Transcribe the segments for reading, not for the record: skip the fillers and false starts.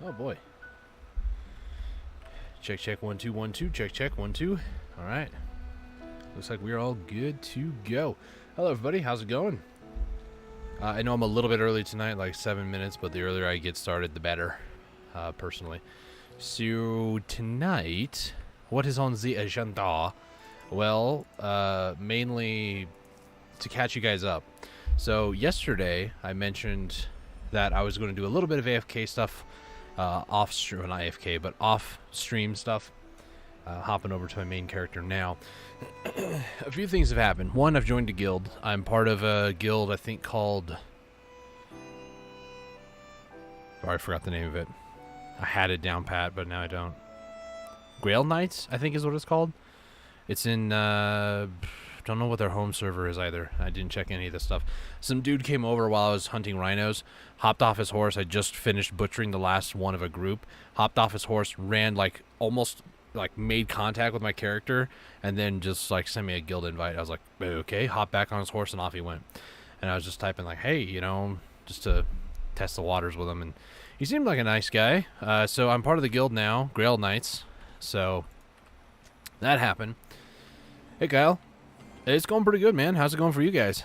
Oh boy. Check, check, 1 2 1 2. Check, check, 1 2. All right. Looks like we're all good to go. Hello, everybody. How's it going? I know I'm a little bit early tonight, like 7 minutes, but the earlier I get started, the better, personally. So tonight, what is on the agenda? Well, mainly to catch you guys up. So yesterday, I mentioned that I was going to do a little bit of AFK stuff, off stream, not AFK, but off stream stuff. Hopping over to my main character now. A few things have happened. One, I've joined a guild. I'm part of a guild, I think, called... Sorry, I forgot the name of it. I had it down pat, but now I don't. Grail Knights, I think is what it's called. It's in, don't know what their home server is either. I didn't check any of this stuff. Some dude came over while I was hunting rhinos, hopped off his horse. I just finished butchering the last one of a group. Hopped off his horse, ran like almost... like made contact with my character, and then just like sent me a guild invite. I was like, okay, hop back on his horse, and off he went. And I was just typing like, hey, you know, just to test the waters with him, and he seemed like a nice guy. So I'm part of the guild now, Grail Knights. So that happened. Hey Kyle, it's going pretty good, man. How's it going for you guys?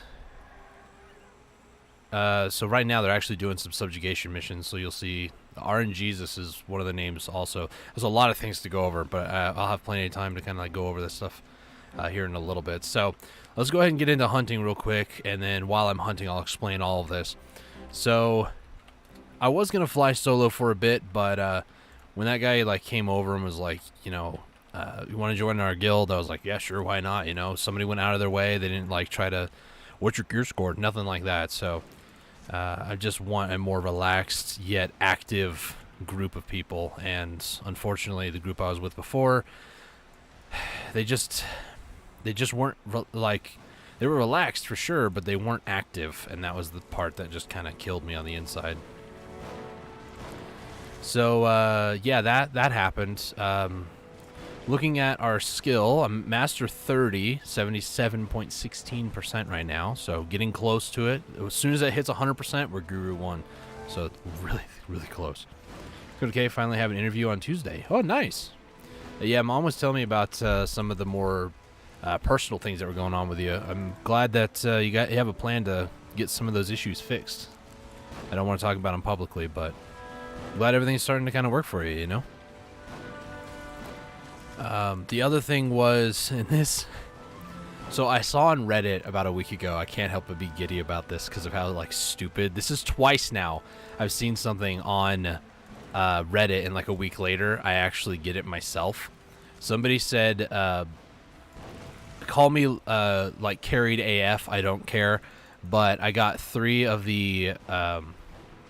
So right now they're actually doing some subjugation missions, so you'll see RNGesus is one of the names also. There's a lot of things to go over, but I'll have plenty of time to kind of like go over this stuff here in a little bit. So let's go ahead and get into hunting real quick, and then while I'm hunting, I'll explain all of this. So I was going to fly solo for a bit, but when that guy like came over and was like, you know, you want to join our guild? I was like, yeah, sure, why not? You know, somebody went out of their way. They didn't like try to, what's your gear score? Nothing like that. So I just want a more relaxed yet active group of people, and unfortunately the group I was with before, they just weren't like, they were relaxed for sure, but they weren't active, and that was the part that just kind of killed me on the inside. So yeah, that happened. Looking at our skill, I'm Master 30, 77.16% right now, so getting close to it. As soon as it hits 100%, we're Guru 1, so it's really, really close. Good, okay, finally have an interview on Tuesday. Oh, nice. Yeah, Mom was telling me about some of the more personal things that were going on with you. I'm glad that you have a plan to get some of those issues fixed. I don't want to talk about them publicly, but I'm glad everything's starting to kind of work for you, you know? The other thing was in this, so I saw on Reddit about a week ago, I can't help but be giddy about this because of how like stupid, this is twice now I've seen something on Reddit, and like a week later I actually get it myself. Somebody said, call me like carried AF, I don't care, but I got 3 of the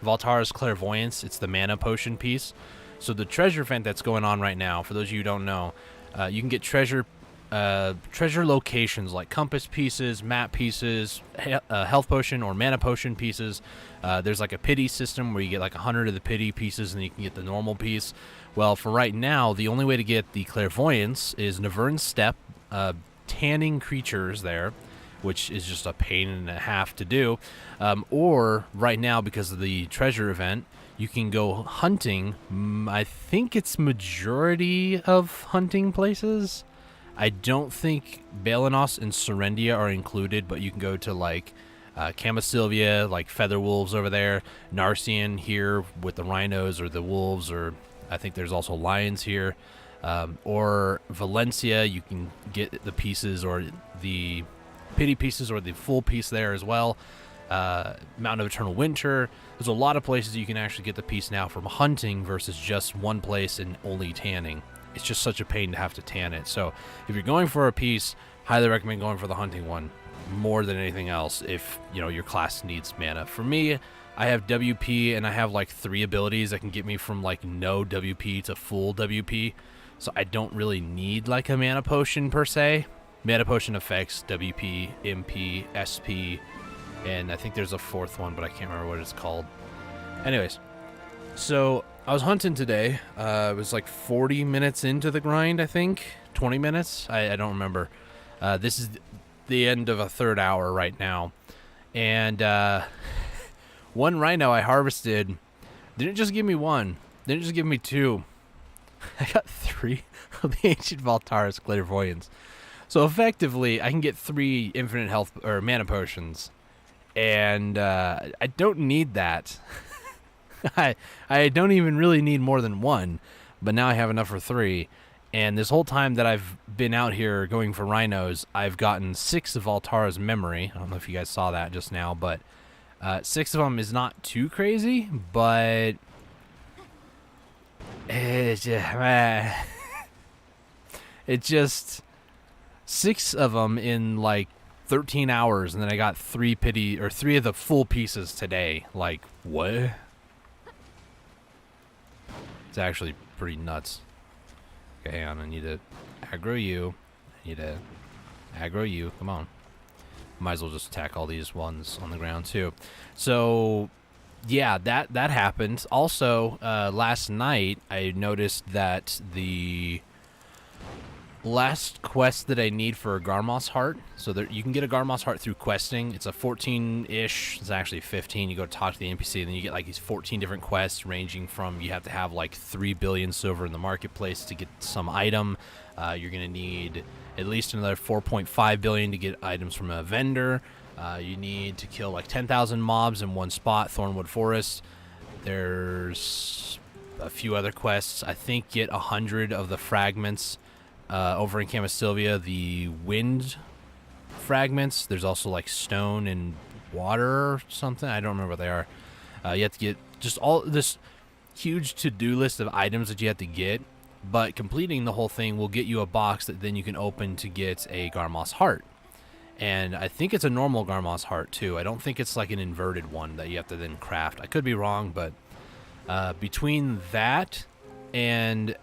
Valtara's Clairvoyance. It's the mana potion piece. So the treasure event that's going on right now, for those of you who don't know, you can get treasure locations like compass pieces, map pieces, health potion or mana potion pieces. There's like a pity system where you get like 100 of the pity pieces and you can get the normal piece. Well, for right now, the only way to get the clairvoyance is Navern's Step, tanning creatures there, which is just a pain and a half to do. Or right now, because of the treasure event, you can go hunting. I think it's majority of hunting places. I don't think Balenos and Serendia are included, but you can go to like Camasylvia, like Feather Wolves over there, Narcian here with the rhinos or the wolves, or I think there's also lions here, or Valencia. You can get the pieces or the pity pieces or the full piece there as well. Mountain of Eternal Winter. There's a lot of places you can actually get the piece now from hunting versus just one place and only tanning. It's just such a pain to have to tan it. So if you're going for a piece, highly recommend going for the hunting one more than anything else if, you know, your class needs mana. For me, I have WP and I have like 3 abilities that can get me from like no WP to full WP. So I don't really need like a mana potion per se. Mana potion affects WP, MP, SP, and I think there's a 4th one, but I can't remember what it's called. Anyways, so I was hunting today. It was like 40 minutes into the grind, I think. 20 minutes? I don't remember. This is the end of a third hour right now. And one rhino I harvested didn't just give me one, didn't just give me two. I got 3 of the Ancient Valtaris Clairvoyance. So effectively, I can get 3 infinite health or mana potions. And I don't need that. I don't even really need more than 1. But now I have enough for 3. And this whole time that I've been out here going for rhinos, I've gotten 6 of Valtara's memory. I don't know if you guys saw that just now, but 6 of them is not too crazy, but it's just 6 of them in like 13 hours, and then I got 3 of the full pieces today. Like, what? It's actually pretty nuts. Okay, hang on, I need to aggro you. I need to aggro you. Come on. Might as well just attack all these ones on the ground too. So, yeah, that happened. Also, last night I noticed that the last quest that I need for Garmoth Heart, so there, you can get a Garmoth Heart through questing. It's a 14-ish, it's actually 15. You go talk to the NPC, and then you get like these 14 different quests ranging from you have to have like 3 billion silver in the marketplace to get some item. You're going to need at least another 4.5 billion to get items from a vendor. You need to kill like 10,000 mobs in one spot, Thornwood Forest. There's a few other quests. I think get 100 of the fragments over in Camasylvia, the wind fragments. There's also like stone and water or something. I don't remember what they are. You have to get just all this huge to-do list of items that you have to get, but completing the whole thing will get you a box that then you can open to get a Garmoth Heart. And I think it's a normal Garmoth Heart too. I don't think it's like an inverted one that you have to then craft. I could be wrong, but between that and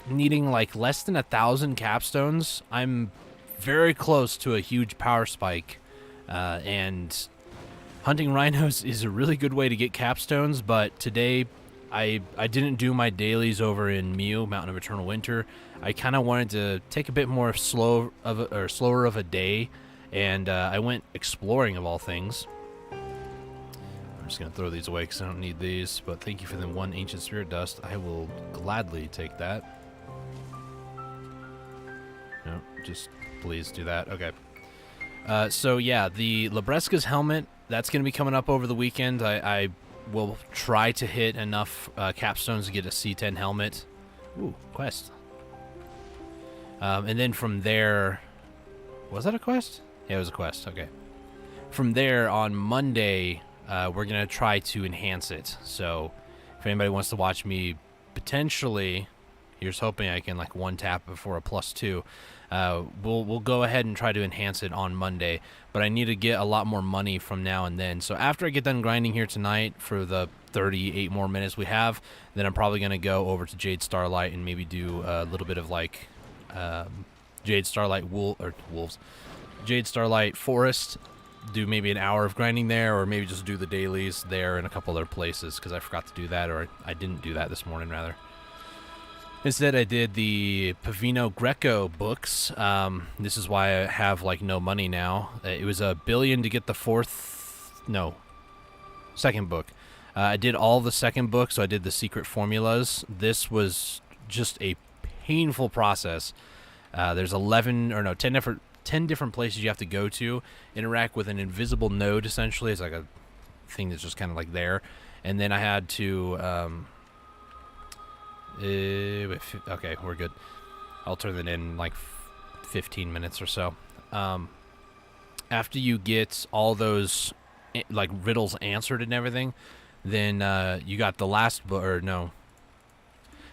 needing like less than 1,000 capstones, I'm very close to a huge power spike. And hunting rhinos is a really good way to get capstones, but today I didn't do my dailies over in Mew, Mountain of Eternal Winter. I kind of wanted to take a bit more slower of a day, and I went exploring of all things. I'm just going to throw these away because I don't need these, but thank you for the 1 Ancient Spirit Dust. I will gladly take that. No, just please do that. Okay. So yeah, the Labresca's helmet, that's going to be coming up over the weekend. I will try to hit enough capstones to get a C10 helmet. Ooh, quest. And then from there, was that a quest? Yeah, it was a quest. Okay. From there, on Monday, we're going to try to enhance it. So if anybody wants to watch me potentially, here's hoping I can like one tap before a +2. We'll go ahead and try to enhance it on Monday, but I need to get a lot more money from now and then. So after I get done grinding here tonight for the 38 more minutes we have, then I'm probably going to go over to Jade Starlight and maybe do a little bit of like Jade Starlight Wolves, Jade Starlight Forest, do maybe an hour of grinding there, or maybe just do the dailies there in a couple other places because I forgot to do that, or I didn't do that this morning rather. Instead, I did the Pavino Greco books. This is why I have like no money now. It was $1 billion to get the second book. I did all the second book, so I did the secret formulas. This was just a painful process. There's 10 different places you have to go to, interact with an invisible node. Essentially, it's like a thing that's just kind of like there, and then I had to. Okay, we're good. I'll turn that in like 15 minutes or so. After you get all those like riddles answered and everything, then you got the last book. Or no,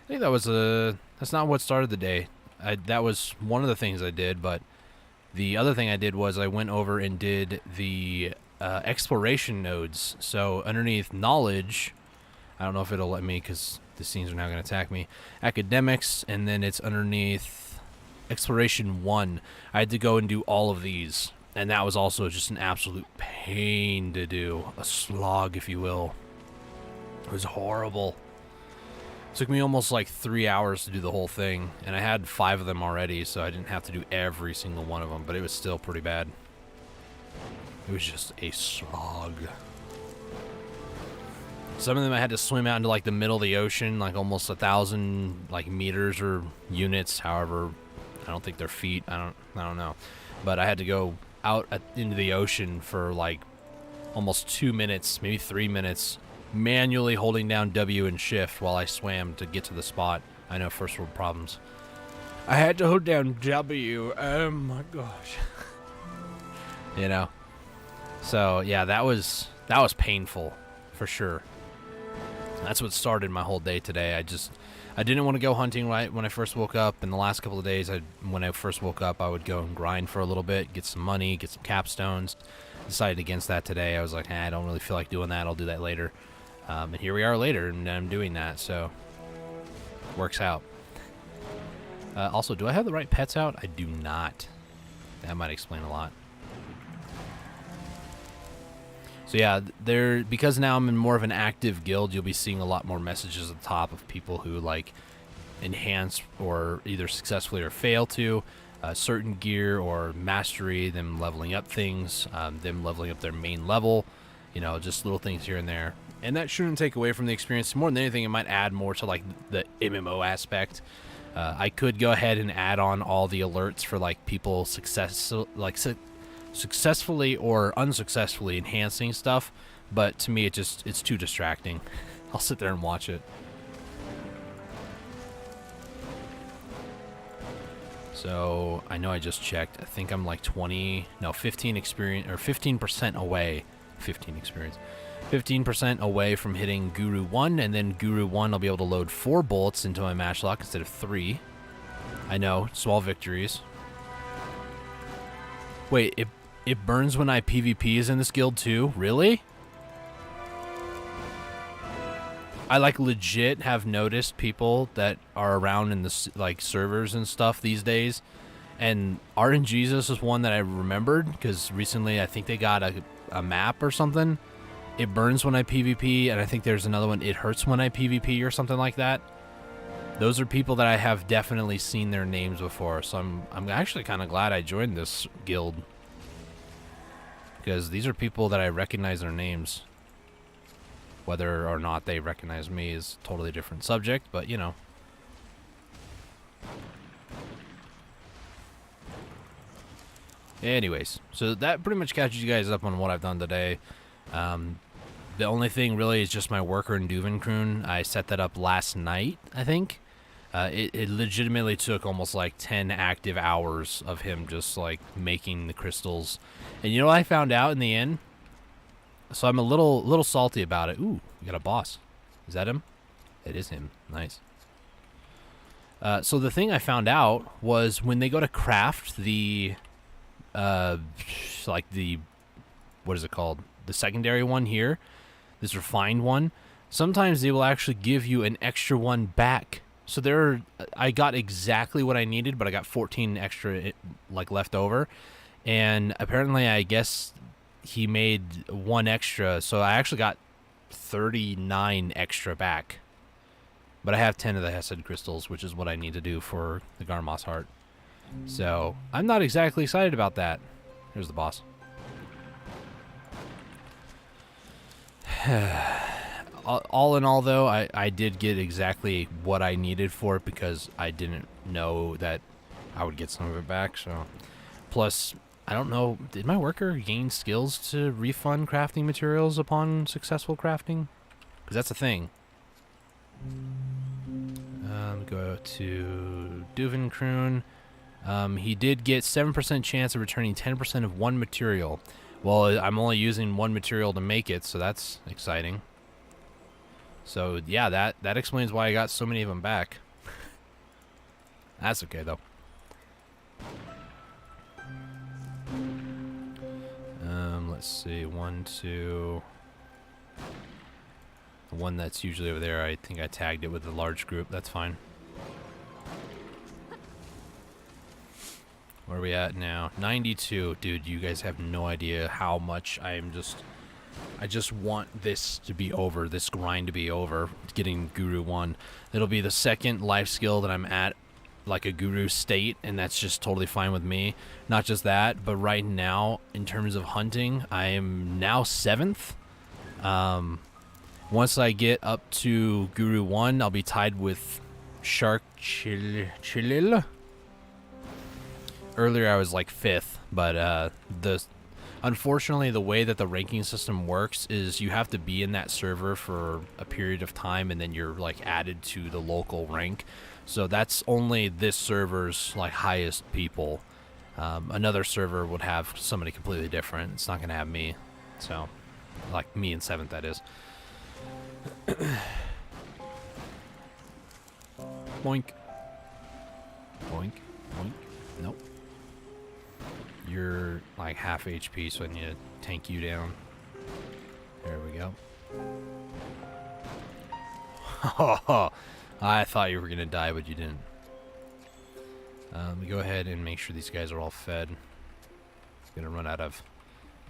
I think that's not what started the day. That was one of the things I did, but the other thing I did was I went over and did the exploration nodes. So underneath knowledge, I don't know if it'll let me because the scenes are now going to attack me. Academics, and then it's underneath Exploration 1. I had to go and do all of these, and that was also just an absolute pain to do. A slog, if you will. It was horrible. Took me almost like 3 hours to do the whole thing, and I had 5 of them already, so I didn't have to do every single one of them, but it was still pretty bad. It was just a slog. Some of them I had to swim out into like the middle of the ocean, like almost 1,000 like meters or units, however, I don't think they're feet, I don't know. But I had to go out into the ocean for like almost 2 minutes, maybe 3 minutes, manually holding down W and shift while I swam to get to the spot. I know, first world problems. I had to hold down W. Oh my gosh. You know. So yeah, that was painful for sure. That's what started my whole day today. I didn't want to go hunting right when I first woke up. In the last couple of days, when I first woke up, I would go and grind for a little bit, get some money, get some capstones. Decided against that today. I was like, I don't really feel like doing that. I'll do that later. And here we are later, and I'm doing that, so works out. Also, do I have the right pets out? I do not. That might explain a lot. So yeah, because now I'm in more of an active guild, you'll be seeing a lot more messages at the top of people who like enhance or either successfully or fail to certain gear or mastery, them leveling up things, them leveling up their main level, you know, just little things here and there. And that shouldn't take away from the experience. More than anything, it might add more to like the MMO aspect. I could go ahead and add on all the alerts for like people successfully or unsuccessfully enhancing stuff, but to me it's too distracting. I'll sit there and watch it. So I know I just checked. I think I'm like 15 experience or 15% away. 15% away from hitting Guru 1, and then Guru 1 I'll be able to load 4 bullets into my matchlock instead of 3. I know, small victories. Wait, it burns when I PvP is in this guild too? Really? I like legit have noticed people that are around in the like servers and stuff these days, and RNGesus is one that I remembered because recently I think they got a map or something. It burns when I PvP, and I think there's another one, it hurts when I PvP or something like that. Those are people that I have definitely seen their names before, so I'm actually kind of glad I joined this guild, because these are people that I recognize their names. Whether or not they recognize me is a totally different subject, but you know. Anyways, so that pretty much catches you guys up on what I've done today. The only thing really is just my worker in Duvenkroon. I set that up last night, I think. It legitimately took almost like 10 active hours of him just like making the crystals. And you know what I found out in the end? So I'm a little salty about it. Ooh, we got a boss. Is that him? It is him. Nice. So the thing I found out was when they go to craft the, like the, what is it called? The secondary one here, this refined one, sometimes they will actually give you an extra one back. So I got exactly what I needed, but I got 14 extra like left over. And apparently I guess he made 1 extra, so I actually got 39 extra back. But I have 10 of the Hesed crystals, which is what I need to do for the Garmoth Heart. So I'm not exactly excited about that. Here's the boss. All in all, though, I did get exactly what I needed for it because I didn't know that I would get some of it back. So, plus, I don't know, did my worker gain skills to refund crafting materials upon successful crafting? Because that's a thing. Go to Duvenkroon. He did get 7% chance of returning 10% of one material. Well, I'm only using 1 material to make it, so that's exciting. So, yeah, that explains why I got so many of them back. That's okay, though. Let's see. 1, 2... The one that's usually over there, I think I tagged it with a large group. That's fine. Where are we at now? 92. Dude, you guys have no idea how much I am just I just want this to be over, this grind to be over, getting Guru 1. It'll be the second life skill that I'm at, like a Guru state, and that's just totally fine with me. Not just that, but right now, in terms of hunting, I am now 7th. Once I get up to Guru 1, I'll be tied with Shark Chilil. Earlier I was like 5th, but unfortunately the way that the ranking system works is you have to be in that server for a period of time and then you're like added to the local rank. So that's only this server's like highest people. Another server would have somebody completely different. It's not going to have me. So like me in 7th, that is. Boink. Boink. Boink. Nope. You're like half HP, so I need to tank you down. There we go. I thought you were gonna die, but you didn't. We go ahead and make sure these guys are all fed. Gonna run out of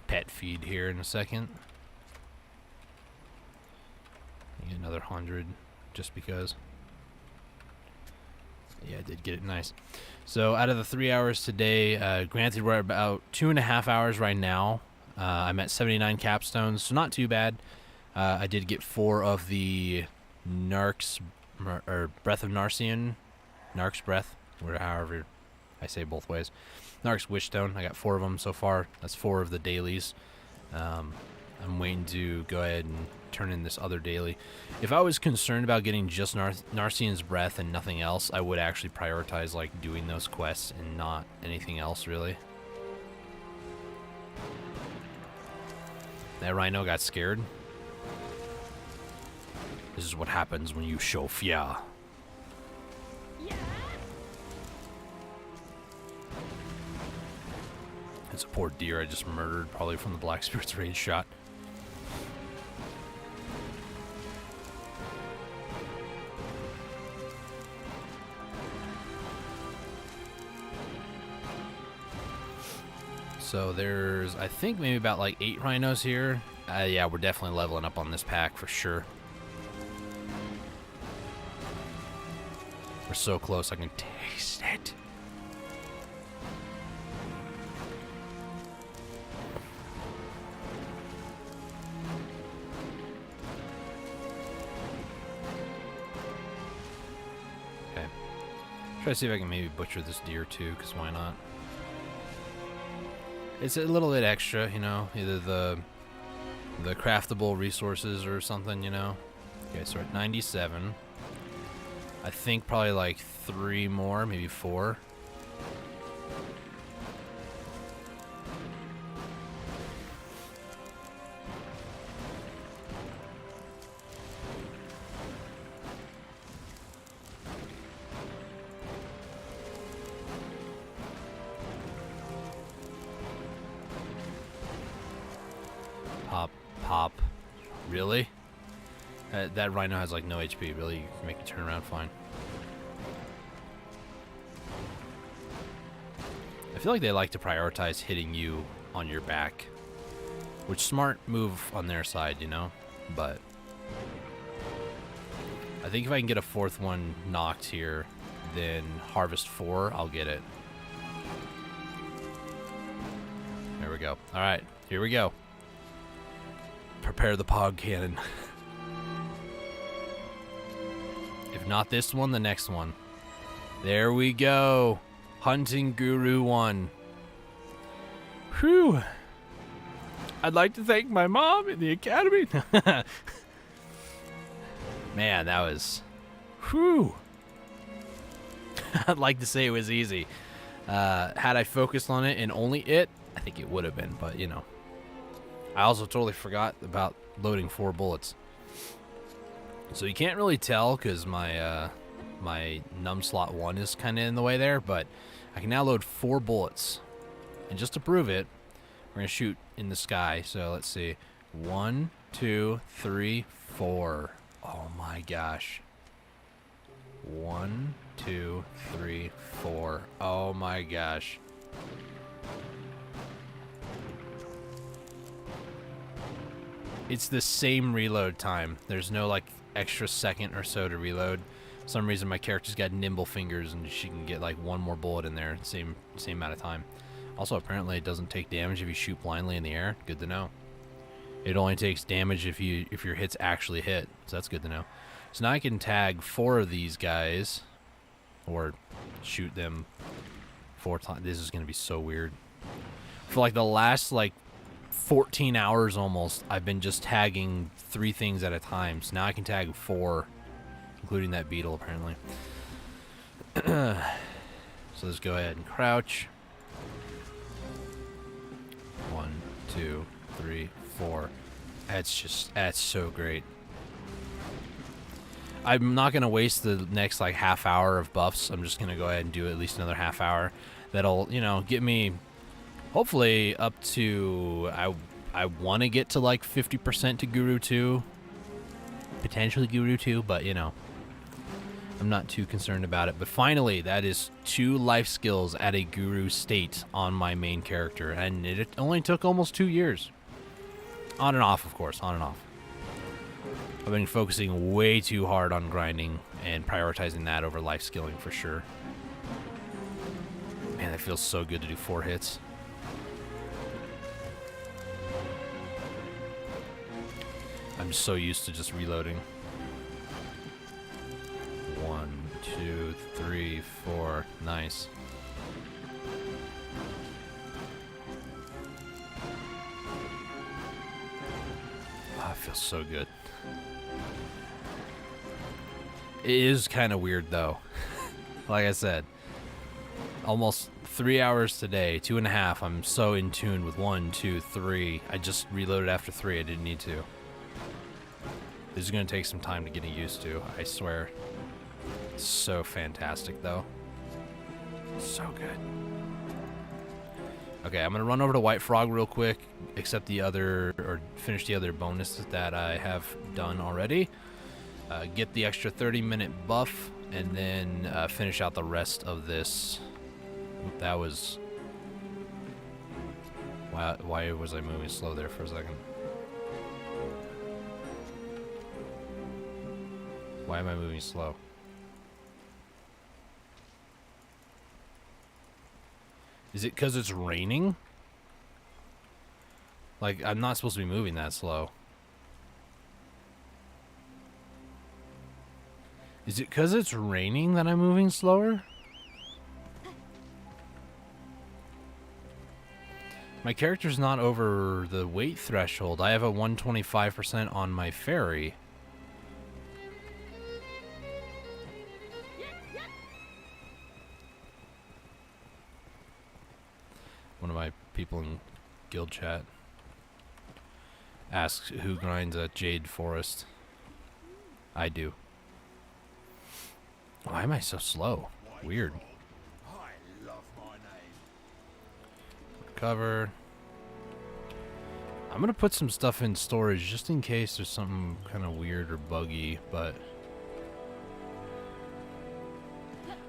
pet feed here in a second. Get another 100 just because. Yeah, I did get it. Nice. So out of the 3 hours today, granted we're about 2.5 hours right now. I'm at 79 capstones, so not too bad. I did get 4 of the Narc's, or Breath of Narcian, Narc's Breath, or however I say both ways. Narc's Wishstone, I got 4 of them so far. That's 4 of the dailies. I'm waiting to go ahead and turn in this other daily. If I was concerned about getting just Narcian's Breath and nothing else, I would actually prioritize like doing those quests and not anything else really. That rhino got scared. This is what happens when you show fear. It's a poor deer I just murdered, probably from the Black Spirit's Rage shot. So there's, I think, maybe about like 8 rhinos here. Yeah, we're definitely leveling up on this pack for sure. We're so close, I can taste it. Okay. Try to see if I can maybe butcher this deer too, because why not? It's a little bit extra, you know, either the craftable resources or something, you know. Okay, so we're at 97. I think probably like 3 more, maybe 4. Pop. Really? That rhino has like no HP. Really? You can make it turn around fine. I feel like they like to prioritize hitting you on your back. Which, smart move on their side, you know? But I think if I can get a 4th one knocked here, then harvest 4, I'll get it. There we go. Alright, here we go. Prepare the pog cannon. If not this one, the next one. There we go. Hunting Guru 1. Whew. I'd like to thank my mom in the academy. Man, that was... Whew. I'd like to say it was easy. Had I focused on it and only it, I think it would have been, but you know. I also totally forgot about loading 4 bullets. So you can't really tell because my my num slot 1 is kind of in the way there, but I can now load 4 bullets. And just to prove it, we're going to shoot in the sky. So let's see. 1, 2, 3, 4. Oh my gosh. 1, 2, 3, 4. Oh my gosh. It's the same reload time. There's no like extra second or so to reload. For some reason my character's got nimble fingers and she can get like one more bullet in there, same amount of time. Also, apparently it doesn't take damage if you shoot blindly in the air. Good to know. It only takes damage if your hits actually hit, so that's good to know. So now I can tag 4 of these guys, or shoot them 4 times. This is gonna be so weird. For like the last like 14 hours almost, I've been just tagging 3 things at a time. So now I can tag 4, including that beetle apparently. So let's go ahead and crouch. 1, 2, 3, 4. That's so great. I'm not gonna waste the next like half hour of buffs. I'm just gonna go ahead and do at least another half hour. That'll, you know, get me hopefully up to, I want to get to like 50% to Guru 2, potentially Guru 2, but you know, I'm not too concerned about it. But finally, that is 2 life skills at a Guru state on my main character, and it only took almost 2 years. On and off, of course, on and off. I've been focusing way too hard on grinding and prioritizing that over life skilling for sure. Man, it feels so good to do 4 hits. I'm so used to just reloading. 1, 2, 3, 4. Nice. Oh, it feels so good. It is kind of weird though. Like I said, almost 3 hours today, 2.5. I'm so in tune with 1, 2, 3. I just reloaded after 3. I didn't need to. This is going to take some time to get used to, I swear. It's so fantastic though. So good. Okay, I'm going to run over to White Frog real quick, accept the other, or finish the other bonuses that I have done already. Get the extra 30-minute buff, and then finish out the rest of this. Oop, that was... Why was I moving slow there for a second? Why am I moving slow? Is it because it's raining? Like, I'm not supposed to be moving that slow. Is it because it's raining that I'm moving slower? My character's not over the weight threshold. I have a 125% on my ferry. One of my people in guild chat asks who grinds a Jade Forest. I do. Why am I so slow? Weird. Recover. I'm gonna put some stuff in storage just in case there's something kind of weird or buggy, but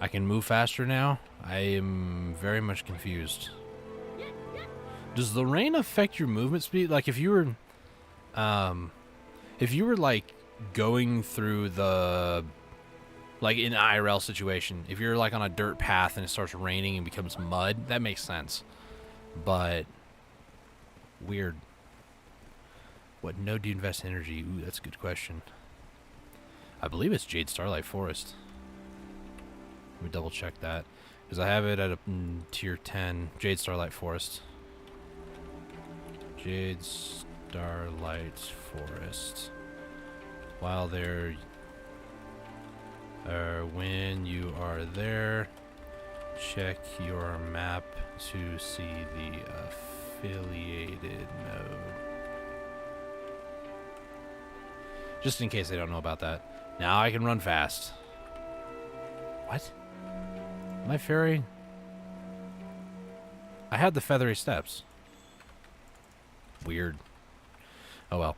I can move faster now. I am very much confused. Does the rain affect your movement speed? Like if you were like going through the, like in an IRL situation, if you're like on a dirt path and it starts raining and becomes mud, that makes sense. But weird. What node do you invest energy? Ooh, that's a good question. I believe it's Jade Starlight Forest. Let me double check that, because I have it at a tier 10. Jade Starlight Forest. Jade Starlight Forest. While there, when you are there, check your map to see the affiliated node. Just in case they don't know about that. Now I can run fast. What? My ferry? I had the feathery steps. Weird. Oh well.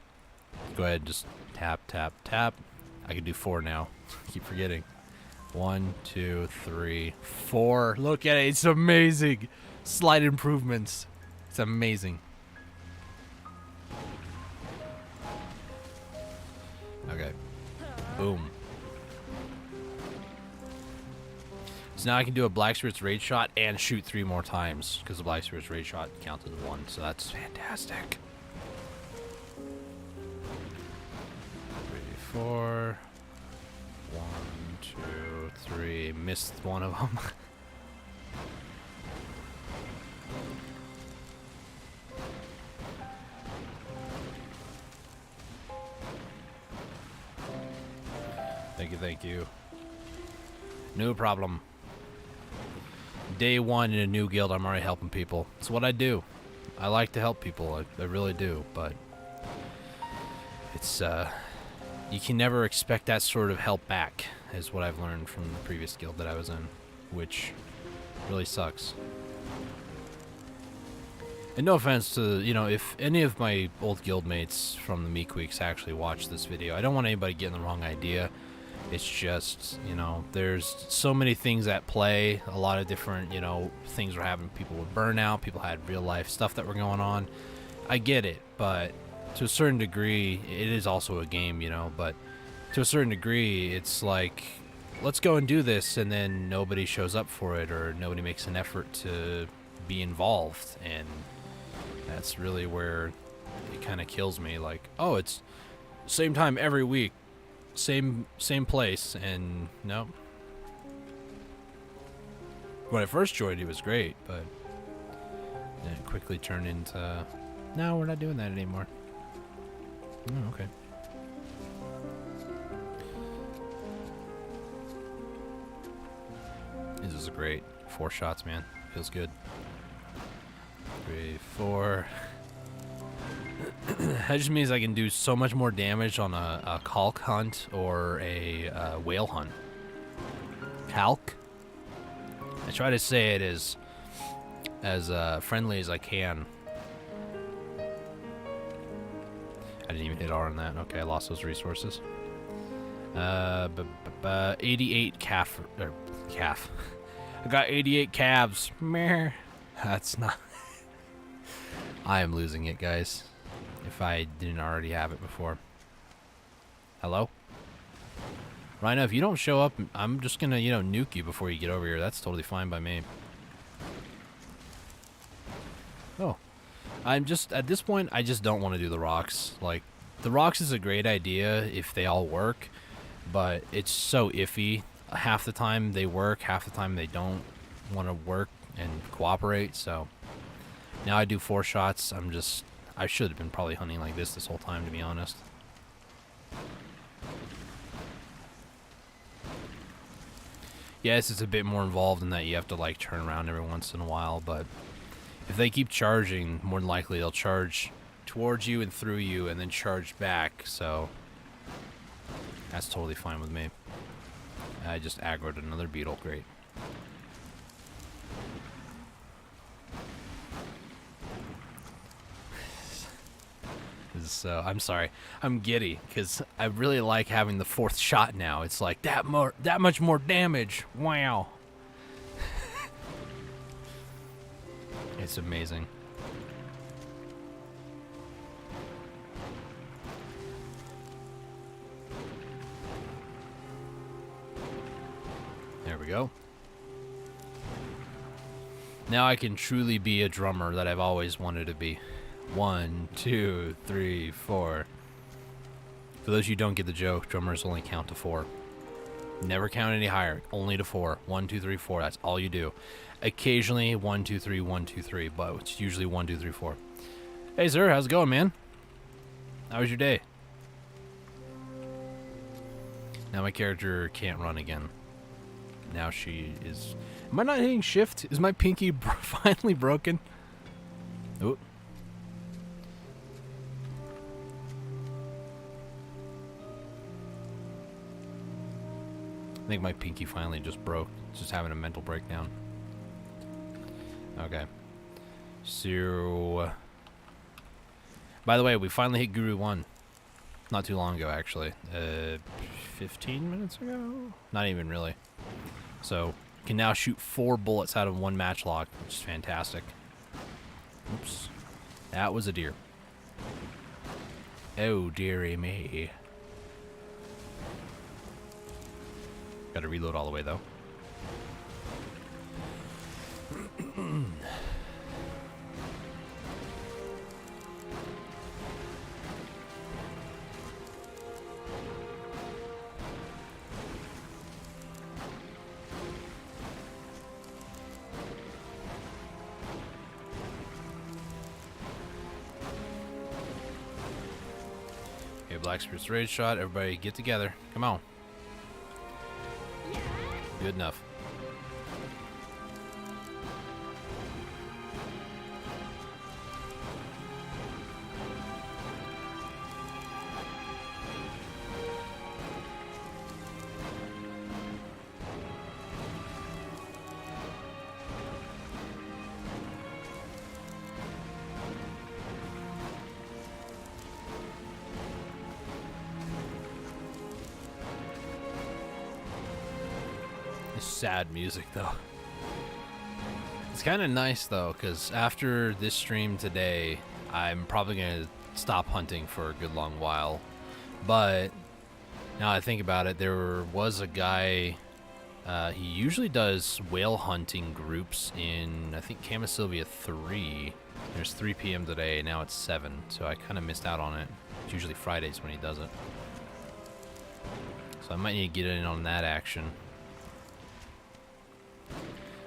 Go ahead and just tap, tap, tap. I can do 4 now. Keep forgetting. 1, 2, 3, 4. Look at it. It's amazing. Slight improvements. It's amazing. Okay. Boom. So now I can do a Black Spirit's Raid Shot and shoot 3 more times, because the Black Spirit's Raid Shot counts as 1, so that's fantastic. 3, 4. 1, 2, 3. Missed one of them. Thank you. No problem. Day 1 in a new guild, I'm already helping people. It's what I do. I like to help people. I really do, but it's you can never expect that sort of help back, is what I've learned from the previous guild that I was in, which really sucks. And no offense to, you know, if any of my old guildmates from the Meek Weeks actually watch this video, I don't want anybody getting the wrong idea. It's just, you know, there's so many things at play. A lot of different, you know, things were happening. People with burnout, people had real life stuff that were going on. I get it, but to a certain degree, it is also a game, you know, but to a certain degree, it's like, let's go and do this, and then nobody shows up for it, or nobody makes an effort to be involved, and that's really where it kind of kills me. Like, oh, it's same time every week. Same place, and no. When I first joined, it was great, but then it quickly turned into, no, we're not doing that anymore. Oh, okay. This is great. 4 shots, man. Feels good. 3, 4. That just means I can do so much more damage on a calc hunt or a whale hunt. Calc? I try to say it as friendly as I can. I didn't even hit R on that. Okay, I lost those resources. 88 calf. I got 88 calves. Meh. That's not... I am losing it, guys. If I didn't already have it before. Hello? Rhino, if you don't show up, I'm just gonna, you know, nuke you before you get over here. That's totally fine by me. Oh. I'm just, at this point, I just don't want to do the rocks. Like, the rocks is a great idea if they all work, but it's so iffy. Half the time they work, half the time they don't want to work and cooperate, so... Now I do 4 shots, I should have been probably hunting like this whole time, to be honest. Yes, it's a bit more involved in that you have to, like, turn around every once in a while, but if they keep charging, more than likely they'll charge towards you and through you and then charge back, so that's totally fine with me. I just aggroed another beetle, great. So I'm sorry, I'm giddy because I really like having the 4th shot now. It's like that much more damage. Wow. It's amazing. There we go. Now I can truly be a drummer that I've always wanted to be. 1, 2, 3, 4. For those of you who don't get the joke, drummers only count to 4. Never count any higher, only to 4. 1, 2, 3, 4. That's all you do. Occasionally 1, 2, 3, 1, 2, 3, but it's usually 1, 2, 3, 4. Hey, sir, how's it going, man? How was your day? Now my character can't run again. Now she is... Am I not hitting shift? Is my pinky finally broken? Ooh. I think my pinky finally just broke. Just having a mental breakdown. Okay. So... By the way, we finally hit Guru 1. Not too long ago, actually. 15 minutes ago? Not even really. So, can now shoot 4 bullets out of 1 matchlock, which is fantastic. Oops. That was a deer. Oh, dearie me. Gotta reload all the way, though. Okay, Black Spirit's Rage Shot. Everybody get together. Come on. Good enough. Sad music though. It's kind of nice though, because after this stream today, I'm probably gonna stop hunting for a good long while. But now I think about it, there was a guy, he usually does whale hunting groups in, I think, Camisylvia 3. There's 3 p.m. today, now it's 7, so I kind of missed out on it. It's usually Fridays when he does it. So I might need to get in on that action.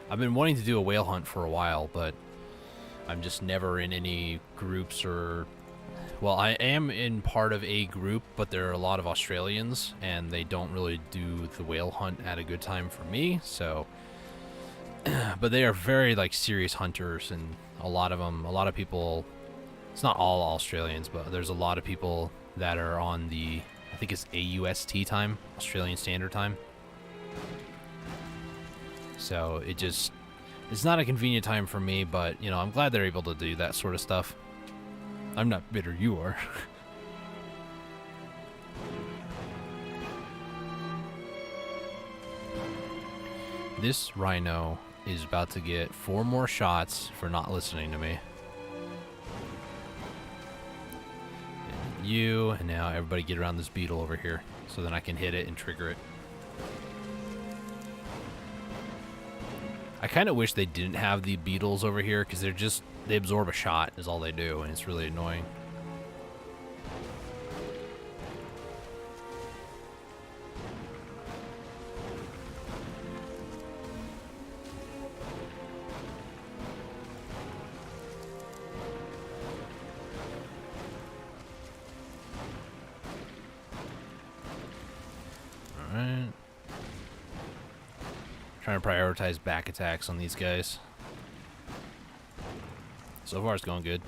I've been wanting to do a whale hunt for a while, but I'm just never in any groups or... Well, I am in part of a group, but there are a lot of Australians, and they don't really do the whale hunt at a good time for me, so... But they are very, like, serious hunters, and a lot of people... It's not all Australians, but there's a lot of people that are on the... I think it's AUST time, Australian Standard Time. So it's not a convenient time for me, but, you know, I'm glad they're able to do that sort of stuff. I'm not bitter, you are. This rhino is about to get 4 more shots for not listening to me. And you, and now everybody get around this beetle over here, so then I can hit it and trigger it. I kind of wish they didn't have the beetles over here, because they absorb a shot is all they do, and it's really annoying. Alright. Trying to prioritize back attacks on these guys. So far it's going good.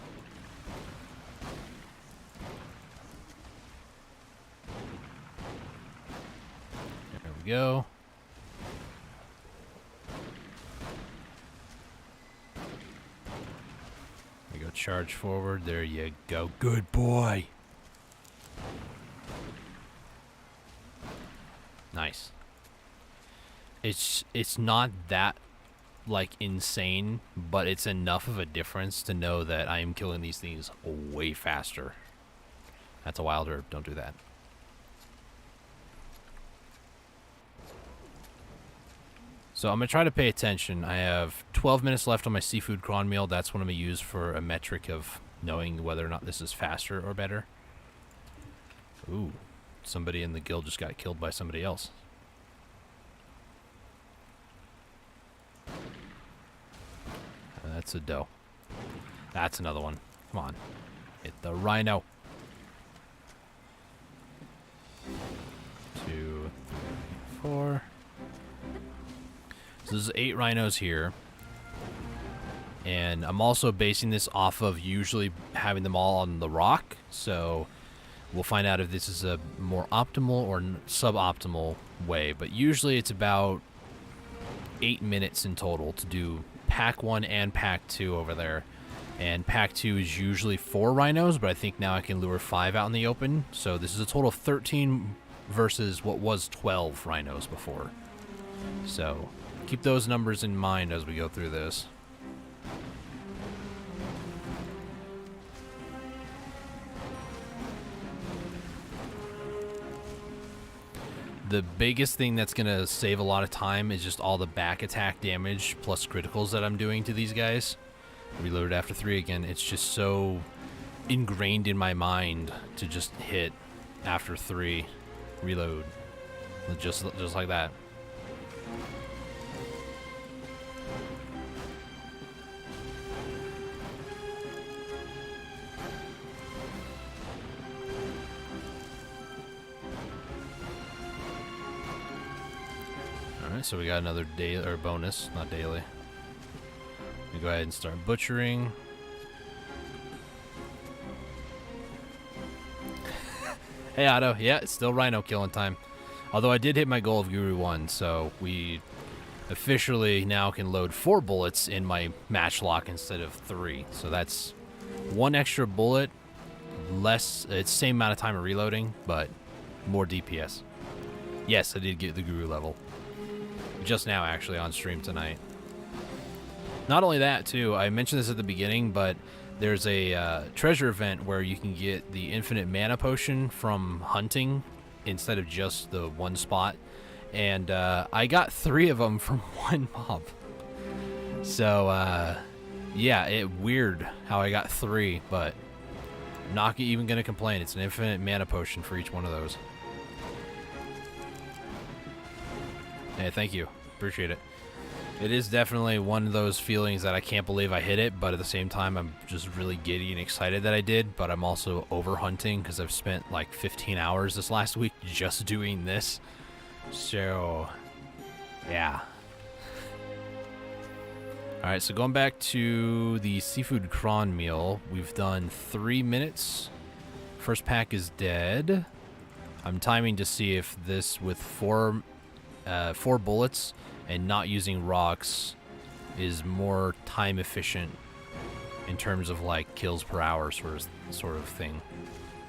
There we go. There we go, charge forward. There you go. Good boy. Nice. It's not that, like, insane, but it's enough of a difference to know that I am killing these things way faster. That's a wild herb. Don't do that. So I'm going to try to pay attention. I have 12 minutes left on my seafood cron meal. That's what I'm going to use for a metric of knowing whether or not this is faster or better. Ooh, somebody in the guild just got killed by somebody else. That's a doe. That's another one. Come on. Hit the rhino. 2, 3, 4. So there's 8 rhinos here. And I'm also basing this off of usually having them all on the rock. So we'll find out if this is a more optimal or suboptimal way. But usually it's about 8 minutes in total to do pack 1 and pack 2 over there. And pack 2 is usually 4 rhinos, but I think now I can lure 5 out in the open. So this is a total of 13 versus what was 12 rhinos before. So keep those numbers in mind as we go through this. The biggest thing that's going to save a lot of time is just all the back attack damage plus criticals that I'm doing to these guys. Reloaded after 3 again. It's just so ingrained in my mind to just hit after 3. Reload. Just like that. Alright, so we got another daily or bonus, not daily. We go ahead and start butchering. Hey Otto, yeah, it's still rhino killing time. Although I did hit my goal of Guru 1, so we officially now can load 4 bullets in my matchlock instead of 3. So that's 1 extra bullet, less, it's same amount of time of reloading, but more DPS. Yes, I did get the Guru level. Just now, actually, on stream tonight. Not only that, too, I mentioned this at the beginning, but there's a treasure event where you can get the infinite mana potion from hunting instead of just the 1 spot. And I got 3 of them from 1 mob. So, yeah, weird how I got 3, but not even going to complain. It's an infinite mana potion for each one of those. Hey, thank you. Appreciate it. It is definitely one of those feelings that I can't believe I hit it, but at the same time, I'm just really giddy and excited that I did, but I'm also over hunting because I've spent like 15 hours this last week just doing this. So, yeah. Alright, so going back to the seafood cron meal, we've done 3 minutes. First pack is dead. I'm timing to see if this with 4 bullets and not using rocks is more time efficient in terms of like kills per hour sort of thing.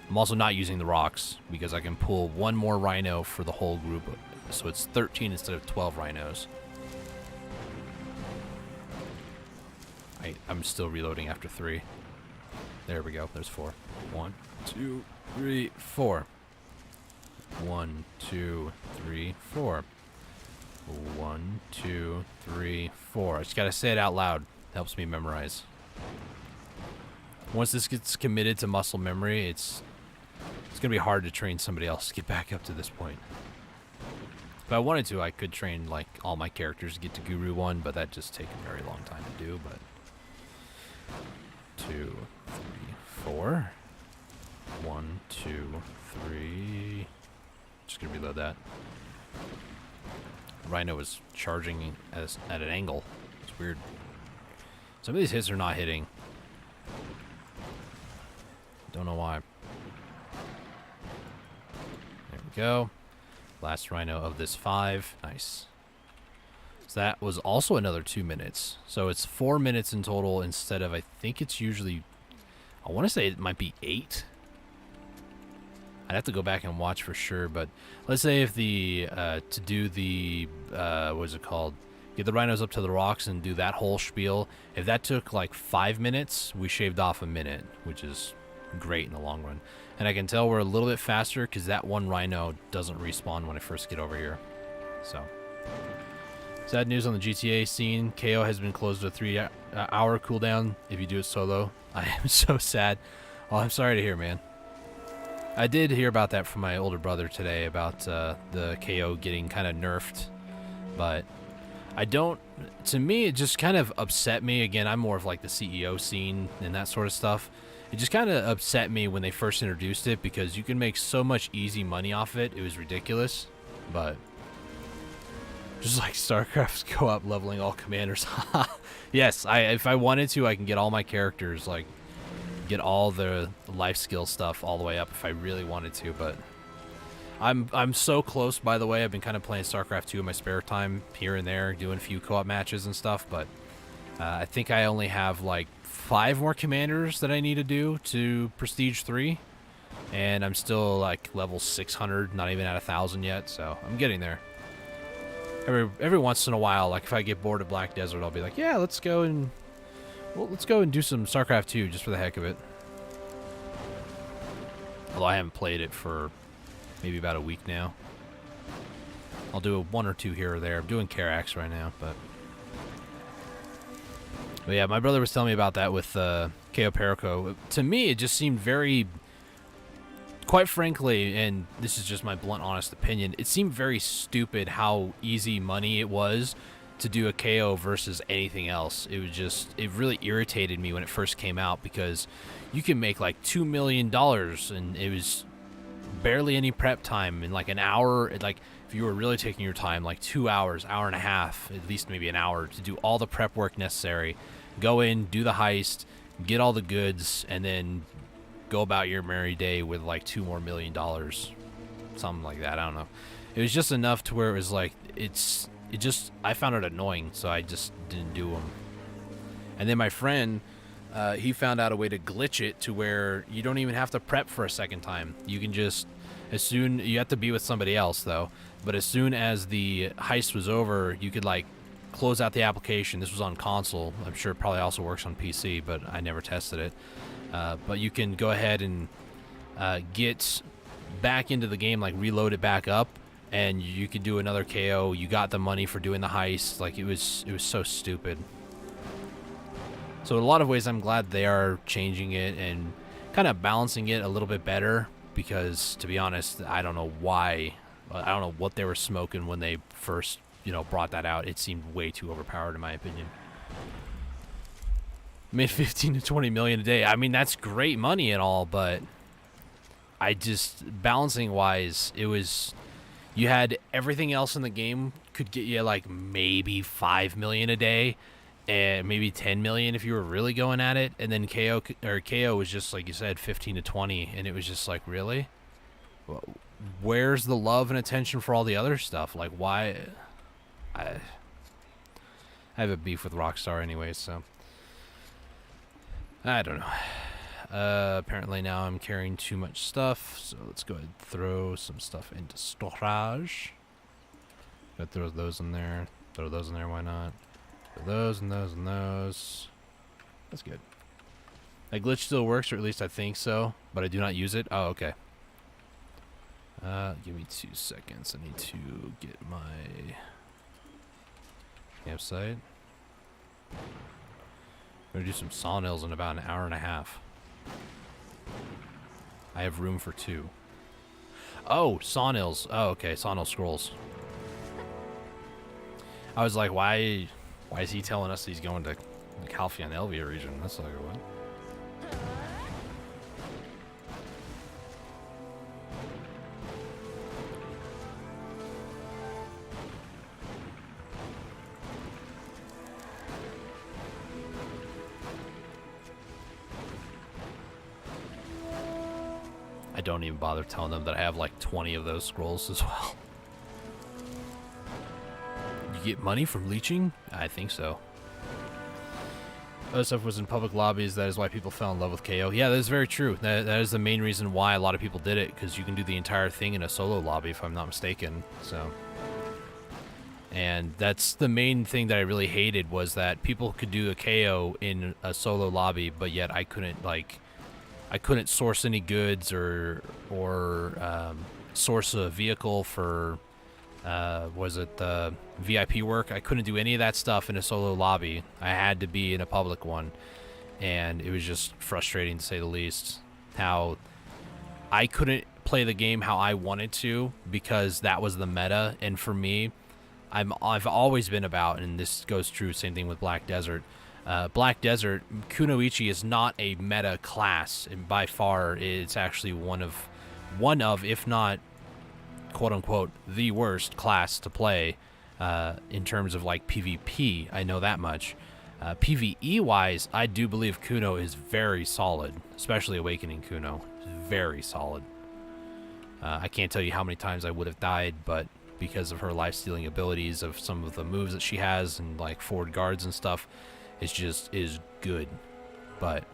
I'm also not using the rocks because I can pull 1 more rhino for the whole group, so it's 13 instead of 12 rhinos. I'm still reloading after 3. There we go. There's 4. 1, 2, 3, 4. 1, 2, 3, 4. 1, 2, 3, 4. I just gotta say it out loud. Helps me memorize. Once this gets committed to muscle memory, it's gonna be hard to train somebody else to get back up to this point. If I wanted to, I could train like all my characters to get to Guru 1, but that just take a very long time to do. But 2, 3, 4. 1, 2, 3. Just gonna reload that. Rhino was charging at an angle. It's weird. Some of these hits are not hitting. Don't know why. There we go. Last rhino of this 5. Nice. So that was also another 2 minutes. So it's 4 minutes in total instead of, I think it's usually, I want to say it might be 8. I'd have to go back and watch for sure, but let's say if the, to do the, what is it called? Get the rhinos up to the rocks and do that whole spiel. If that took like 5 minutes, we shaved off a minute, which is great in the long run. And I can tell we're a little bit faster because that 1 rhino doesn't respawn when I first get over here. So, sad news on the GTA scene. KO has been closed with a 3-hour cooldown if you do it solo. I am so sad. Oh, I'm sorry to hear, man. I did hear about that from my older brother today about the KO getting kind of nerfed, but I don't, to me it just kind of upset me. Again, I'm more of like the CEO scene and that sort of stuff. It just kind of upset me when they first introduced it because you can make so much easy money off it. It was ridiculous, but just like StarCraft's co-op leveling all commanders. Yes, if I wanted to, I can get all my characters, like get all the life skill stuff all the way up if I really wanted to, but I'm so close. By the way, I've been kind of playing StarCraft 2 in my spare time here and there, doing a few co-op matches and stuff, but I think I only have like 5 more commanders that I need to do to Prestige 3, and I'm still like level 600, not even at 1,000 yet, so I'm getting there. Every once in a while, like if I get bored of Black Desert, I'll be like, yeah, let's go and do some StarCraft 2 just for the heck of it. Although I haven't played it for maybe about a week now. I'll do one or two here or there. I'm doing Karax right now, but yeah, my brother was telling me about that with KO Perico. To me, it just seemed very, quite frankly, and this is just my blunt, honest opinion, it seemed very stupid how easy money it was to do a KO versus anything else. It was just, it really irritated me when it first came out because you can make like $2 million and it was barely any prep time in like an hour. Like if you were really taking your time, like 2 hours, hour and a half, at least maybe an hour to do all the prep work necessary, go in, do the heist, get all the goods, and then go about your merry day with like $2 more million, something like that. I don't know. It was just enough to where it was like, I found it annoying, so I just didn't do them. And then my friend, he found out a way to glitch it to where you don't even have to prep for a second time. You can just, you have to be with somebody else though, but as soon as the heist was over, you could like close out the application. This was on console. I'm sure it probably also works on PC, but I never tested it. But you can go ahead and get back into the game, like reload it back up, and you could do another KO. You got the money for doing the heist. Like it was so stupid. So in a lot of ways, I'm glad they are changing it and kind of balancing it a little bit better because, to be honest, I don't know why. I don't know what they were smoking when they first, brought that out. It seemed way too overpowered in my opinion. Made 15 to 20 million a day. I mean, that's great money and all, but I just, balancing wise, it was, you had everything else in the game could get you like maybe 5 million a day and maybe 10 million if you were really going at it. And then KO was just, like you said, 15 to 20. And it was just like, really? Where's the love and attention for all the other stuff? Like, why? I have a beef with Rockstar anyway, so I don't know. Apparently now I'm carrying too much stuff, so let's go ahead and throw some stuff into storage. Gotta throw those in there. Throw those in there, why not? Throw those and those and those. That's good. That glitch still works, or at least I think so, but I do not use it. Oh, okay. Give me 2 seconds. I need to get my campsite. I'm gonna do some sawmills in about an hour and a half. I have room for 2. Oh, sawmills. Oh, okay. Sawmill scrolls. I was like, why is he telling us he's going to the Calphion Elvia region? That's like what? I don't even bother telling them that I have like 20 of those scrolls as well. You get money from leeching? I think so. Other stuff was in public lobbies. That is why people fell in love with KO. Yeah, that is very true. That is the main reason why a lot of people did it, because you can do the entire thing in a solo lobby, if I'm not mistaken. So, and that's the main thing that I really hated, was that people could do a KO in a solo lobby, but yet I couldn't source any goods or source a vehicle for was it the VIP work. I couldn't do any of that stuff in a solo lobby. I had to be in a public one, and it was just frustrating to say the least, how I couldn't play the game how I wanted to because that was the meta. And for me, I've always been about, and this goes true, same thing with Black Desert. Black Desert, Kunoichi is not a meta class, and by far it's actually one of, if not quote unquote the worst class to play in terms of like PvP. I know that much. PvE wise, I do believe Kuno is very solid, especially Awakening Kuno. Very solid. I can't tell you how many times I would have died, but because of her life-stealing abilities, of some of the moves that she has, and like forward guards and stuff, it just is good. But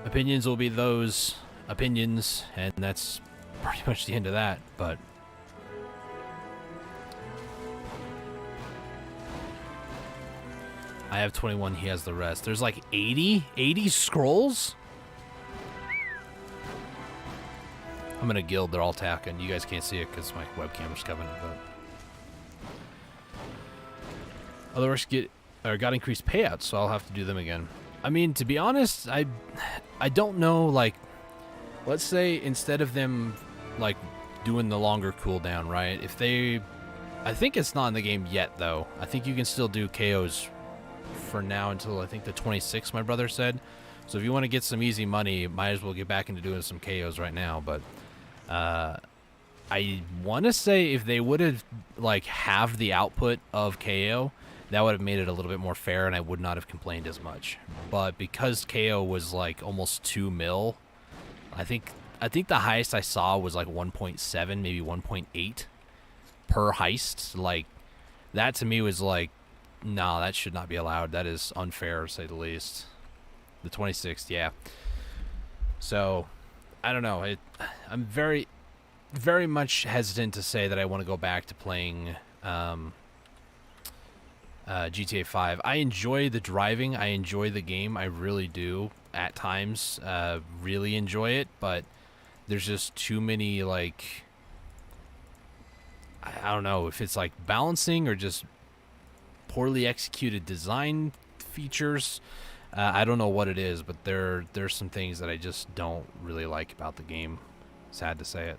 opinions will be those opinions, and that's pretty much the end of that. But I have 21, he has the rest. There's like 80 scrolls? I'm in a guild, they're all attacking. You guys can't see it because my webcam's covering it, but Other orcs got increased payouts, so I'll have to do them again. I mean, to be honest, I don't know, like, let's say instead of them, like, doing the longer cooldown, right? If they... I think it's not in the game yet, though. I think you can still do KOs for now until, I think, the 26th, my brother said. So if you want to get some easy money, might as well get back into doing some KOs right now. But I want to say if they would have, like, halved the output of KO, that would have made it a little bit more fair, and I would not have complained as much. But because KO was, like, almost 2 mil, I think the highest I saw was, like, 1.7, maybe 1.8 per heist. Like, that to me was like, nah, that should not be allowed. That is unfair, to say the least. The 26th, yeah. So, I don't know. I'm very, very much hesitant to say that I want to go back to playing GTA 5. I enjoy the driving. I enjoy the game. I really do. At times, really enjoy it. But there's just too many, like... I don't know if it's like balancing or just poorly executed design features. I don't know what it is, but there's some things that I just don't really like about the game. Sad to say it.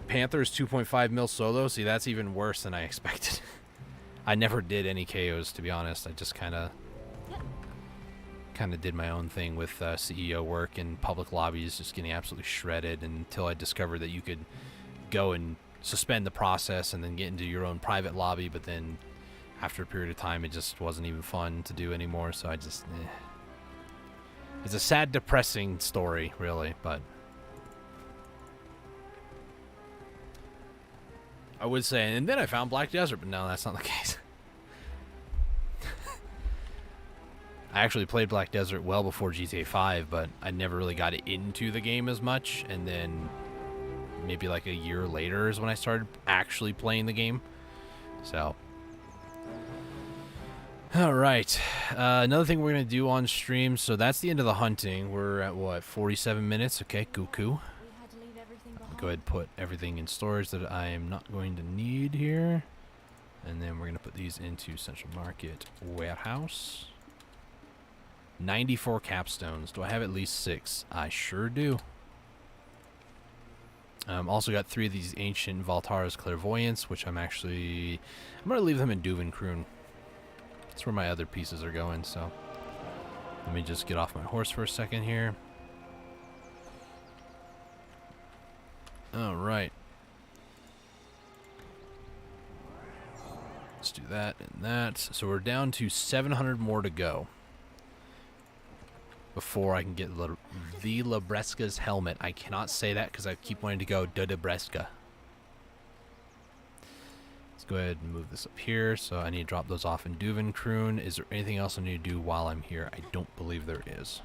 Panthers 2.5 mil solo. See, that's even worse than I expected. I never did any KOs, to be honest. I just kind of did my own thing with CEO work and public lobbies, just getting absolutely shredded until I discovered that you could go and suspend the process and then get into your own private lobby, but then after a period of time it just wasn't even fun to do anymore, so I just it's a sad, depressing story, really. But I would say, and then I found Black Desert, but no, that's not the case. I actually played Black Desert well before GTA 5, but I never really got into the game as much, and then maybe like a year later is when I started actually playing the game. So, alright, another thing we're going to do on stream, so that's the end of the hunting. We're at, what, 47 minutes? Okay, cuckoo. Go ahead and put everything in storage that I am not going to need here. And then we're going to put these into Central Market Warehouse. 94 capstones. Do I have at least 6? I sure do. Also got 3 of these ancient Valtara's Clairvoyance, which I'm going to leave them in Duvenkroon. That's where my other pieces are going, so. Let me just get off my horse for a second here. Alright. Let's do that and that. So we're down to 700 more to go before I can get the Lebreska's helmet. I cannot say that because I keep wanting to go Debreska. Let's go ahead and move this up here. So I need to drop those off in Duvenkroon. Is there anything else I need to do while I'm here? I don't believe there is.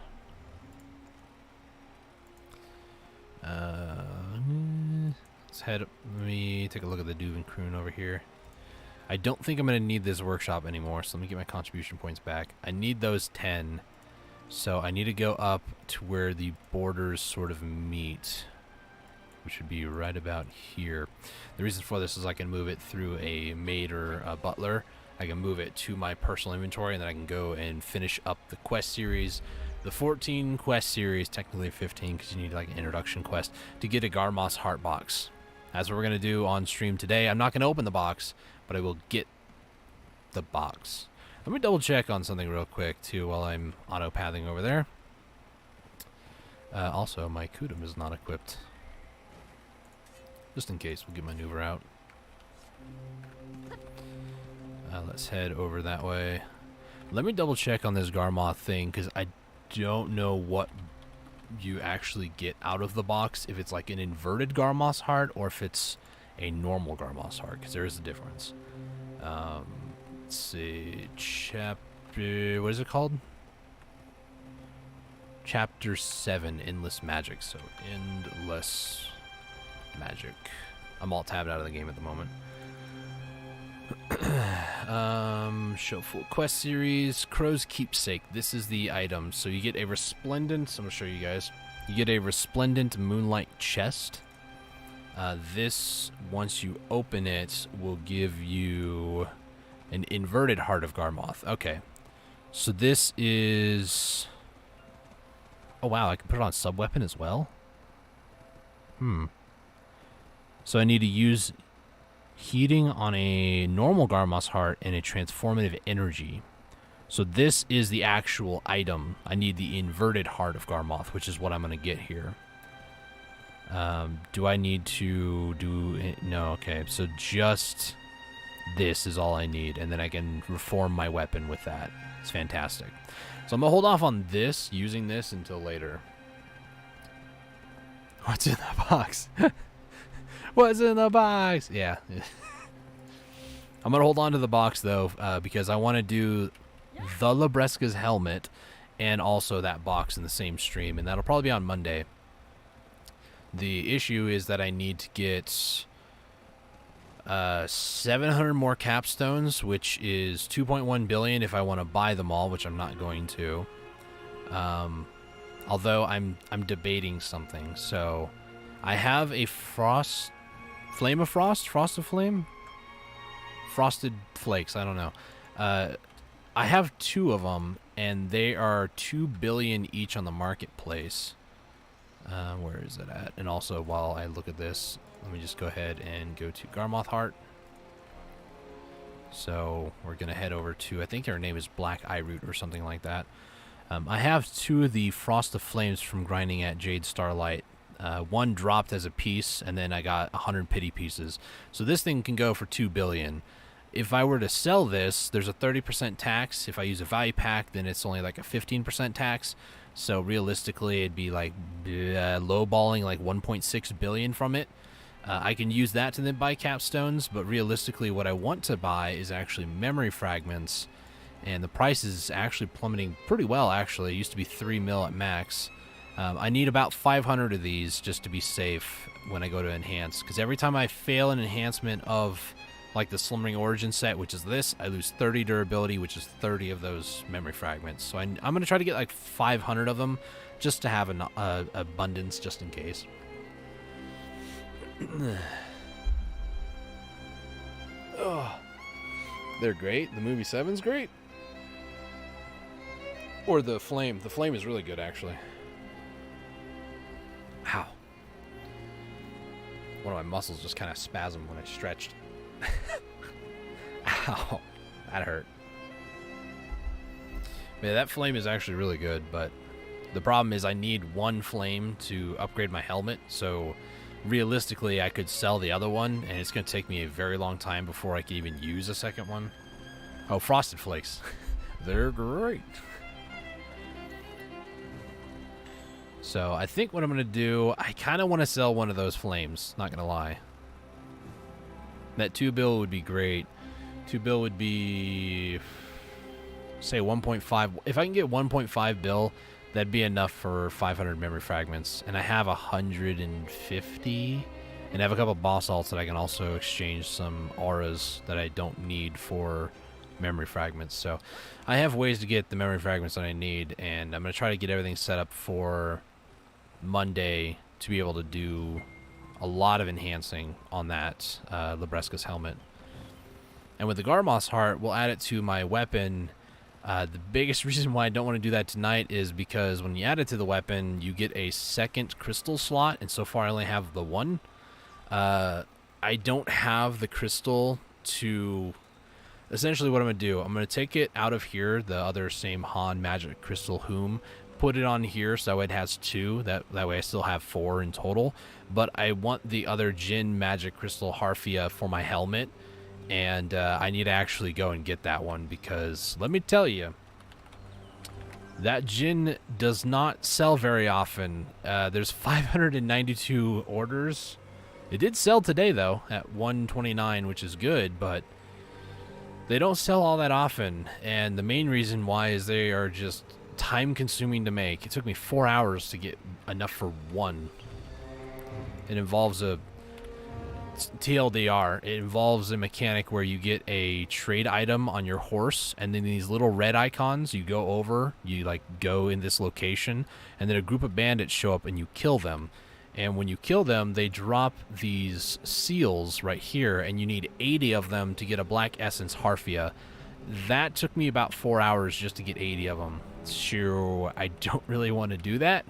Let's head up. Let me take a look at the Duvenkroon over here. I don't think I'm going to need this workshop anymore, so let me get my contribution points back. I need those 10. So I need to go up to where the borders sort of meet, which would be right about here. The reason for this is I can move it through a maid or a butler. I can move it to my personal inventory, and then I can go and finish up the quest series. The 14 quest series, technically 15 because you need like an introduction quest, to get a Garmoth Heart box. That's what we're going to do on stream today. I'm not going to open the box, but I will get the box. Let me double check on something real quick too while I'm auto-pathing over there. Also, my Kudum is not equipped. Just in case, we'll get my maneuver out. Let's head over that way. Let me double check on this Garmoth thing, because I don't know what you actually get out of the box. If it's like an inverted Garmoth Heart, or if it's a normal Garmoth Heart, because there is a difference. Let's see, chapter, what is it called? Chapter 7, Endless Magic. So, Endless Magic. I'm all tabbed out of the game at the moment. Show full quest series. Crow's Keepsake. This is the item. So you get a resplendent, I'm going to show you guys. You get a resplendent moonlight chest. This, once you open it, will give you an inverted Heart of Garmoth. Okay. So this is... Oh, wow. I can put it on sub-weapon as well? So I need to use heating on a normal Garmoth's Heart and a transformative energy. So this is the actual item. I need the inverted Heart of Garmoth, which is what I'm going to get here. Do I need to do it? No, okay. So just this is all I need, and then I can reform my weapon with that. It's fantastic. So I'm going to hold off on this, using this, until later. What's in the box? What's in the box? Yeah. I'm going to hold on to the box, though, because I want to do the Libresca's helmet and also that box in the same stream, and that'll probably be on Monday. The issue is that I need to get 700 more capstones, which is 2.1 billion if I want to buy them all, which I'm not going to. Although I'm debating something. So I have a Flame of Frost, Frost of Flame, Frosted Flakes. I don't know. I have 2 of them, and they are 2 billion each on the marketplace. Where is it at? And also, while I look at this, let me just go ahead and go to Garmoth Heart. So we're going to head over to, I think her name is Black Eye Root or something like that. I have 2 of the Frost of Flames from grinding at Jade Starlight. One dropped as a piece, and then I got 100 pity pieces. So this thing can go for 2 billion. If I were to sell this, there's a 30% tax. If I use a value pack, then it's only like a 15% tax. So realistically, it'd be like lowballing like 1.6 billion from it. I can use that to then buy capstones, but realistically, what I want to buy is actually memory fragments, and the price is actually plummeting pretty well. Actually, it used to be 3 mil at max. I need about 500 of these just to be safe when I go to enhance, because every time I fail an enhancement of like the Slim Ring Origin set, which is this, I lose 30 durability, which is 30 of those memory fragments. So I'm going to try to get like 500 of them just to have an abundance just in case. Oh, they're great. The movie 7's great. Or the Flame. The Flame is really good, actually. Ow. One of my muscles just kind of spasmed when I stretched. Ow, that hurt. Yeah, that flame is actually really good, but the problem is I need 1 flame to upgrade my helmet, so realistically I could sell the other one, and it's going to take me a very long time before I can even use a second one. Oh, Frosted Flakes. They're great. So I think what I'm going to do, I kind of want to sell one of those flames, not going to lie. That 2 bill would be great. 2 bill would be, say, 1.5. If I can get 1.5 bill, that'd be enough for 500 memory fragments. And I have 150. And I have a couple boss alts that I can also exchange some auras that I don't need for memory fragments. So I have ways to get the memory fragments that I need. And I'm going to try to get everything set up for Monday to be able to do a lot of enhancing on that Libresca's helmet. And with the Garmoth's Heart, we'll add it to my weapon. The biggest reason why I don't want to do that tonight is because when you add it to the weapon, you get a second crystal slot, and so far I only have the 1. I don't have the crystal to... Essentially what I'm going to do, I'm going to take it out of here, the other same Han Magic Crystal Whom, put it on here so it has 2. That way I still have 4 in total. But I want the other Jin Magic Crystal Harfia for my helmet, and I need to actually go and get that one, because let me tell you, that Jin does not sell very often. There's 592 orders. It did sell today though at 129, which is good, but they don't sell all that often, and the main reason why is they are just time consuming to make. It took me 4 hours to get enough for 1. It involves a TLDR. It involves a mechanic where you get a trade item on your horse, and then these little red icons, you go over, you like go in this location, and then a group of bandits show up and you kill them. And when you kill them, they drop these seals right here, and you need 80 of them to get a Black Essence Harfia. That took me about 4 hours just to get 80 of them. So I don't really want to do that,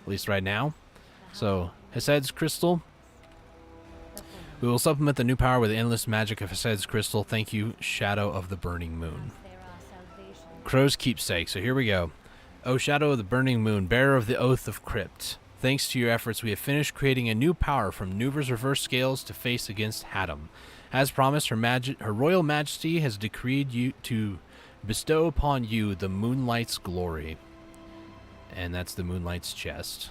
at least right now. So, Hesed's Crystal. We will supplement the new power with the endless magic of Hesed's Crystal. Thank you, Shadow of the Burning Moon. Crow's Keepsake. So here we go. O Shadow of the Burning Moon, bearer of the Oath of Crypt. Thanks to your efforts, we have finished creating a new power from Nuver's reverse scales to face against Haddam. As promised, her Royal Majesty has decreed you to bestow upon you the Moonlight's glory. And that's the Moonlight's chest.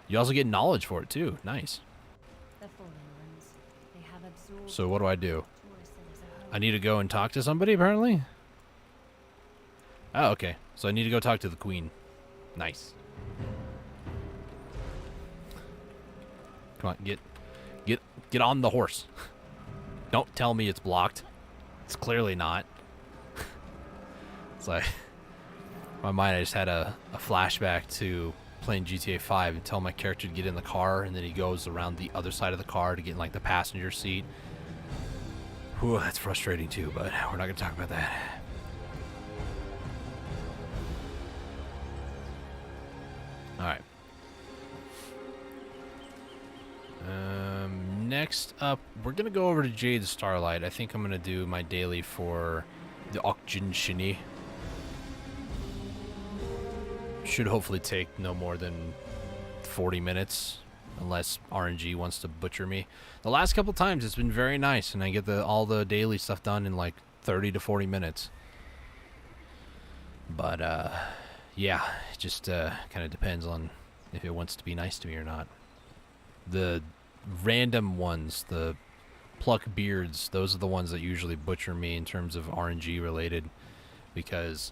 You also get knowledge for it too. Nice. So what do? I need to go and talk to somebody, apparently? Oh, okay. So I need to go talk to the queen. Nice. Come on, get on the horse. Don't tell me it's blocked. It's clearly not. It's like, in my mind, I just had a flashback to playing GTA 5 and tell my character to get in the car, and then he goes around the other side of the car to get in like the passenger seat. Whew, that's frustrating too, but we're not going to talk about that. Alright. Next up, we're going to go over to Jade Starlight. I think I'm going to do my daily for the Okjin Shini. Should hopefully take no more than 40 minutes, unless RNG wants to butcher me. The last couple times it's been very nice, and I get all the daily stuff done in like 30 to 40 minutes. But yeah, it just kind of depends on if it wants to be nice to me or not. The random ones, the pluck beards, those are the ones that usually butcher me in terms of RNG related, because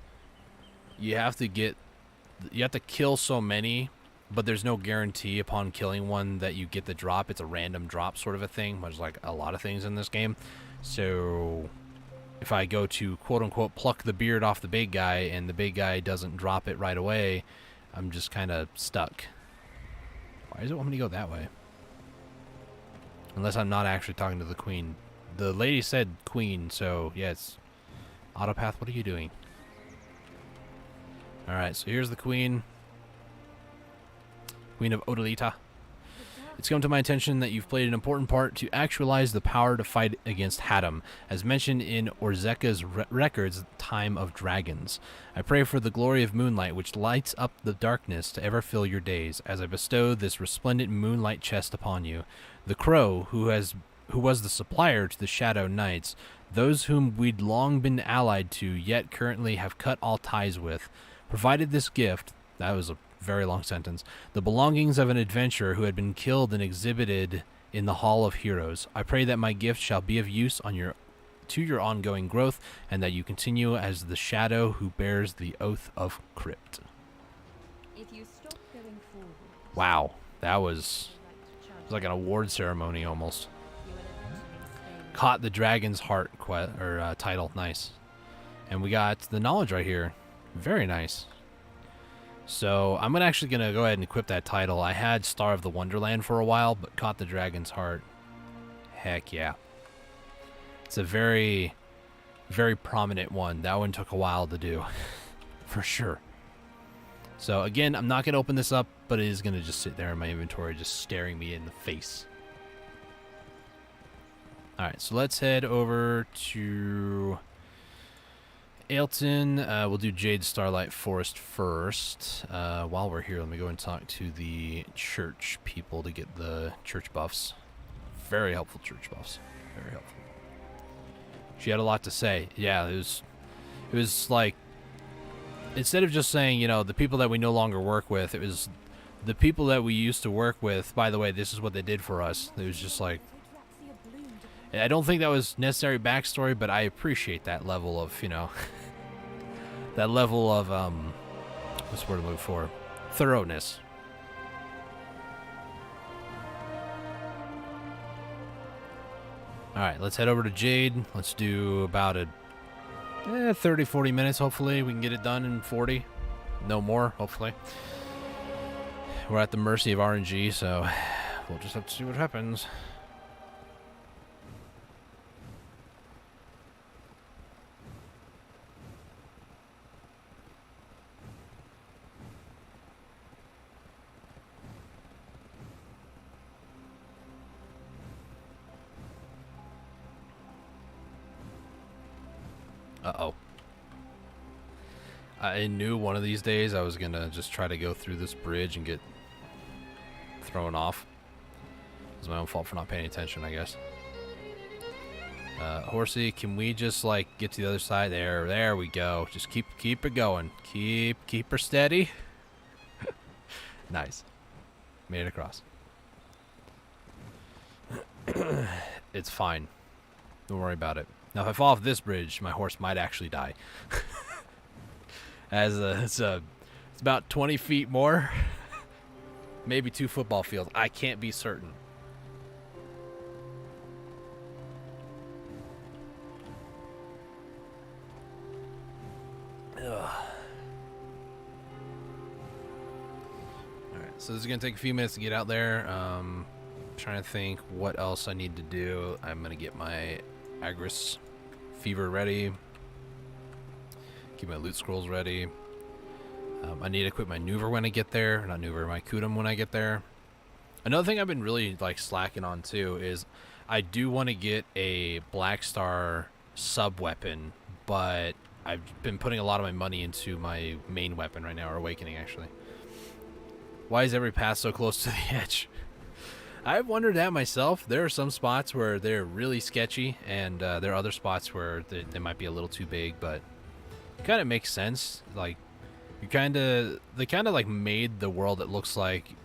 you have to kill so many, but there's no guarantee upon killing one that you get the drop. It's a random drop sort of a thing, much like a lot of things in this game. So if I go to quote-unquote pluck the beard off the big guy and the big guy doesn't drop it right away, I'm just kind of stuck. Why does it want me to go that way? Unless I'm not actually talking to the queen. The lady said queen, so yeah, it's Autopath. What are you doing? Alright, so here's the queen. Queen of Odalita. It's come to my attention that you've played an important part to actualize the power to fight against Haddam, as mentioned in Orzeka's records, Time of Dragons. I pray for the glory of moonlight, which lights up the darkness, to ever fill your days, as I bestow this resplendent moonlight chest upon you. The crow, who was the supplier to the Shadow Knights, those whom we'd long been allied to, yet currently have cut all ties with, provided this gift. That was a very long sentence. The belongings of an adventurer who had been killed and exhibited in the Hall of Heroes. I pray that my gift shall be of use to your ongoing growth, and that you continue as the shadow who bears the Oath of Crypt. If you stop going forward, wow, that was like an award ceremony almost. Caught the Dragon's Heart title. Nice. And we got the knowledge right here. Very nice. So I'm actually going to go ahead and equip that title. I had Star of the Wonderland for a while, but Caught the Dragon's Heart. Heck yeah. It's a very, very prominent one. That one took a while to do. For sure. So again, I'm not going to open this up, but it is going to just sit there in my inventory, just staring me in the face. Alright, so let's head over to Ailton. We'll do Jade Starlight Forest first. While we're here, let me go and talk to the church people to get the church buffs. Very helpful church buffs. Very helpful. She had a lot to say. Yeah, it was like, instead of just saying, you know, the people that we no longer work with, it was the people that we used to work with. By the way, this is what they did for us. It was just like, I don't think that was necessary backstory, but I appreciate that level of, you know, that level of, what's the word to look for? Thoroughness. Alright, let's head over to Jade. Let's do about 30, 40 minutes, hopefully. We can get it done in 40. No more, hopefully. we're at the mercy of RNG, so we'll just have to see what happens. Uh-oh. I knew one of these days I was gonna just try to go through this bridge and get thrown off. It was my own fault for not paying attention, I guess. Horsey, can we just like get to the other side? There we go. Just keep it going. Keep her steady. Nice. Made it across. It's fine. Don't worry about it. Now, if I fall off this bridge, my horse might actually die. It's about 20 feet more. Maybe 2 football fields. I can't be certain. Ugh. Alright, so this is going to take a few minutes to get out there. Trying to think what else I need to do. I'm going to get my Agris Fever ready. Keep my loot scrolls ready. I need to equip my Nuver when I get there. Not Nuver, my Kudum when I get there. Another thing I've been really like slacking on too is I do want to get a Black Star sub weapon, but I've been putting a lot of my money into my main weapon right now, or Awakening actually. Why is every path so close to the edge? I've wondered that myself. There are some spots where they're really sketchy, and there are other spots where they might be a little too big, but it kind of makes sense. Like, they kind of like made the world that looks like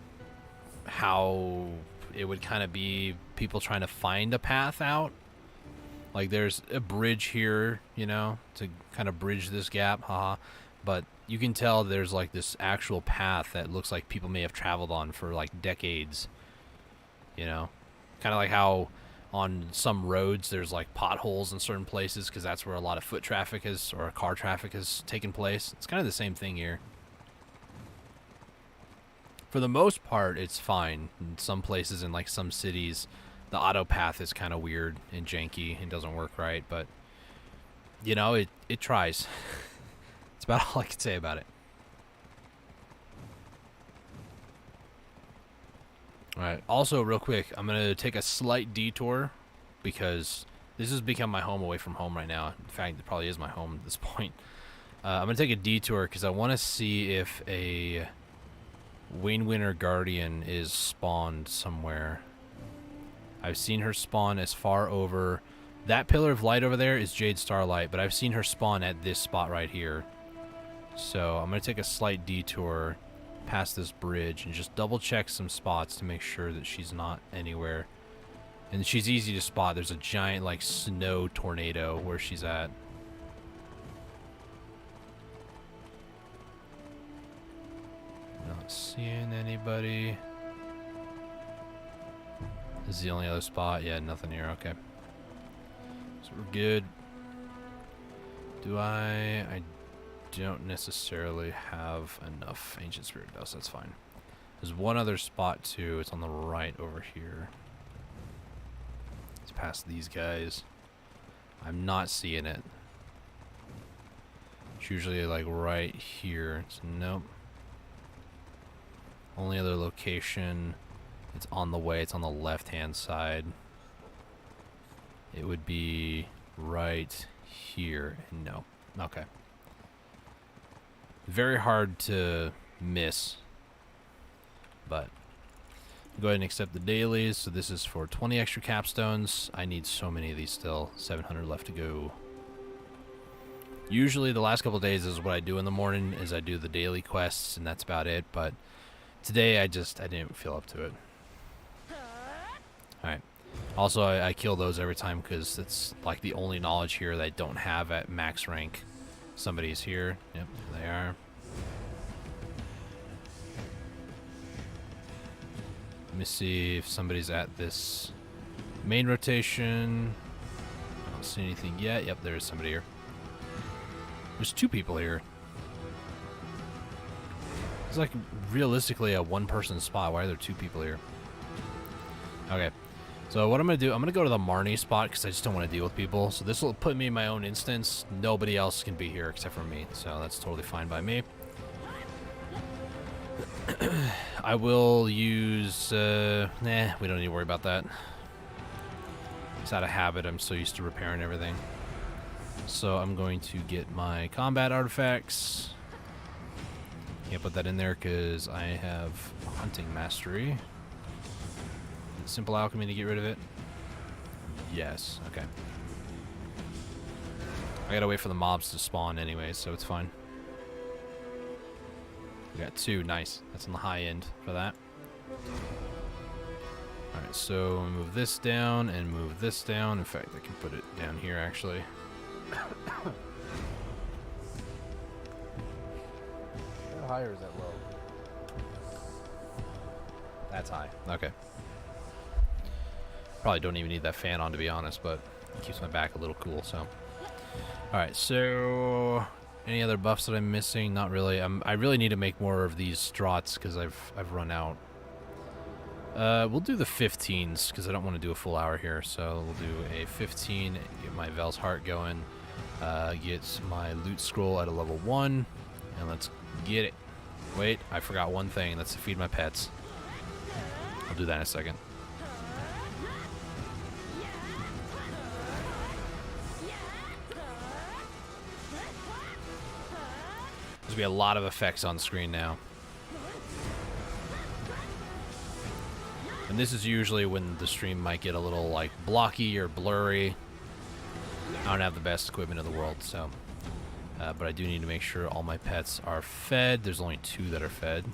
how it would kind of be people trying to find a path out. Like, there's a bridge here, you know, to kind of bridge this gap, haha. But you can tell there's like this actual path that looks like people may have traveled on for like decades. You know, kind of like how on some roads there's like potholes in certain places because that's where a lot of foot traffic is, or car traffic has taken place. It's kind of the same thing here. For the most part, it's fine. In some places, in like some cities, the auto path is kind of weird and janky and doesn't work right, but you know, it tries. It's about all I can say about it. Alright, also real quick, I'm going to take a slight detour because this has become my home away from home right now. In fact, it probably is my home at this point. I'm going to take a detour because I want to see if a Winter Guardian is spawned somewhere. I've seen her spawn as far over. That pillar of light over there is Jade Starlight, but I've seen her spawn at this spot right here. So I'm going to take a slight detour past this bridge and just double check some spots to make sure that she's not anywhere. And she's easy to spot. There's a giant like snow tornado where she's at. Not seeing anybody. This is the only other spot. Yeah, nothing here. Okay. So we're good. Do I don't necessarily have enough Ancient Spirit Dust. That's fine. There's one other spot too. It's on the right over here. It's past these guys. I'm not seeing it. It's usually like right here. It's, nope. Only other location. It's on the way. It's on the left-hand side. It would be right here. No. Okay. Very hard to miss, but go ahead and accept the dailies. So this is for 20 extra capstones. I need so many of these still. 700 left to go. Usually the last couple of days is what I do in the morning is I do the daily quests, and that's about it. But today I didn't feel up to it. Alright. Also, I kill those every time because it's like the only knowledge here that I don't have at max rank. Somebody's here. Yep, there they are. Let me see if somebody's at this main rotation. I don't see anything yet. Yep, there is somebody here. There's 2 people here. It's like realistically a one-person spot. Why are there 2 people here? Okay. So what I'm going to do, I'm going to go to the Marnie spot because I just don't want to deal with people. So this will put me in my own instance. Nobody else can be here except for me. So that's totally fine by me. I will use, nah, we don't need to worry about that. It's out of habit. I'm so used to repairing everything. So I'm going to get my combat artifacts. Can't put that in there because I have hunting mastery. Simple alchemy to get rid of it? Yes, okay. I gotta wait for the mobs to spawn anyway, so it's fine. We got 2, nice. That's on the high end for that. Alright, so move this down and move this down. In fact, I can put it down here actually. How high or is that low? That's high, okay. Probably don't even need that fan on, to be honest, but it keeps my back a little cool, so. Alright, so any other buffs that I'm missing? Not really. I really need to make more of these strats because I've run out. We'll do the 15s because I don't want to do a full hour here, so we'll do a 15, get my Vel's Heart going, get my loot scroll at a level 1, and let's get it. Wait, I forgot one thing. That's to feed my pets. I'll do that in a second. There's gonna be a lot of effects on screen now. And this is usually when the stream might get a little like blocky or blurry. I don't have the best equipment in the world, so but I do need to make sure all my pets are fed. There's only 2 that are fed.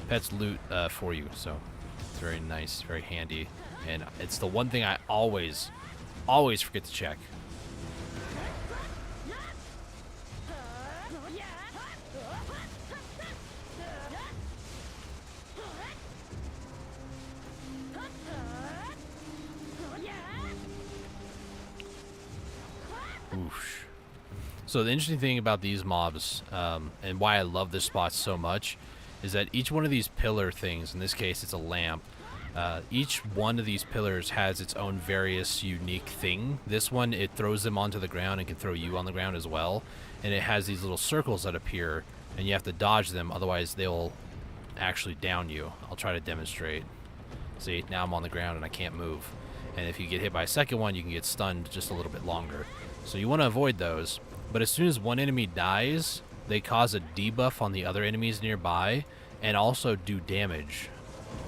Pets loot for you, so it's very nice, very handy. And it's the one thing I always forget to check. Oof. So the interesting thing about these mobs, and why I love this spot so much, is that each one of these pillar things, in this case it's a lamp, each one of these pillars has its own various unique thing. This one, it throws them onto the ground and can throw you on the ground as well. And it has these little circles that appear, and you have to dodge them, otherwise they'll actually down you. I'll try to demonstrate. See, now I'm on the ground and I can't move. And if you get hit by a second one, you can get stunned just a little bit longer. So you want to avoid those. But as soon as one enemy dies, they cause a debuff on the other enemies nearby and also do damage.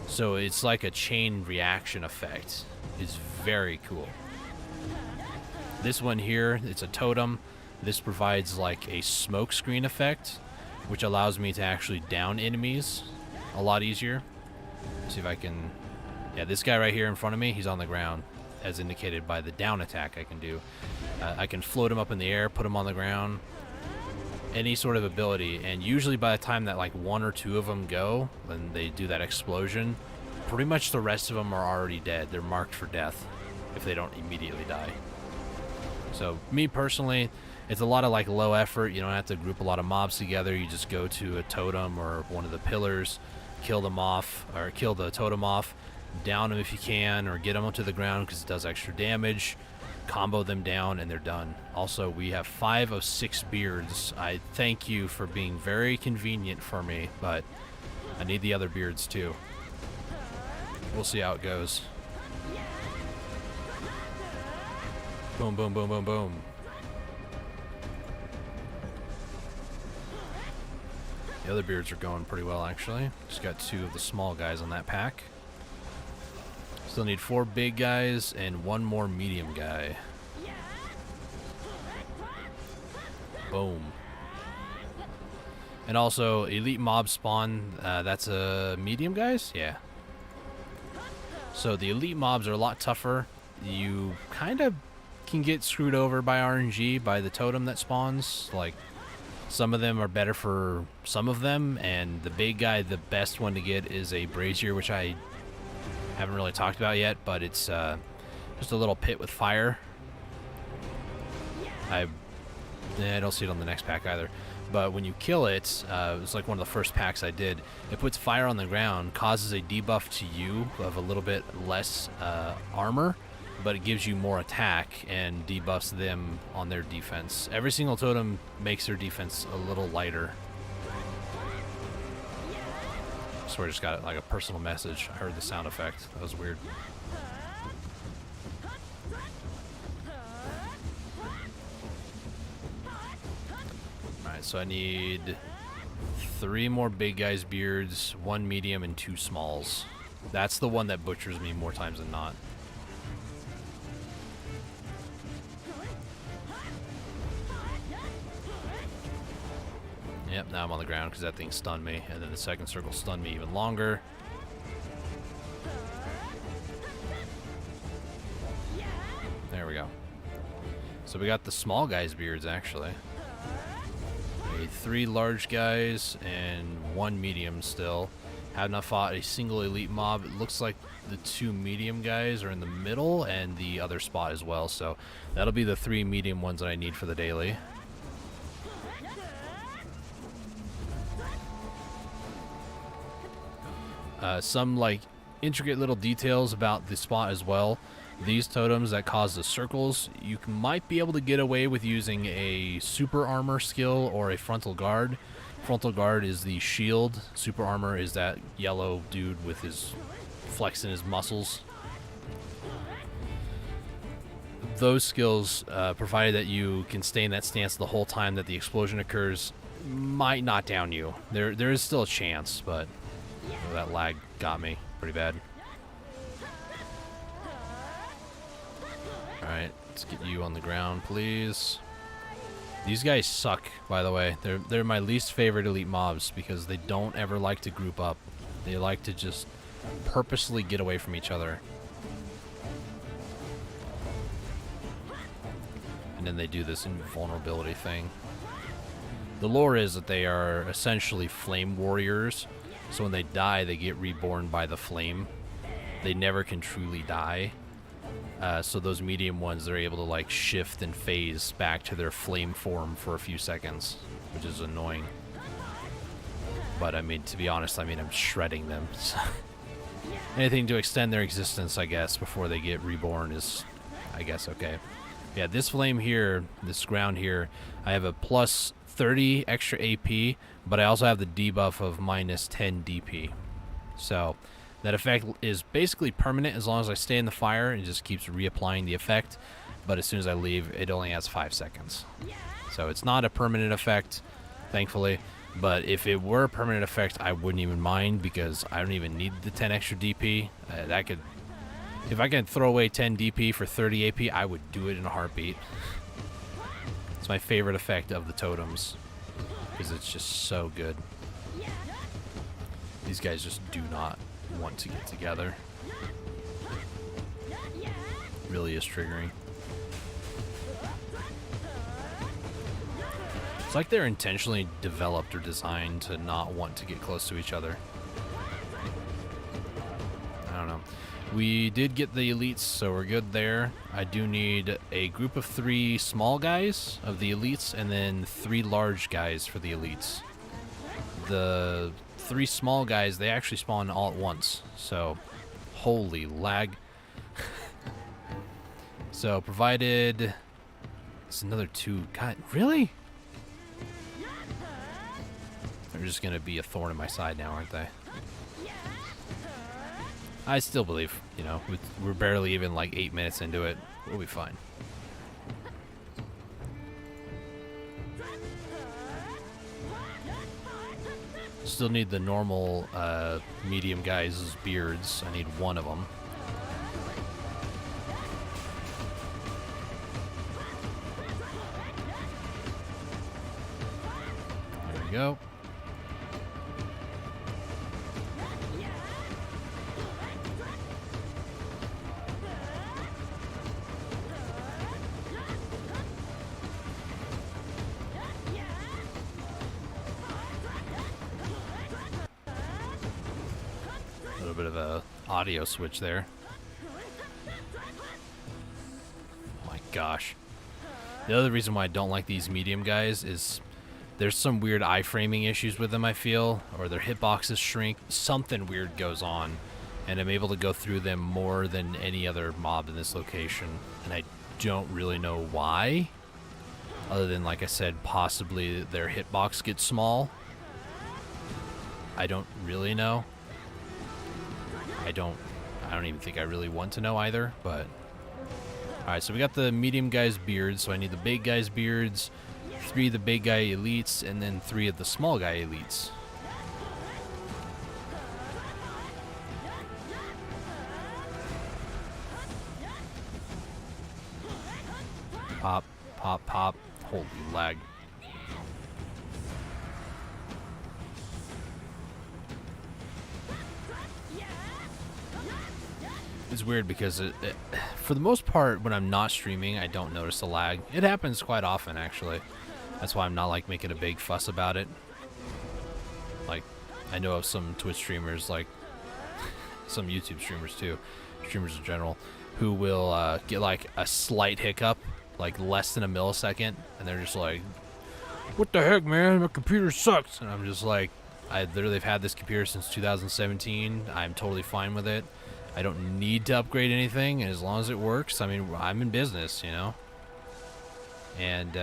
So it's like a chain reaction effect. It's very cool. This one here, it's a totem. This provides like a smoke screen effect, which allows me to actually down enemies a lot easier. Let's see if I can... Yeah, this guy right here in front of me, he's on the ground, as indicated by the down attack I can do. I can float him up in the air, put him on the ground, any sort of ability, and usually by the time that like 1 or 2 of them go, when they do that explosion, pretty much the rest of them are already dead. They're marked for death if they don't immediately die. So me personally, it's a lot of like low effort. You don't have to group a lot of mobs together. You just go to a totem or one of the pillars, kill them off, or kill the totem off, down them if you can, or get them onto the ground because it does extra damage, combo them down, and they're done. Also, we have 5 of 6 beards. I thank you for being very convenient for me, but I need the other beards too. We'll see how it goes. Boom, boom, boom, boom, boom. The other beards are going pretty well, actually. Just got 2 of the small guys on that pack. Still need 4 big guys and 1 more medium guy. Boom. And also, elite mob spawn, that's a medium guys? Yeah. So the elite mobs are a lot tougher. You kind of can get screwed over by RNG, by the totem that spawns. Like, some of them are better for some of them, and the big guy, the best one to get is a brazier, which I haven't really talked about yet, but it's just a little pit with fire. I I don't see it on the next pack either. But when you kill it, it's like one of the first packs I did. It puts fire on the ground, causes a debuff to you of a little bit less armor, but it gives you more attack and debuffs them on their defense. Every single totem makes their defense a little lighter. I swear I just got like a personal message. I heard the sound effect. That was weird. Alright, so I need 3 more big guys' beards, 1 medium, and 2 smalls. That's the one that butchers me more times than not. Yep, now I'm on the ground because that thing stunned me, and then the second circle stunned me even longer. There we go. So we got the small guys' beards, actually. We need 3 large guys and 1 medium still. Have not fought a single elite mob. It looks like the 2 medium guys are in the middle and the other spot as well. So that'll be the 3 medium ones that I need for the daily. Some like intricate little details about the spot as well. These totems that cause the circles, you might be able to get away with using a super armor skill or a frontal guard. Frontal guard is the shield. Super armor is that yellow dude with his flexing his muscles. Those skills, provided that you can stay in that stance the whole time that the explosion occurs, might not down you. There is still a chance, but oh, that lag got me pretty bad. Alright, let's get you on the ground, please. These guys suck, by the way. They're my least favorite elite mobs because they don't ever like to group up. They like to just purposely get away from each other. And then they do this invulnerability thing. The lore is that they are essentially flame warriors. So when they die, they get reborn by the flame. They never can truly die. So those medium ones, they're able to like shift and phase back to their flame form for a few seconds, which is annoying. But I mean, to be honest, I mean, I'm shredding them. So anything to extend their existence, I guess, before they get reborn is, I guess, okay. Yeah, this flame here, this ground here, I have a plus 30 extra AP, but I also have the debuff of minus 10 DP. So that effect is basically permanent as long as I stay in the fire and just keeps reapplying the effect. But as soon as I leave, it only has 5 seconds. So it's not a permanent effect, thankfully. But if it were a permanent effect, I wouldn't even mind because I don't even need the 10 extra DP. That could, if I can throw away 10 DP for 30 AP, I would do it in a heartbeat. It's my favorite effect of the totems because it's just so good. These guys just do not want to get together. Really is triggering. It's like they're intentionally developed or designed to not want to get close to each other. I don't know. We did get the elites, so we're good there. I do need a group of 3 small guys of the elites and then 3 large guys for the elites. The 3 small guys, they actually spawn all at once. So, holy lag. So, provided... It's another 2. God, really? They're just going to be a thorn in my side now, aren't they? I still believe, you know, we're barely even like 8 minutes into it. We'll be fine. Still need the normal medium guys' beards. I need 1 of them. There we go. Bit of a audio switch there. Oh my gosh. The other reason why I don't like these medium guys is there's some weird iframing issues with them, I feel, or their hitboxes shrink. Something weird goes on, and I'm able to go through them more than any other mob in this location, and I don't really know why, other than, like I said, possibly their hitbox gets small. I don't really know. I don't even think I really want to know either, but... Alright, so we got the medium guy's beards, so I need the big guy's beards, 3 of the big guy elites, and then 3 of the small guy elites. Pop, pop, pop. Holy lag. It's weird because for the most part, when I'm not streaming, I don't notice the lag. It happens quite often, actually. That's why I'm not, like, making a big fuss about it. Like, I know of some Twitch streamers, like, some YouTube streamers, too. Streamers in general, who will get, like, a slight hiccup, like, less than a millisecond, and they're just like, what the heck, man? My computer sucks. And I'm just like, I literally have had this computer since 2017. I'm totally fine with it. I don't need to upgrade anything, and as long as it works, I mean, I'm in business, you know? And,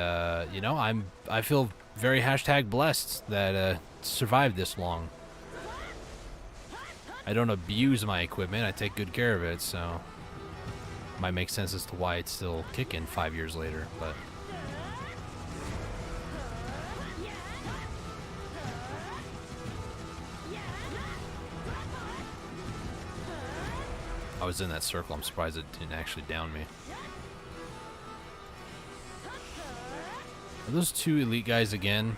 you know, I feel very #blessed that survived this long. I don't abuse my equipment. I take good care of it, so might make sense as to why it's still kicking 5 years later, but... I was in that circle. I'm surprised it didn't actually down me. Are those 2 elite guys again?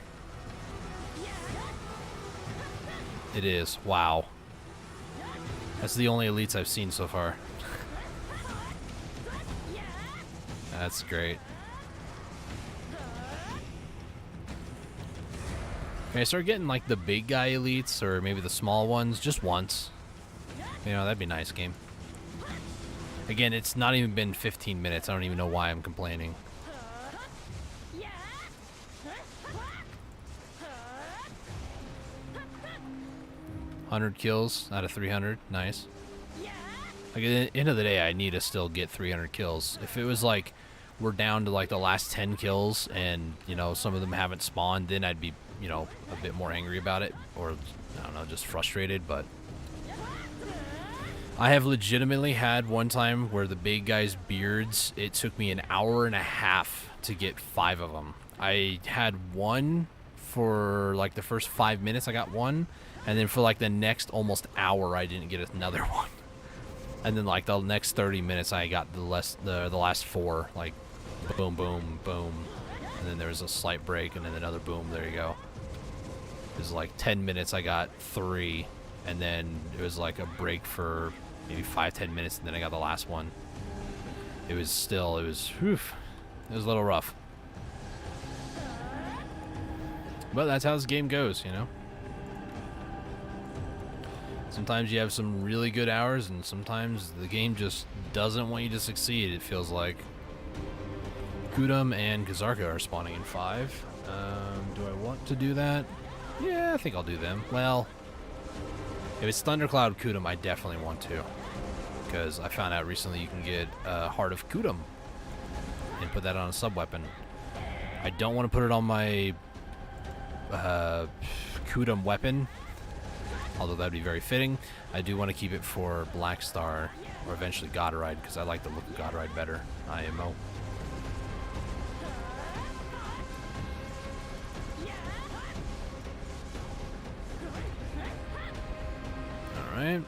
It is. Wow. That's the only elites I've seen so far. That's great. Can I start getting, like, the big guy elites, or maybe the small ones, just once? You know, that'd be nice, game. Again, it's not even been 15 minutes. I don't even know why I'm complaining. $100 kills out of 300. Nice. Like, at the end of the day, I need to still get 300 kills. If it was like we're down to like the last 10 kills and, you know, some of them haven't spawned, then I'd be, you know, a bit more angry about it, or I don't know, just frustrated. But I have legitimately had one time where the big guy's beards, it took me an hour and a half to get 5 of them. I had one for like the first 5 minutes, I got one, and then for like the next almost hour, I didn't get another one. And then like the next 30 minutes, I got the last 4, like boom, boom, boom, and then there was a slight break, and then another boom. There you go. It was like 10 minutes, I got 3, and then it was like a break for maybe 5-10 minutes, and then I got the last one. It was whew, it was a little rough. But that's how this game goes, you know? Sometimes you have some really good hours, and sometimes the game just doesn't want you to succeed, it feels like. Kudum and Kazarka are spawning in 5. Do I want to do that? Yeah, I think I'll do them. Well, if it's Thundercloud Kudum, I definitely want to. Because I found out recently you can get Heart of Kudum and put that on a sub-weapon. I don't want to put it on my Kudum weapon, although that'd be very fitting. I do want to keep it for Black Star, or eventually Godride, because I like the look of Godride better. IMO. Alright.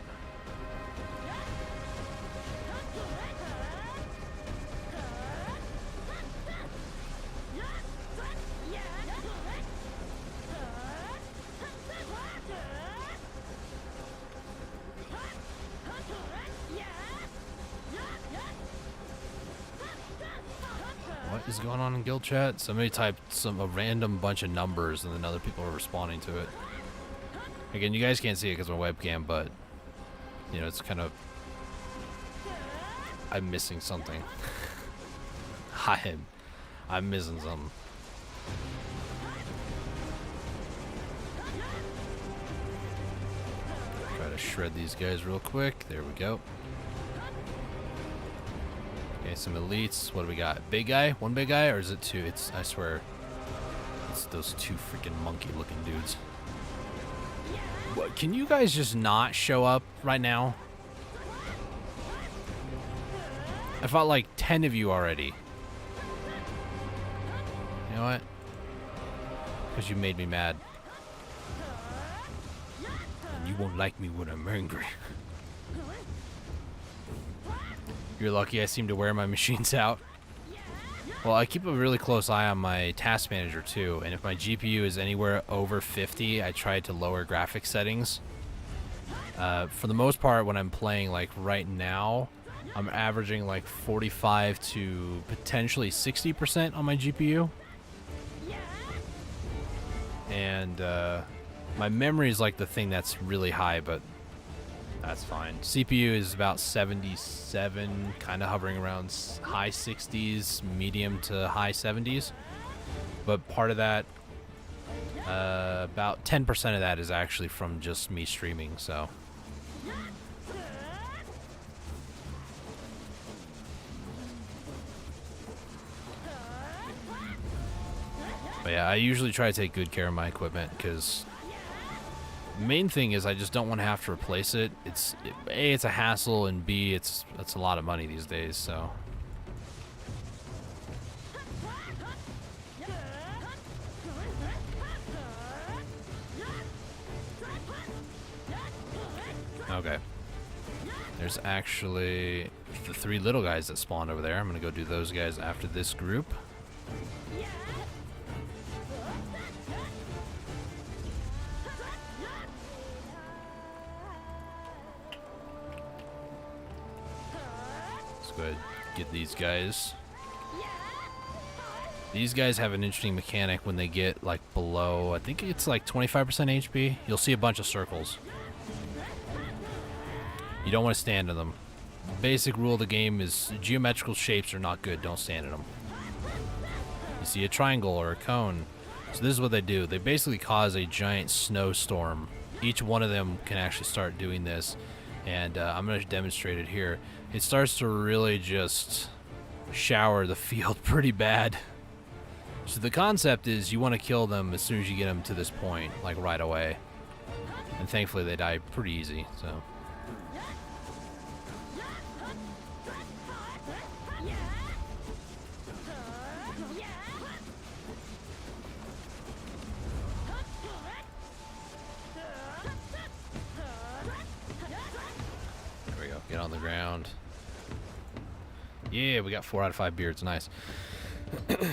What is going on in guild chat? Somebody typed a random bunch of numbers, and then other people are responding to it. Again, you guys can't see it because of my webcam, but you know, it's kind of, I'm missing something. I'm missing something. Try to shred these guys real quick. There we go. Okay, some elites. What do we got? Big guy? One big guy? Or is it two? It's, I swear, it's those two freaking monkey-looking dudes. What, can you guys just not show up right now? I fought like 10 of you already. You know what? Because you made me mad. And you won't like me when I'm angry. You're lucky I seem to wear my machines out. Well, I keep a really close eye on my task manager too, and if my GPU is anywhere over 50, I try to lower graphics settings. For the most part, when I'm playing, like right now, I'm averaging like 45 to potentially 60% on my GPU. And my memory is like the thing that's really high, but that's fine. CPU is about 77, kind of hovering around high 60s, medium to high 70s. But part of that, about 10% of that is actually from just me streaming, so. But yeah, I usually try to take good care of my equipment because main thing is I just don't want to have to replace it. A, it's a hassle, and B, it's a lot of money these days, so. Okay. There's actually the 3 little guys that spawned over there. I'm gonna go do those guys after this group. Go ahead, get these guys. These guys have an interesting mechanic when they get like below, I think it's like 25% HP. You'll see a bunch of circles. You don't want to stand in them. Basic rule of the game is geometrical shapes are not good. Don't stand in them. You see a triangle or a cone. So this is what they do. They basically cause a giant snowstorm. Each one of them can actually start doing this. And I'm going to demonstrate it here. It starts to really just shower the field pretty bad. So the concept is you want to kill them as soon as you get them to this point, like right away. And thankfully they die pretty easy, so. There we go, get on the ground. Yeah, we got 4 out of 5 beards, nice.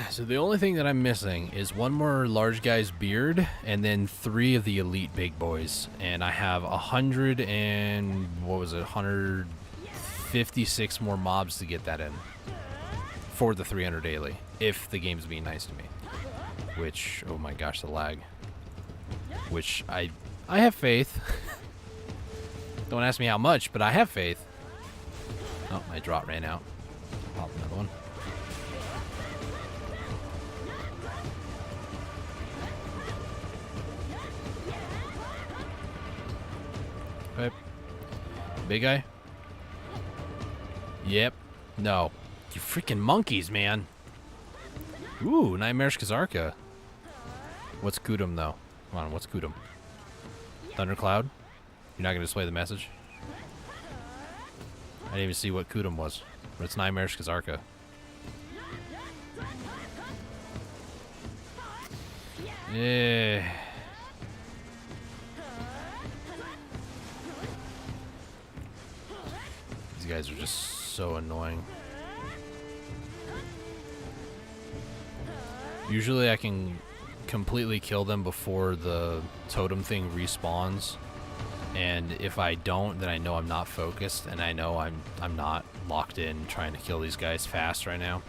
So the only thing that I'm missing is one more large guy's beard and then 3 of the elite big boys. And I have 156 more mobs to get that in for the 300 daily, if the game's being nice to me. Which, oh my gosh, the lag. Which I have faith. Don't ask me how much, but I have faith. Oh, my drop ran out. Pop another one. Okay. Big guy? Yep. No. You freaking monkeys, man. Ooh, Nightmarish Kazarka. What's Kudum, though? Come on, what's Kudum? Thundercloud? You're not going to display the message? I didn't even see what Kudum was. But it's Nightmarish Kazarka. Yeah. These guys are just so annoying. Usually I can completely kill them before the totem thing respawns. And if I don't, then I know I'm not focused, and I know I'm not locked in trying to kill these guys fast right now.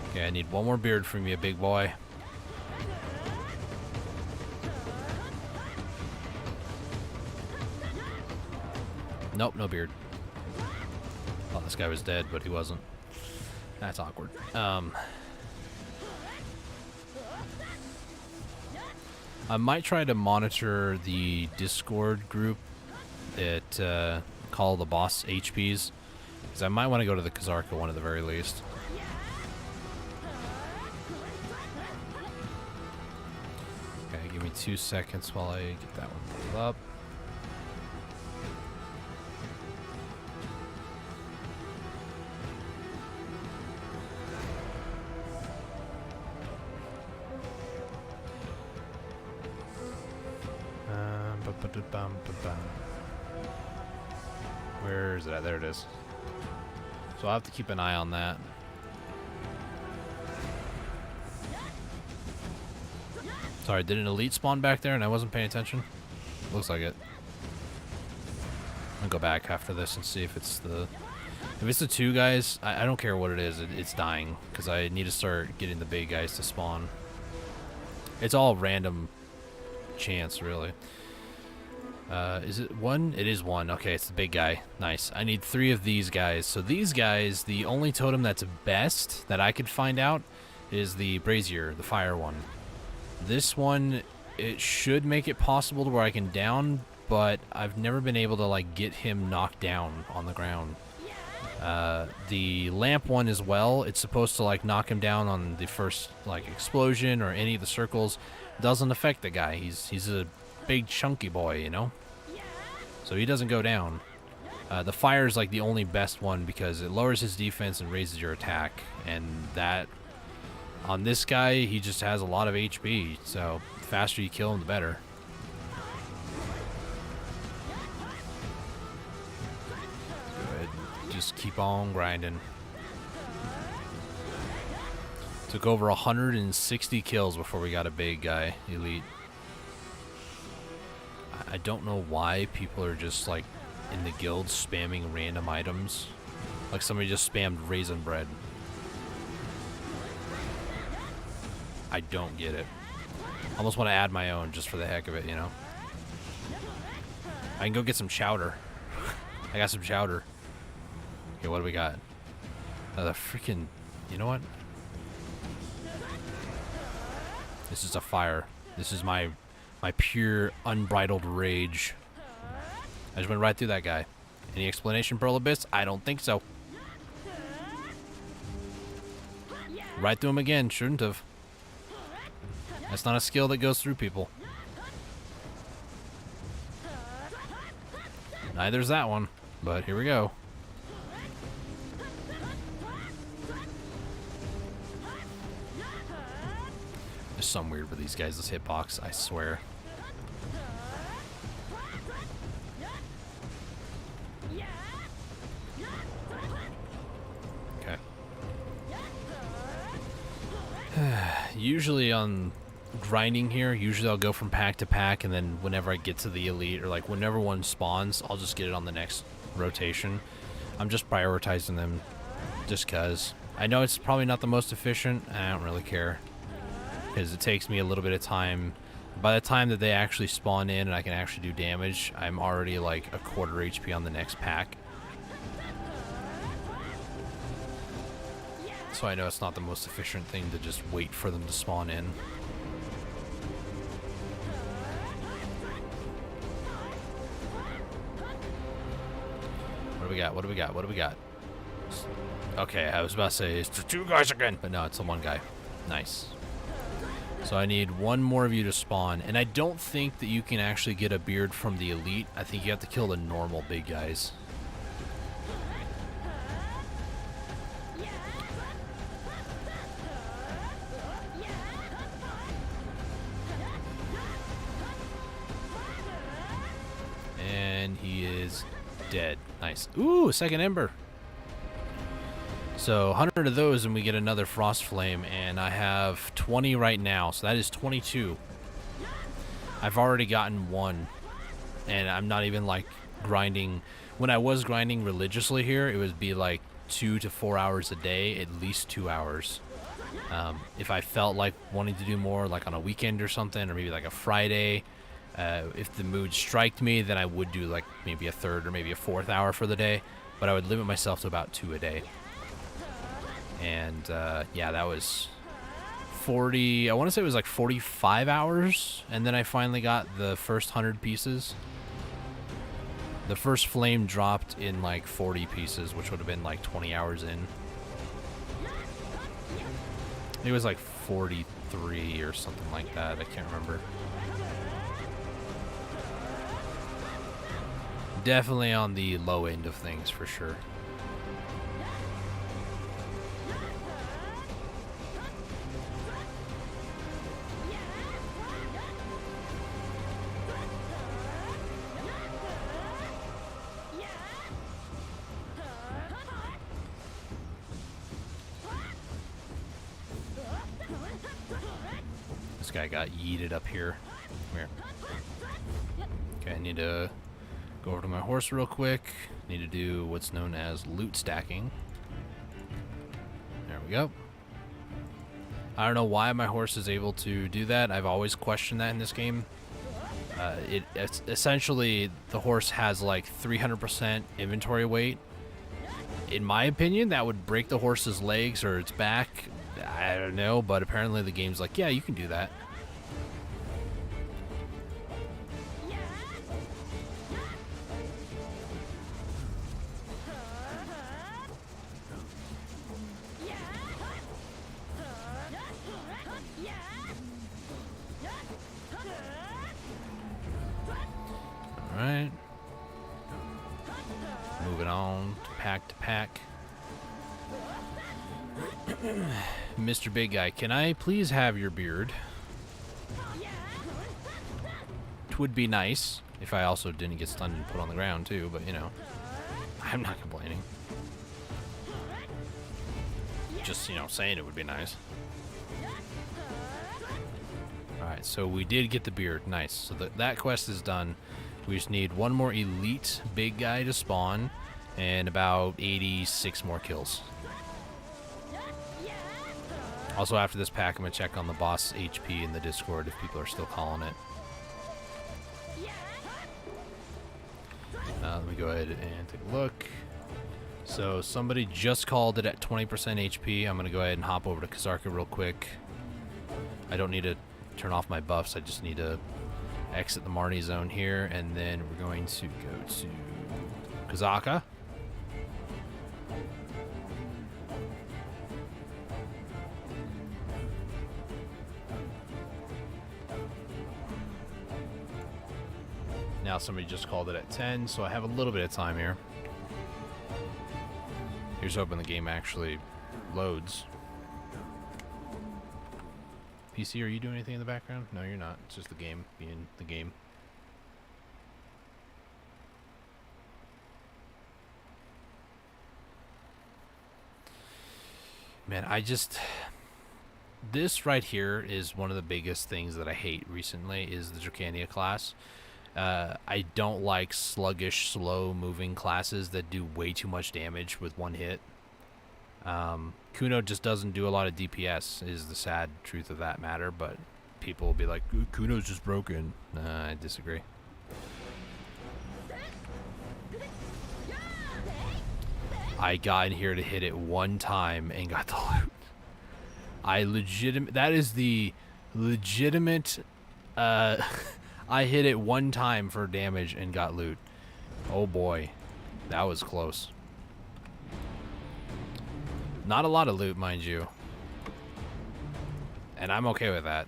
Okay, I need one more beard from you, big boy. Nope, no beard. Thought this guy was dead, but he wasn't. That's awkward. I might try to monitor the Discord group that call the boss HPs, because I might want to go to the Kazarka one at the very least. Okay, give me 2 seconds while I get that one pulled up. Where is it at? There it is. So I'll have to keep an eye on that. Sorry, did an elite spawn back there and I wasn't paying attention? Looks like it. I'll go back after this and see if it's the... If it's the 2 guys, I don't care what it is. It's dying, because I need to start getting the big guys to spawn. It's all random chance, really. Is it 1? It is 1. Okay, it's the big guy. Nice. I need 3 of these guys. So these guys, the only totem that's best that I could find out is the brazier, the fire one. This one, it should make it possible to where I can down, but I've never been able to like get him knocked down on the ground. The lamp one as well, it's supposed to like knock him down on the first like explosion or any of the circles. Doesn't affect the guy. He's a big chunky boy, you know? So he doesn't go down. The fire is like the only best one because it lowers his defense and raises your attack. And that, on this guy, he just has a lot of HP. So the faster you kill him, the better. Good. Just keep on grinding. Took over 160 kills before we got a big guy, elite. I don't know why people are just like in the guild spamming random items. Like somebody just spammed raisin bread. I don't get it. Almost want to add my own just for the heck of it, you know? I can go get some chowder. I got some chowder. Okay, what do we got? The freaking... You know what? This is a fire. This is my pure, unbridled rage. I just went right through that guy. Any explanation, Pearl Abyss? I don't think so. Right through him again. Shouldn't have. That's not a skill that goes through people. Neither's that one. But here we go. There's something weird with these guys' hitbox, I swear. Okay. Usually on grinding here, usually I'll go from pack to pack, and then whenever I get to the elite, or like whenever one spawns, I'll just get it on the next rotation. I'm just prioritizing them just cause. I know it's probably not the most efficient, I don't really care. Because it takes me a little bit of time. By the time that they actually spawn in and I can actually do damage, I'm already like a quarter HP on the next pack. So I know it's not the most efficient thing to just wait for them to spawn in. What do we got? What do we got? What do we got? Okay, I was about to say it's the 2 guys again, but no, it's the 1 guy. Nice. So I need 1 more of you to spawn, and I don't think that you can actually get a beard from the elite. I think you have to kill the normal big guys. And he is dead. Nice. Ooh, second ember. So 100 of those and we get another frost flame, and I have 20 right now, so that is 22. I've already gotten 1, and I'm not even like grinding. When I was grinding religiously here, it would be like 2 to 4 hours a day, at least 2 hours. If I felt like wanting to do more, like on a weekend or something, or maybe like a Friday, If the mood striked me, then I would do like maybe a third or maybe a fourth hour for the day, but I would limit myself to about 2 a day. And yeah, that was 40, I want to say it was like 45 hours, and then I finally got the first 100 pieces. The first flame dropped in like 40 pieces, which would have been like 20 hours in. It was like 43 or something like that, I can't remember. Definitely on the low end of things for sure. This guy got yeeted up here. Come here. Okay, I need to go over to my horse real quick. Need to do what's known as loot stacking. There we go. I don't know why my horse is able to do that. I've always questioned that in this game. It's essentially, the horse has like 300% inventory weight. In my opinion, that would break the horse's legs or its back. I don't know, but apparently the game's like, yeah, you can do that. Alright. Moving on to pack. Mr. Big Guy, can I please have your beard? It would be nice if I also didn't get stunned and put on the ground too, but you know, I'm not complaining. Just, you know, saying it would be nice. Alright, so we did get the beard. Nice. So that quest is done. We just need one more elite big guy to spawn and about 86 more kills. Also, after this pack, I'm going to check on the boss HP in the Discord if people are still calling it. Let me go ahead and take a look. So somebody just called it at 20% HP. I'm going to go ahead and hop over to Kazarka real quick. I don't need to turn off my buffs. I just need to exit the Marnie zone here, and then we're going to go to Kazaka. Now somebody just called it at 10, so I have a little bit of time here. Here's hoping the game actually loads. PC, are you doing anything in the background? No, you're not. It's just the game being the game. Man, this right here is one of the biggest things that I hate recently is the Dracania class. I don't like sluggish, slow-moving classes that do way too much damage with one hit. Kuno just doesn't do a lot of DPS, is the sad truth of that matter, but people will be like, Kuno's just broken. I disagree. I got in here to hit it one time and got the loot. That is the legitimate, I hit it one time for damage and got loot. Oh boy, that was close. Not a lot of loot, mind you. And I'm okay with that.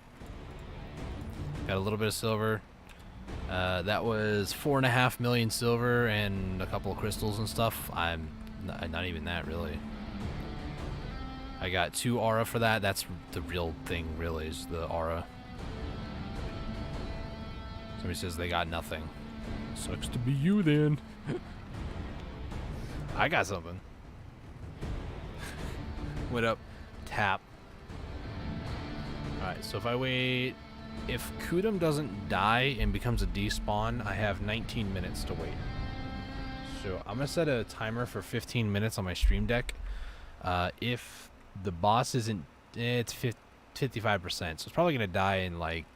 Got a little bit of silver. That was 4.5 million silver and a couple of crystals and stuff. I'm not even that, really. I got 2 aura for that. That's the real thing, really, is the aura. Somebody says they got nothing. Sucks to be you, then. I got something. What up? Tap. Alright, so if I wait... If Kudum doesn't die and becomes a despawn, I have 19 minutes to wait. So I'm going to set a timer for 15 minutes on my stream deck. If the boss isn't... It's 55%, so it's probably going to die in like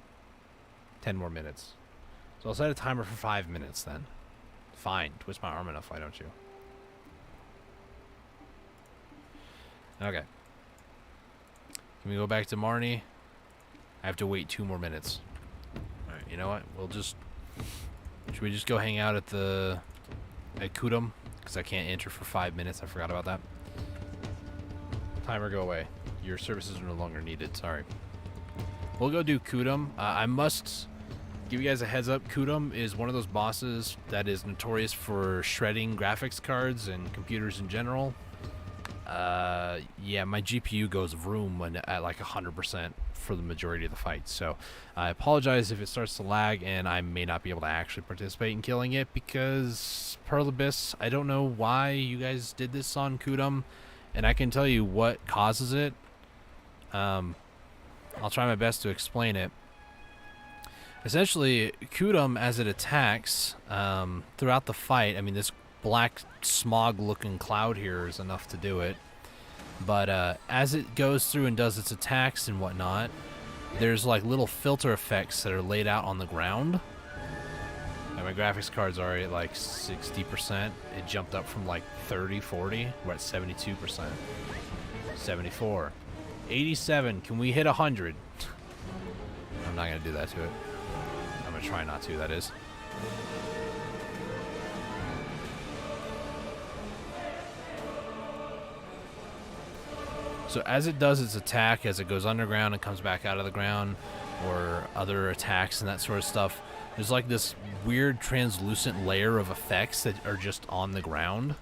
10 more minutes. So I'll set a timer for 5 minutes then. Fine. Twist my arm enough, why don't you? Okay. Can we go back to Marnie? I have to wait 2 more minutes. Alright, you know what? We'll just... Should we just go hang out at Kudum? Because I can't enter for 5 minutes. I forgot about that. Timer, go away. Your services are no longer needed. Sorry. We'll go do Kudum. I must give you guys a heads up. Kudum is one of those bosses that is notorious for shredding graphics cards and computers in general. Yeah, my GPU goes vroom when at like 100% for the majority of the fights. So I apologize if it starts to lag and I may not be able to actually participate in killing it because Pearl Abyss, I don't know why you guys did this on Kudum, and I can tell you what causes it. I'll try my best to explain it. Essentially, Kudum, as it attacks throughout the fight, I mean, this black smog-looking cloud here is enough to do it. But as it goes through and does its attacks and whatnot, there's like little filter effects that are laid out on the ground. And my graphics card's already at like 60%. It jumped up from like 30, 40. We're at 72%. 74. 87. Can we hit 100? I'm not going to do that to it. I'm going to try not to, that is. So as it does its attack, as it goes underground and comes back out of the ground, or other attacks and that sort of stuff, there's like this weird translucent layer of effects that are just on the ground.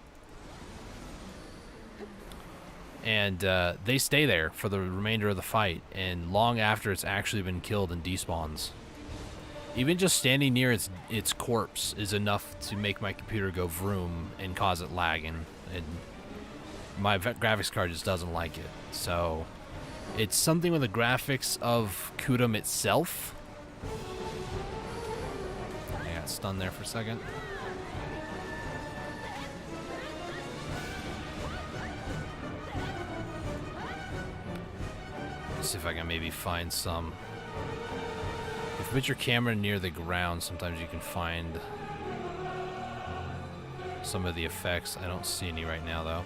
And they stay there for the remainder of the fight, and long after it's actually been killed and despawns. Even just standing near its corpse is enough to make my computer go vroom and cause it lagging, and my graphics card just doesn't like it. So it's something with the graphics of Kudum itself. I got stunned there for a second. Let's see if I can maybe find some. If you put your camera near the ground, sometimes you can find some of the effects. I don't see any right now, though.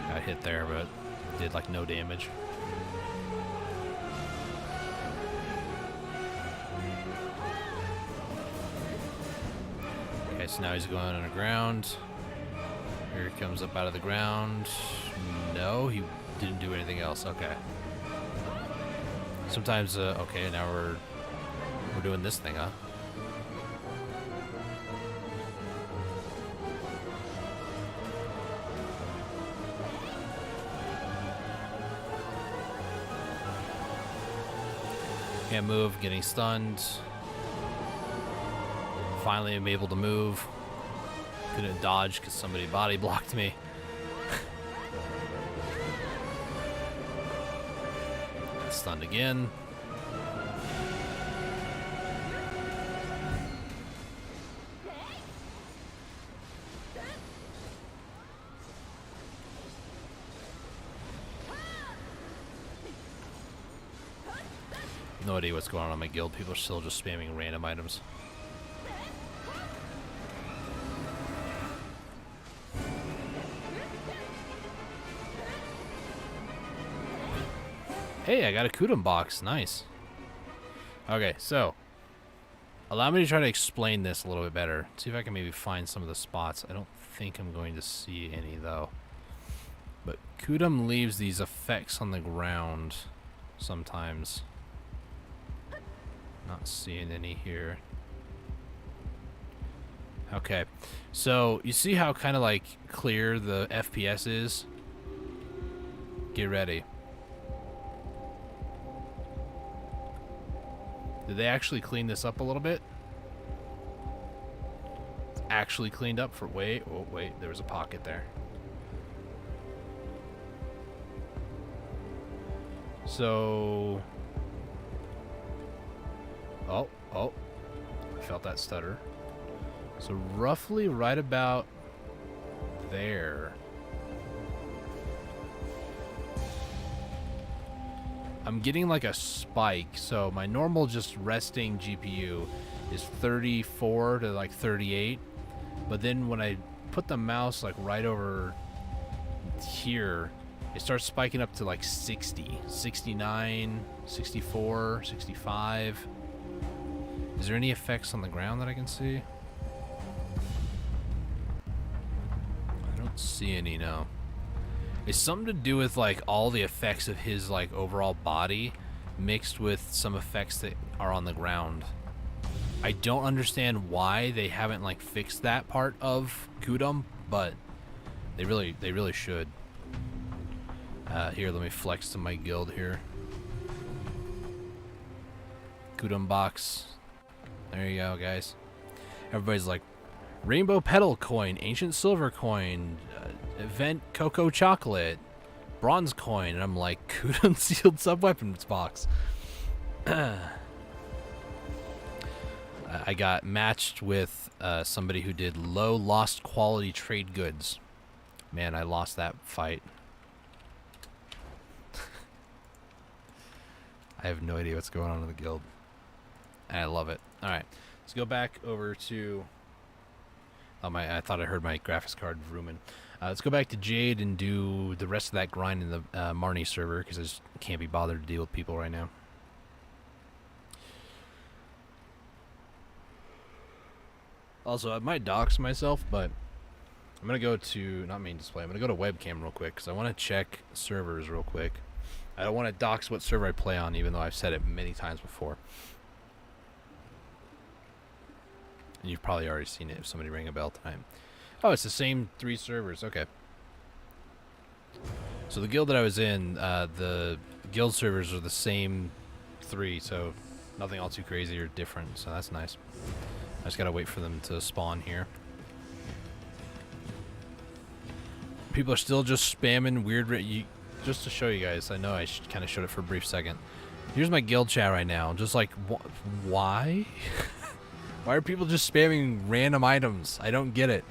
Got hit there, but did like no damage. Okay, so now he's going underground. Here he comes up out of the ground. No, he didn't do anything else. Okay. Sometimes, okay, now we're doing this thing, huh? Can't move, getting stunned. Finally, I'm able to move. Couldn't dodge because somebody body blocked me. Stunned again. No idea what's going on in my guild. People are still just spamming random items. Hey, I got a Kudum box. Nice. Okay, so allow me to try to explain this a little bit better. See if I can maybe find some of the spots. I don't think I'm going to see any, though. But Kudum leaves these effects on the ground sometimes. Not seeing any here. Okay, so you see how kind of like clear the FPS is? Get ready. Did they actually clean this up a little bit? It's actually cleaned up for... Wait, oh wait, there was a pocket there. So... Oh, I felt that stutter. So roughly right about there. I'm getting like a spike. So my normal just resting GPU is 34 to like 38. But then when I put the mouse like right over here, it starts spiking up to like 60, 69, 64, 65. Is there any effects on the ground that I can see? I don't see any, no. It's something to do with like all the effects of his like overall body mixed with some effects that are on the ground. I don't understand why they haven't like fixed that part of Kudum, but they really should. Here, let me flex to my guild here. Kudum box. There you go, guys. Everybody's like, rainbow petal coin, ancient silver coin, event cocoa chocolate, bronze coin, and I'm like, Kudum sealed sub-weapons box. I got matched with somebody who did low lost quality trade goods. Man, I lost that fight. I have no idea what's going on in the guild. I love it. All right, let's go back over to. Oh my! I thought I heard my graphics card vrooming. Let's go back to Jade and do the rest of that grind in the Marnie server because I just can't be bothered to deal with people right now. Also, I might dox myself, but I'm gonna go to not main display. I'm gonna go to webcam real quick because I want to check servers real quick. I don't want to dox what server I play on, even though I've said it many times before. And you've probably already seen it if somebody rang a bell tonight. Oh, it's the same 3 servers. Okay. So the guild that I was in, the guild servers are the same 3, so nothing all too crazy or different. So that's nice. I just gotta wait for them to spawn here. People are still just spamming weird. Just to show you guys, I know I kind of showed it for a brief second. Here's my guild chat right now. Just like, why? Why are people just spamming random items? I don't get it.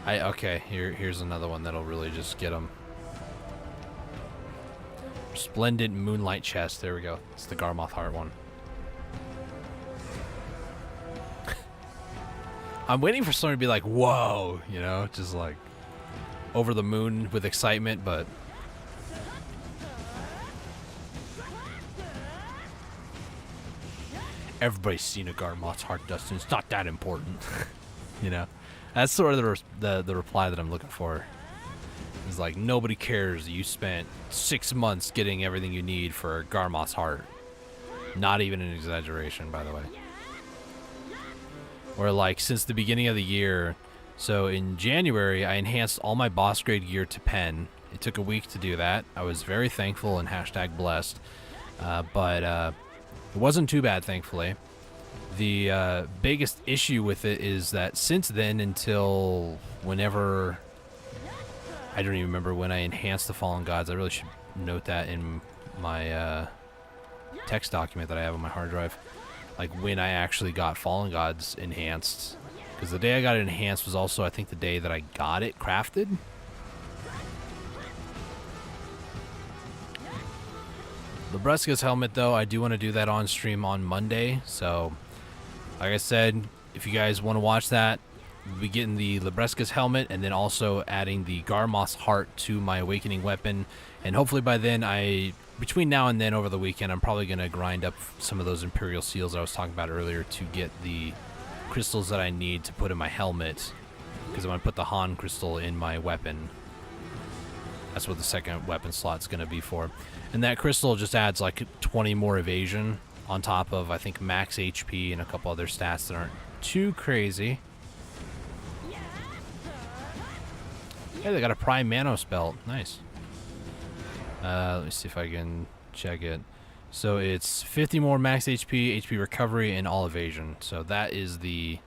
Okay, here's another one that'll really just get them. Splendid Moonlight Chest. There we go. It's the Garmoth Heart one. I'm waiting for someone to be like, whoa, you know, just like over the moon with excitement, but everybody's seen a Garmoth's Heart, Dustin. It's not that important. You know? That's sort of the reply that I'm looking for. It's like, nobody cares that you spent 6 months getting everything you need for Garmoth's Heart. Not even an exaggeration, by the way. Or like, since the beginning of the year, so in January, I enhanced all my boss grade gear to pen. It took a week to do that. I was very thankful and #blessed. But it wasn't too bad, thankfully. The biggest issue with it is that since then until whenever, I don't even remember when I enhanced the Fallen Gods. I really should note that in my text document that I have on my hard drive. Like when I actually got Fallen Gods enhanced. Because the day I got it enhanced was also, I think, the day that I got it crafted. Lebreska's helmet, though, I do want to do that on stream on Monday. So, like I said, if you guys want to watch that, we'll be getting the Lebreska's helmet and then also adding the Garmoth's Heart to my Awakening weapon. And hopefully by then, between now and then over the weekend, I'm probably going to grind up some of those Imperial Seals I was talking about earlier to get the crystals that I need to put in my helmet, because I'm going to put the Han crystal in my weapon. That's what the second weapon slot's going to be for. And that crystal just adds like 20 more evasion on top of, I think, max HP and a couple other stats that aren't too crazy. Hey, they got a Prime Mannose belt. Nice. Let me see if I can check it. So it's 50 more max HP, HP recovery, and all evasion. So that is the...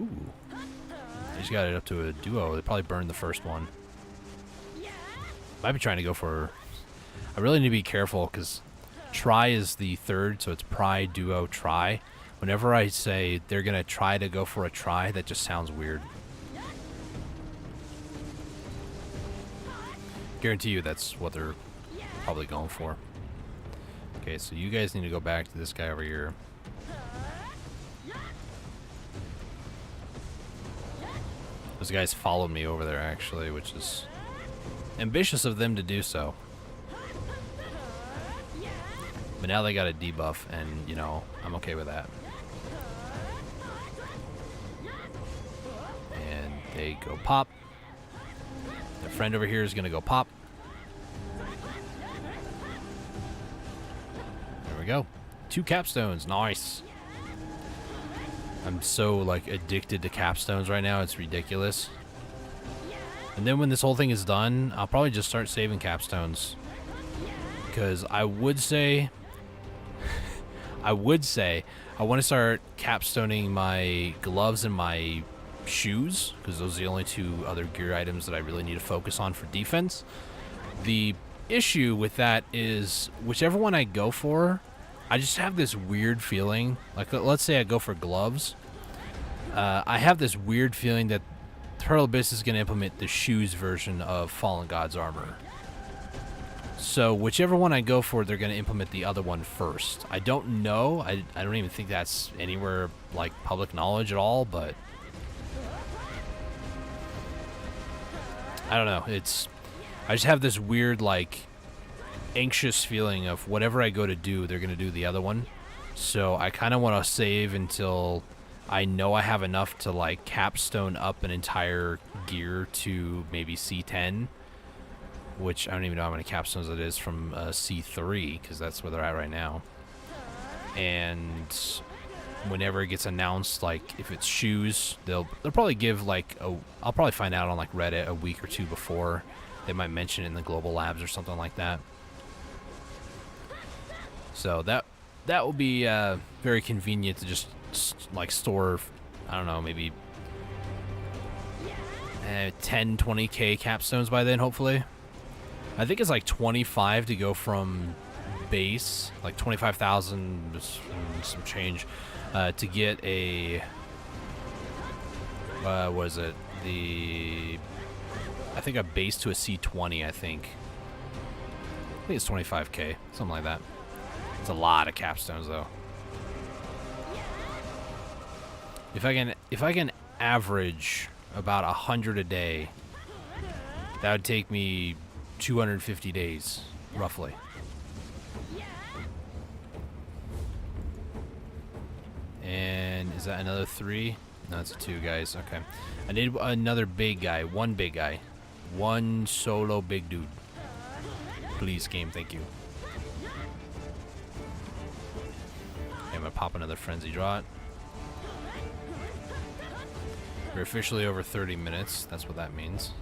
Ooh. I just got it up to a duo. They probably burned the first one. Might be trying to go for... I really need to be careful because try is the third, so it's pry, duo, try. Whenever I say they're going to try to go for a try, that just sounds weird. Guarantee you that's what they're probably going for. Okay, so you guys need to go back to this guy over here. Those guys followed me over there, actually, which is ambitious of them to do so. But now they got a debuff, and, you know, I'm okay with that. And they go pop. Their friend over here is going to go pop. There we go. 2 capstones. Nice. I'm so, like, addicted to capstones right now. It's ridiculous. And then when this whole thing is done, I'll probably just start saving capstones. Because I would say I want to start capstoning my gloves and my shoes, because those are the only 2 other gear items that I really need to focus on for defense. The issue with that is whichever one I go for, I just have this weird feeling. Like, let's say I go for gloves. I have this weird feeling that Turtle Abyss is going to implement the shoes version of Fallen God's armor. So whichever one I go for, they're going to implement the other one first. I don't know. I don't even think that's anywhere like public knowledge at all, but I don't know. I just have this weird, like, anxious feeling of whatever I go to do, they're going to do the other one. So I kind of want to save until I know I have enough to, like, capstone up an entire gear to maybe C10. Which I don't even know how many capstones it is from C3, because that's where they're at right now. And whenever it gets announced, like if it's shoes, they'll probably give like I'll probably find out on like Reddit a week or 2 before. They might mention it in the global labs or something like that. So that will be very convenient to just like store, I don't know, maybe 10, 20k capstones by then, hopefully. I think it's like 25 to go from base, like 25,000, some change, to get a, what is it? I think a base to a C20, I think it's 25k, something like that. It's a lot of capstones though. If I can average about 100 a day, that would take me 250 days, roughly. And is that another 3? No, it's a 2, guys. Okay. I need another big guy. One big guy. One solo big dude. Please, game. Thank you. Okay, I'm going to pop another Frenzy Draught. We're officially over 30 minutes. That's what that means.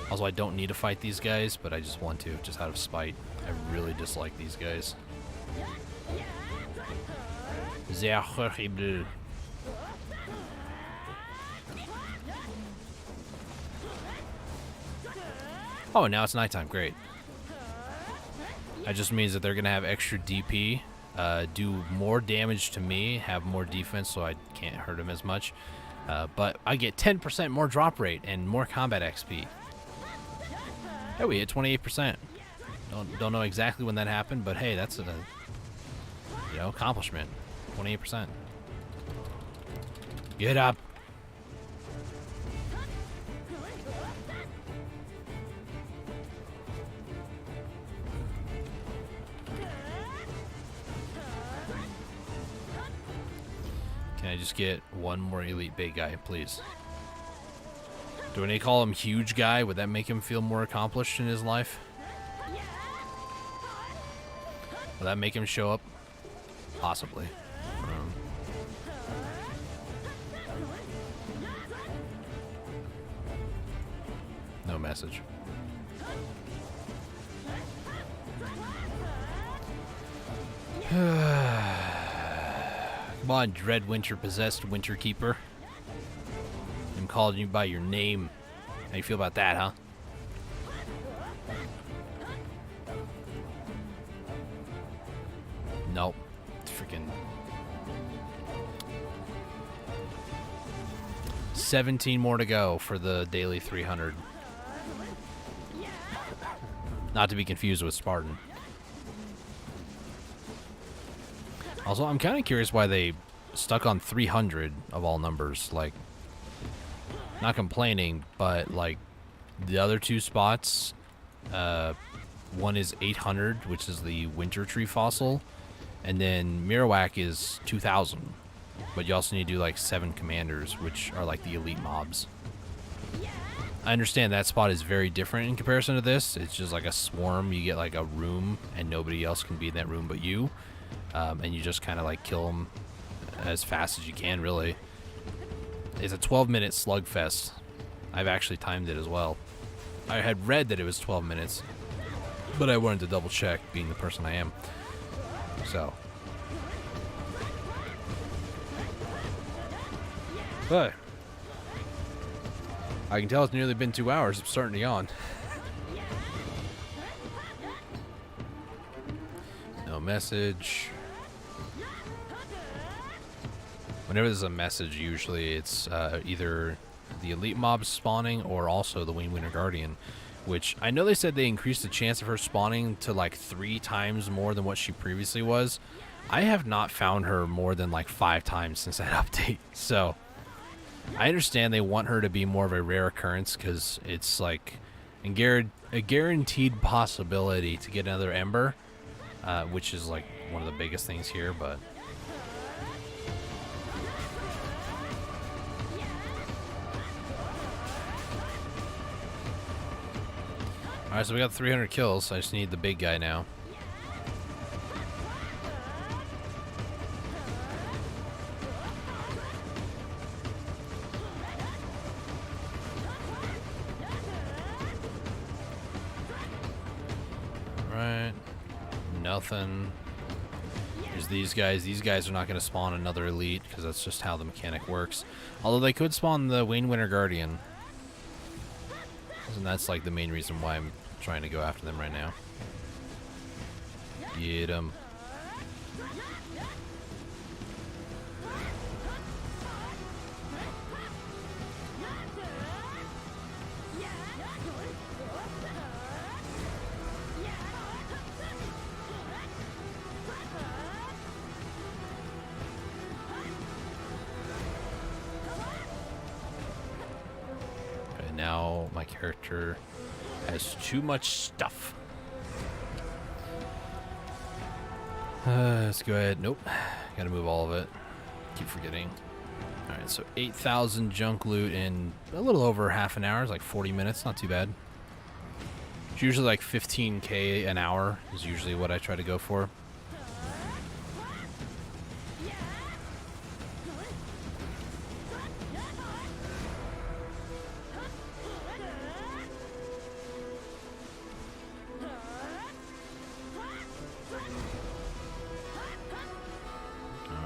Also, I don't need to fight these guys, but I just want to, just out of spite. I really dislike these guys. They're horrible. Oh, now it's nighttime. Great. That just means that they're going to have extra DP, do more damage to me, have more defense so I can't hurt them as much. But I get 10% more drop rate and more combat XP. Hey, we hit 28%. Don't know exactly when that happened, but hey, that's a accomplishment. 28%. Get up. Can I just get one more elite big guy, please? Do I need to call him huge guy? Would that make him feel more accomplished in his life? Will that make him show up? Possibly. No message. Come on, Dread Winter Possessed Winter Keeper. I'm calling you by your name. How you feel about that, huh? Nope. Freaking 17 more to go for the daily 300. Not to be confused with Spartan. Also, I'm kind of curious why they stuck on 300 of all numbers. Like, not complaining, but like the other two spots, one is 800, which is the winter tree fossil, and then Mirawak is 2000. But you also need to do like 7 commanders, which are like the elite mobs. I understand that spot is very different in comparison to this. It's just like a swarm. You get like a room, and nobody else can be in that room but you. And you just kind of like kill them as fast as you can, really. It's a 12-minute slugfest. I've actually timed it as well. I had read that it was 12 minutes, but I wanted to double check, being the person I am. So. But I can tell it's nearly been 2 hours. I'm starting to yawn. No message. Whenever there's a message, usually it's either the elite mob spawning or also the Winter Guardian, which I know they said they increased the chance of her spawning to like 3 times more than what she previously was. I have not found her more than like 5 times since that update. So I understand they want her to be more of a rare occurrence because it's like a guaranteed possibility to get another Ember, which is like one of the biggest things here, but alright, so we got 300 kills. I just need the big guy now. Alright. Nothing. There's these guys. These guys are not going to spawn another elite because that's just how the mechanic works. Although they could spawn the Winter Guardian. And that's like the main reason why I'm trying to go after them right now. Get them. Okay, now my character has too much stuff. Let's go ahead. Nope. Gotta move all of it. Keep forgetting. Alright, so 8,000 junk loot in a little over half an hour. It's like 40 minutes. Not too bad. It's usually like 15k an hour is usually what I try to go for.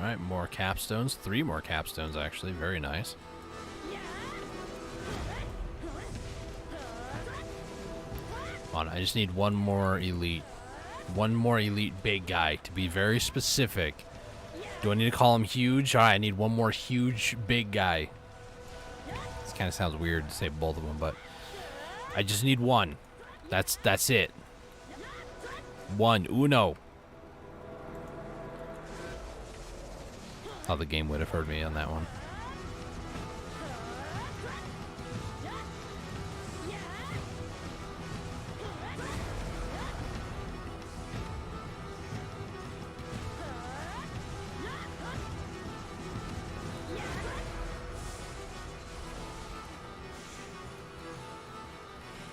Alright, more capstones. 3 more capstones, actually. Very nice. Come on, I just need one more elite. One more elite big guy, to be very specific. Do I need to call him huge? Alright, I need one more huge big guy. This kind of sounds weird to say both of them, but I just need one. That's it. One. Uno. Thought the game would have heard me on that one.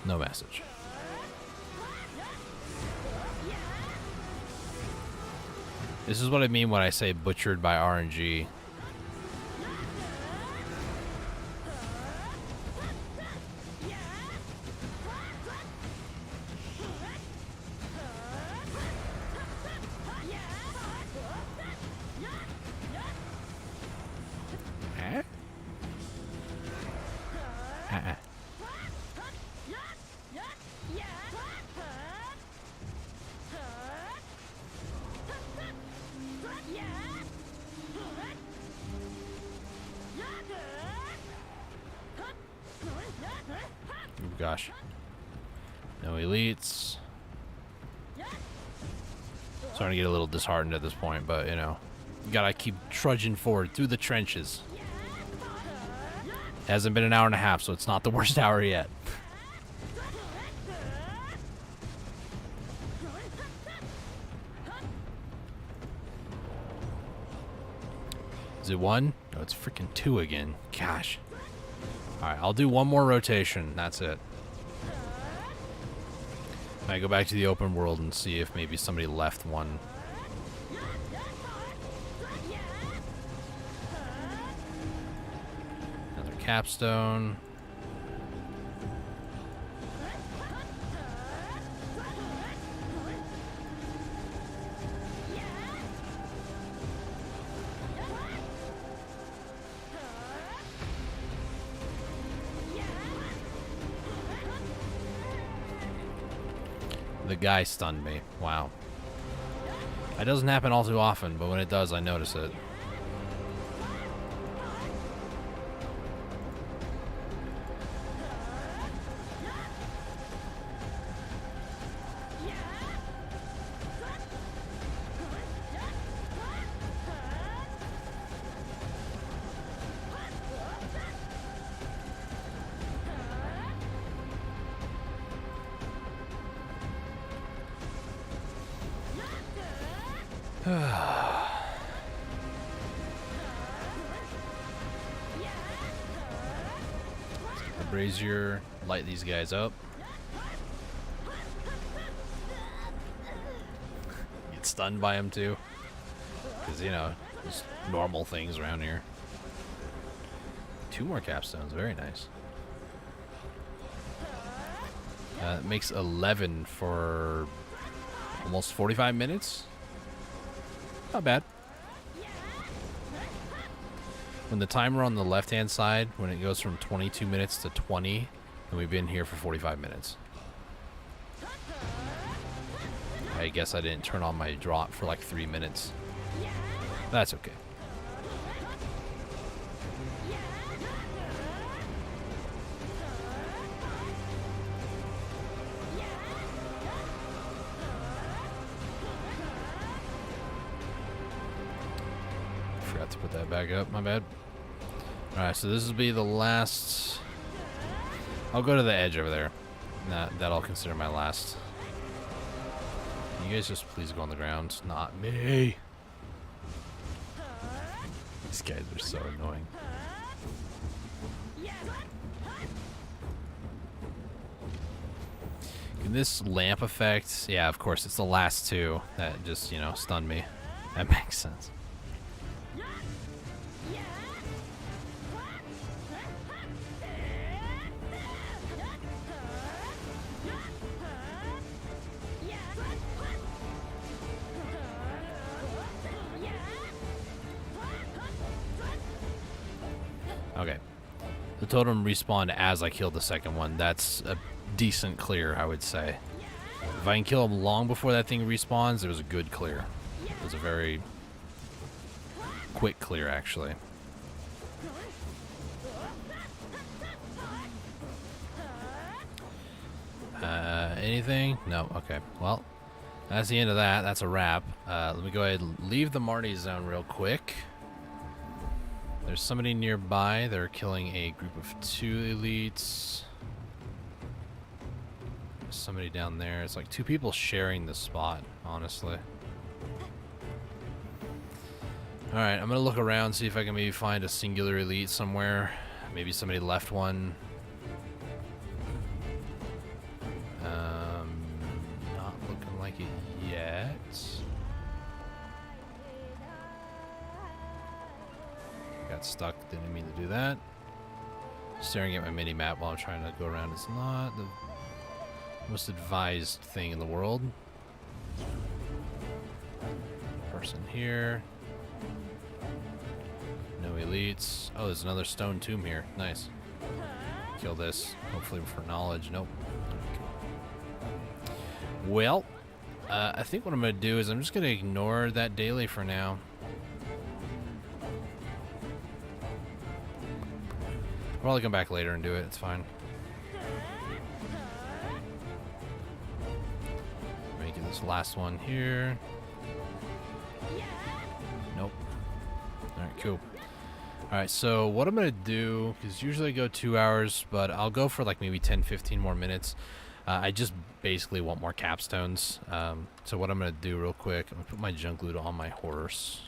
No message. This is what I mean when I say butchered by RNG. Oh gosh. No elites. Starting to get a little disheartened at this point, but you know, gotta keep trudging forward through the trenches. Hasn't been an hour and a half, so it's not the worst hour yet. Is it 1? No, it's freaking 2 again. Gosh. Alright, I'll do one more rotation. That's it. I go back to the open world and see if maybe somebody left one. Another capstone. The guy stunned me. Wow. That doesn't happen all too often, but when it does, I notice it. The brazier, light these guys up. Get stunned by them too, because you know, just normal things around here. 2 more capstones, very nice. It makes 11 for almost 45 minutes. Not bad. When the timer on the left-hand side, when it goes from 22 minutes to 20, then we've been here for 45 minutes. I guess I didn't turn on my drop for like 3 minutes. That's okay. Forgot to put that back up, my bad. Alright, so this will be the last... I'll go to the edge over there. That I'll consider my last. You guys just please go on the ground. Not me. These guys are so annoying. And this lamp effect, yeah, of course, it's the last 2 that just, you know, stunned me. That makes sense. Okay. The totem respawned as I killed the second one. That's a decent clear, I would say. If I can kill him long before that thing respawns, it was a good clear. It was a very quick clear, actually. Anything? No. Okay. Well, that's the end of that. That's a wrap. Let me go ahead and leave the Marty zone real quick. There's somebody nearby. They're killing a group of 2 elites. There's somebody down there. It's like 2 people sharing the spot, honestly. Alright, I'm gonna look around, see if I can maybe find a singular elite somewhere. Maybe somebody left one. Not looking like it yet. Got stuck, didn't mean to do that. Staring at my mini map while I'm trying to go around. It's not the most advised thing in the world. Person here. No elites. Oh, there's another stone tomb here. Nice. Kill this. Hopefully for knowledge. Nope. Well, I think what I'm going to do is I'm just going to ignore that daily for now. I'll probably come back later and do it. It's fine. Make it this last one here. Nope. Alright, cool. Alright, so what I'm going to do, because usually I go 2 hours, but I'll go for like maybe 10-15 more minutes. I just basically want more capstones. So what I'm going to do real quick, I'm going to put my junk loot on my horse.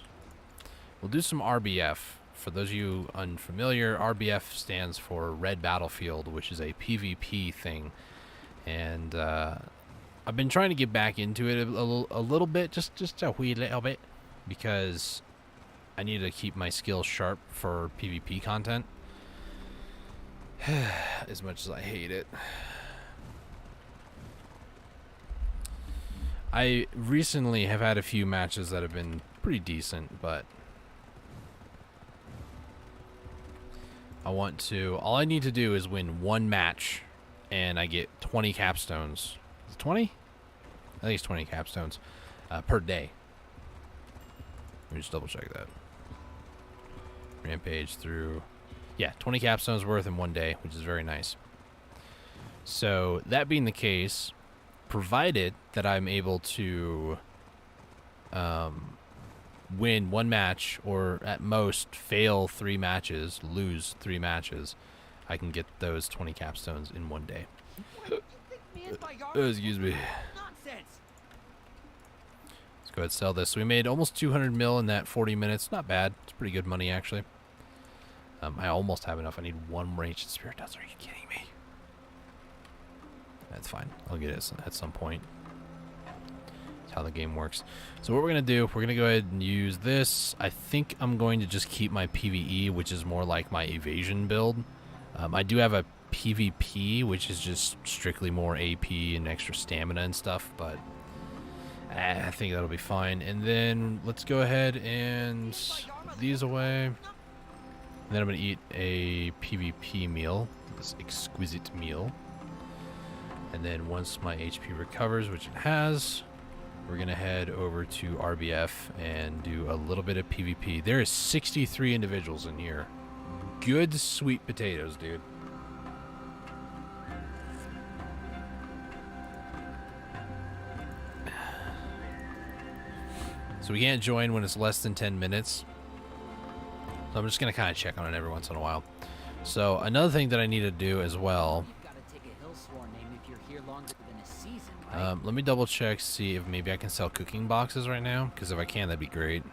We'll do some RBF. For those of you unfamiliar, RBF stands for Red Battlefield, which is a PvP thing. And I've been trying to get back into it a little bit, just a wee little bit, because I need to keep my skills sharp for PvP content. As much as I hate it. I recently have had a few matches that have been pretty decent, but all I need to do is win one match, and I get 20 capstones. Is it 20? I think it's 20 capstones per day. Let me just double check that. Rampage through, yeah, 20 capstones worth in one day, which is very nice. So that being the case, provided that I'm able to win one match, or at most fail 3 matches, lose 3 matches, I can get those 20 capstones in one day. Excuse me. Let's go ahead and sell this. So we made almost 200 mil in that 40 minutes. Not bad. It's pretty good money, actually. I almost have enough. I need 1 ranged spirit dust. Are you kidding me? That's fine. I'll get it at some point. That's how the game works. So what we're going to do, we're going to go ahead and use this. I think I'm going to just keep my PvE, which is more like my evasion build. I do have a PvP, which is just strictly more AP and extra stamina and stuff, but I think that'll be fine. And then let's go ahead and put these away. And then I'm going to eat a PvP meal, this exquisite meal. And then once my HP recovers, which it has, we're going to head over to RBF and do a little bit of PvP. There is 63 individuals in here. Good sweet potatoes, dude. So we can't join when it's less than 10 minutes. So I'm just going to kind of check on it every once in a while. So another thing that I need to do as well. Let me double check, see if maybe I can sell cooking boxes right now. Because if I can, that'd be great.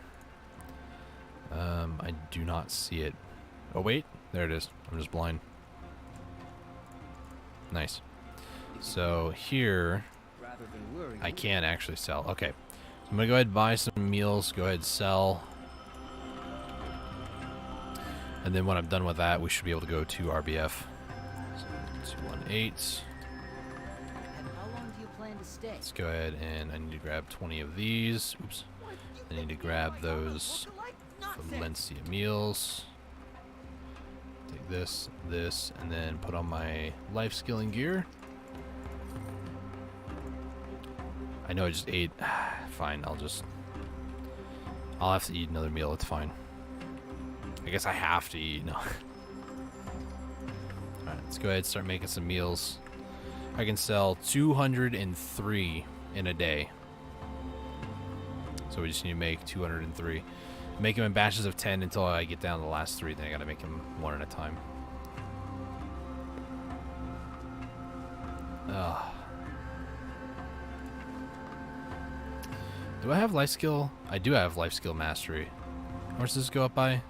I do not see it. Oh, wait. There it is. I'm just blind. Nice. So here, I can actually sell. Okay. I'm going to go ahead and buy some meals. Go ahead and sell. And then when I'm done with that, we should be able to go to RBF. So 218. Let's go ahead and I need to grab 20 of these. Oops. I need to grab those Valencia meals. Take this, and then put on my life skilling gear. I know I just ate. Fine, I'll have to eat another meal. It's fine. I guess I have to eat. No. Alright, let's go ahead and start making some meals. I can sell 203 in a day. So we just need to make 203. Make them in batches of 10 until I get down to the last 3. Then I gotta make them one at a time. Ugh. Do I have life skill? I do have life skill mastery. How much does this go up by?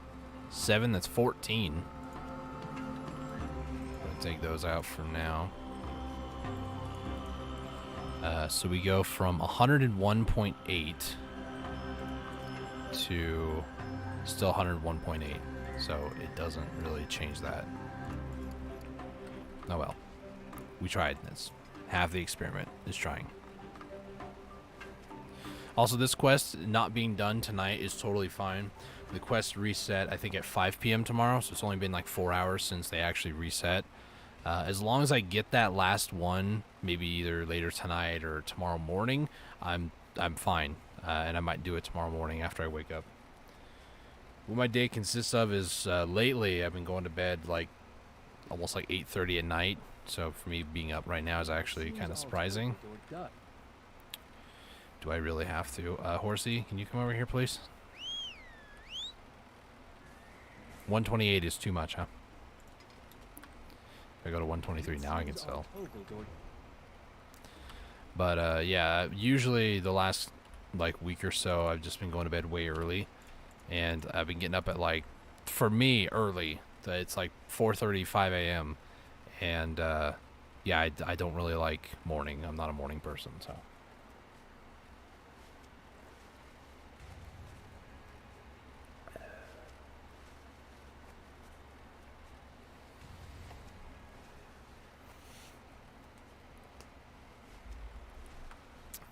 7? That's 14. I'm gonna take those out for now. So we go from 101.8 to still 101.8. So it doesn't really change that. Oh well. We tried. That's half the experiment is trying. Also, this quest not being done tonight is totally fine. The quest reset, I think, at 5 p.m. tomorrow, so it's only been like 4 hours since they actually reset. As long as I get that last one, maybe either later tonight or tomorrow morning, I'm fine, and I might do it tomorrow morning after I wake up. What my day consists of is lately I've been going to bed like almost like 8:30 at night. So for me being up right now is actually kind of surprising. Do I really have to? Horsey, can you come over here, please? 128 is too much, huh? If I go to 123 now, I can sell. But yeah, usually the last like week or so, I've just been going to bed way early, and I've been getting up at like, for me, early. It's like 4:30, 5 a.m. And yeah, I don't really like morning. I'm not a morning person, so.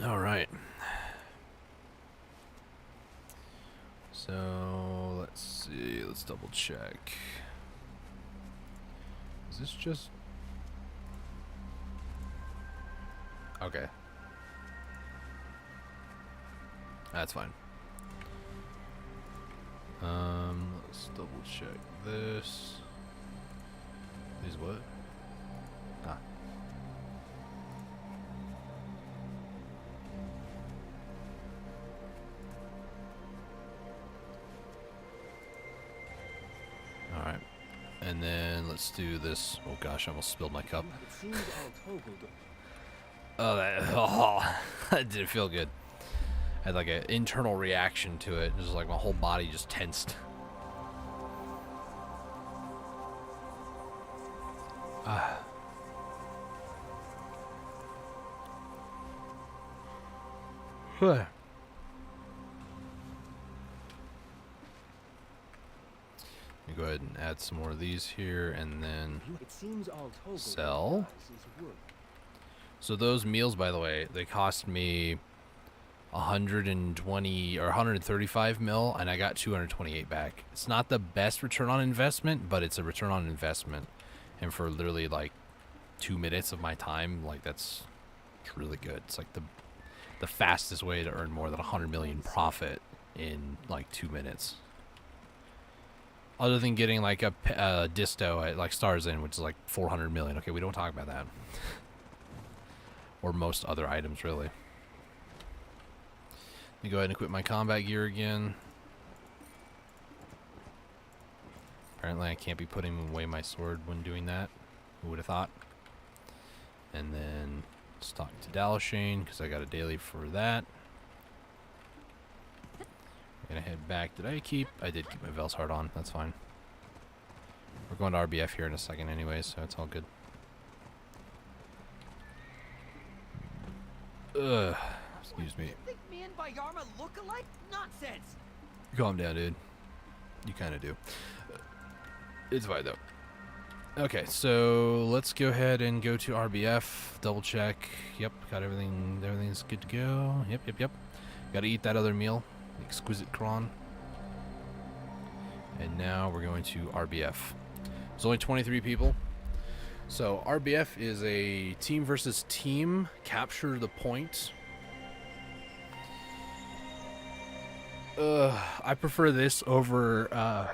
All right. So let's see. Let's double check. Is this just? Okay. That's fine. Let's double check this. These what? Ah. All right. And then let's do this. Oh gosh, I almost spilled my cup. Oh, that didn't feel good. I had like an internal reaction to it. Just like my whole body just tensed. Ah. Let me go ahead and add some more of these here, and then sell. So those meals, by the way, they cost me 120 or 135 mil, and I got 228 back. It's not the best return on investment, but it's a return on investment. And for literally like 2 minutes of my time, like it's really good. It's like the fastest way to earn more than 100 million profit in like 2 minutes. Other than getting like a disto at like Stars Inn, which is like 400 million. Okay, we don't talk about that. Or most other items, really. Let me go ahead and equip my combat gear again. Apparently I can't be putting away my sword when doing that. Who would have thought? And then let's talk to Dalashane, because I got a daily for that. I'm gonna head back. Did I keep? I did keep my Vel's Heart on. That's fine. We're going to RBF here in a second anyways, so it's all good. Ugh. Excuse me. Think me and Bayarma look alike? Nonsense. Calm down, dude. You kind of do. It's fine, though. Okay, so let's go ahead and go to RBF. Double check. Yep, got everything. Everything's good to go. Yep. Got to eat that other meal. Exquisite Kron. And now we're going to RBF. There's only 23 people. So RBF is a team versus team. Capture the point. I prefer this over at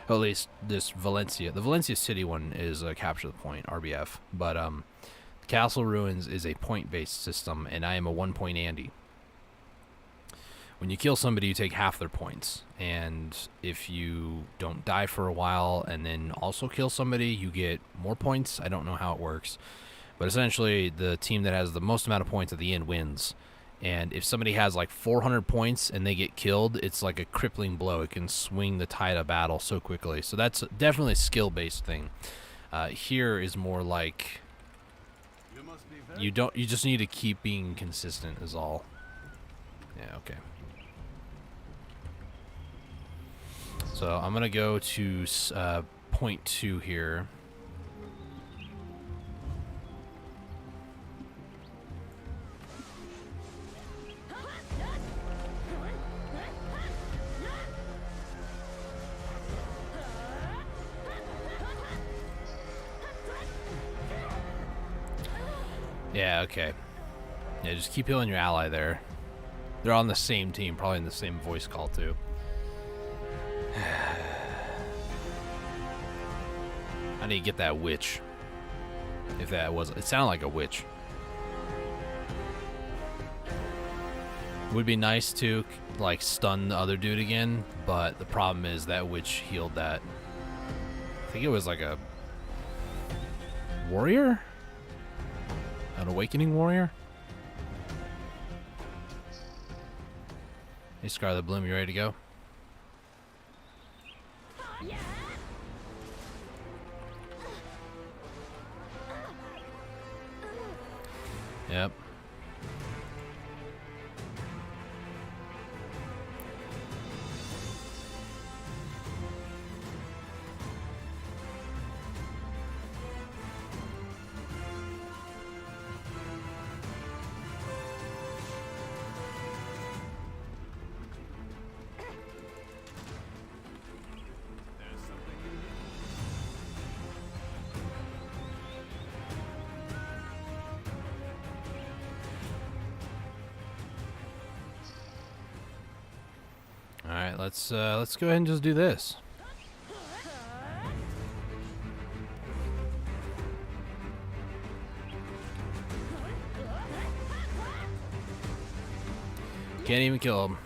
least this Valencia. The Valencia City one is capture the point, RBF. But Castle Ruins is a point-based system, and I am a 1-point Andy. When you kill somebody, you take half their points. And if you don't die for a while and then also kill somebody, you get more points. I don't know how it works. But essentially, the team that has the most amount of points at the end wins. And if somebody has like 400 points and they get killed, it's like a crippling blow. It can swing the tide of battle so quickly. So that's definitely a skill-based thing. Here is more like you just need to keep being consistent is all. Yeah, okay. So I'm gonna go to point 2 here. Yeah, okay. Yeah, just keep healing your ally there. They're on the same team, probably in the same voice call too. I need to get that witch. If that was, it sounded like a witch. Would be nice to like stun the other dude again, but the problem is that witch healed that. I think it was like a warrior? An awakening warrior? Hey Scarlet Bloom, you ready to go? Yep. All right, let's go ahead and just do this. Can't even kill him.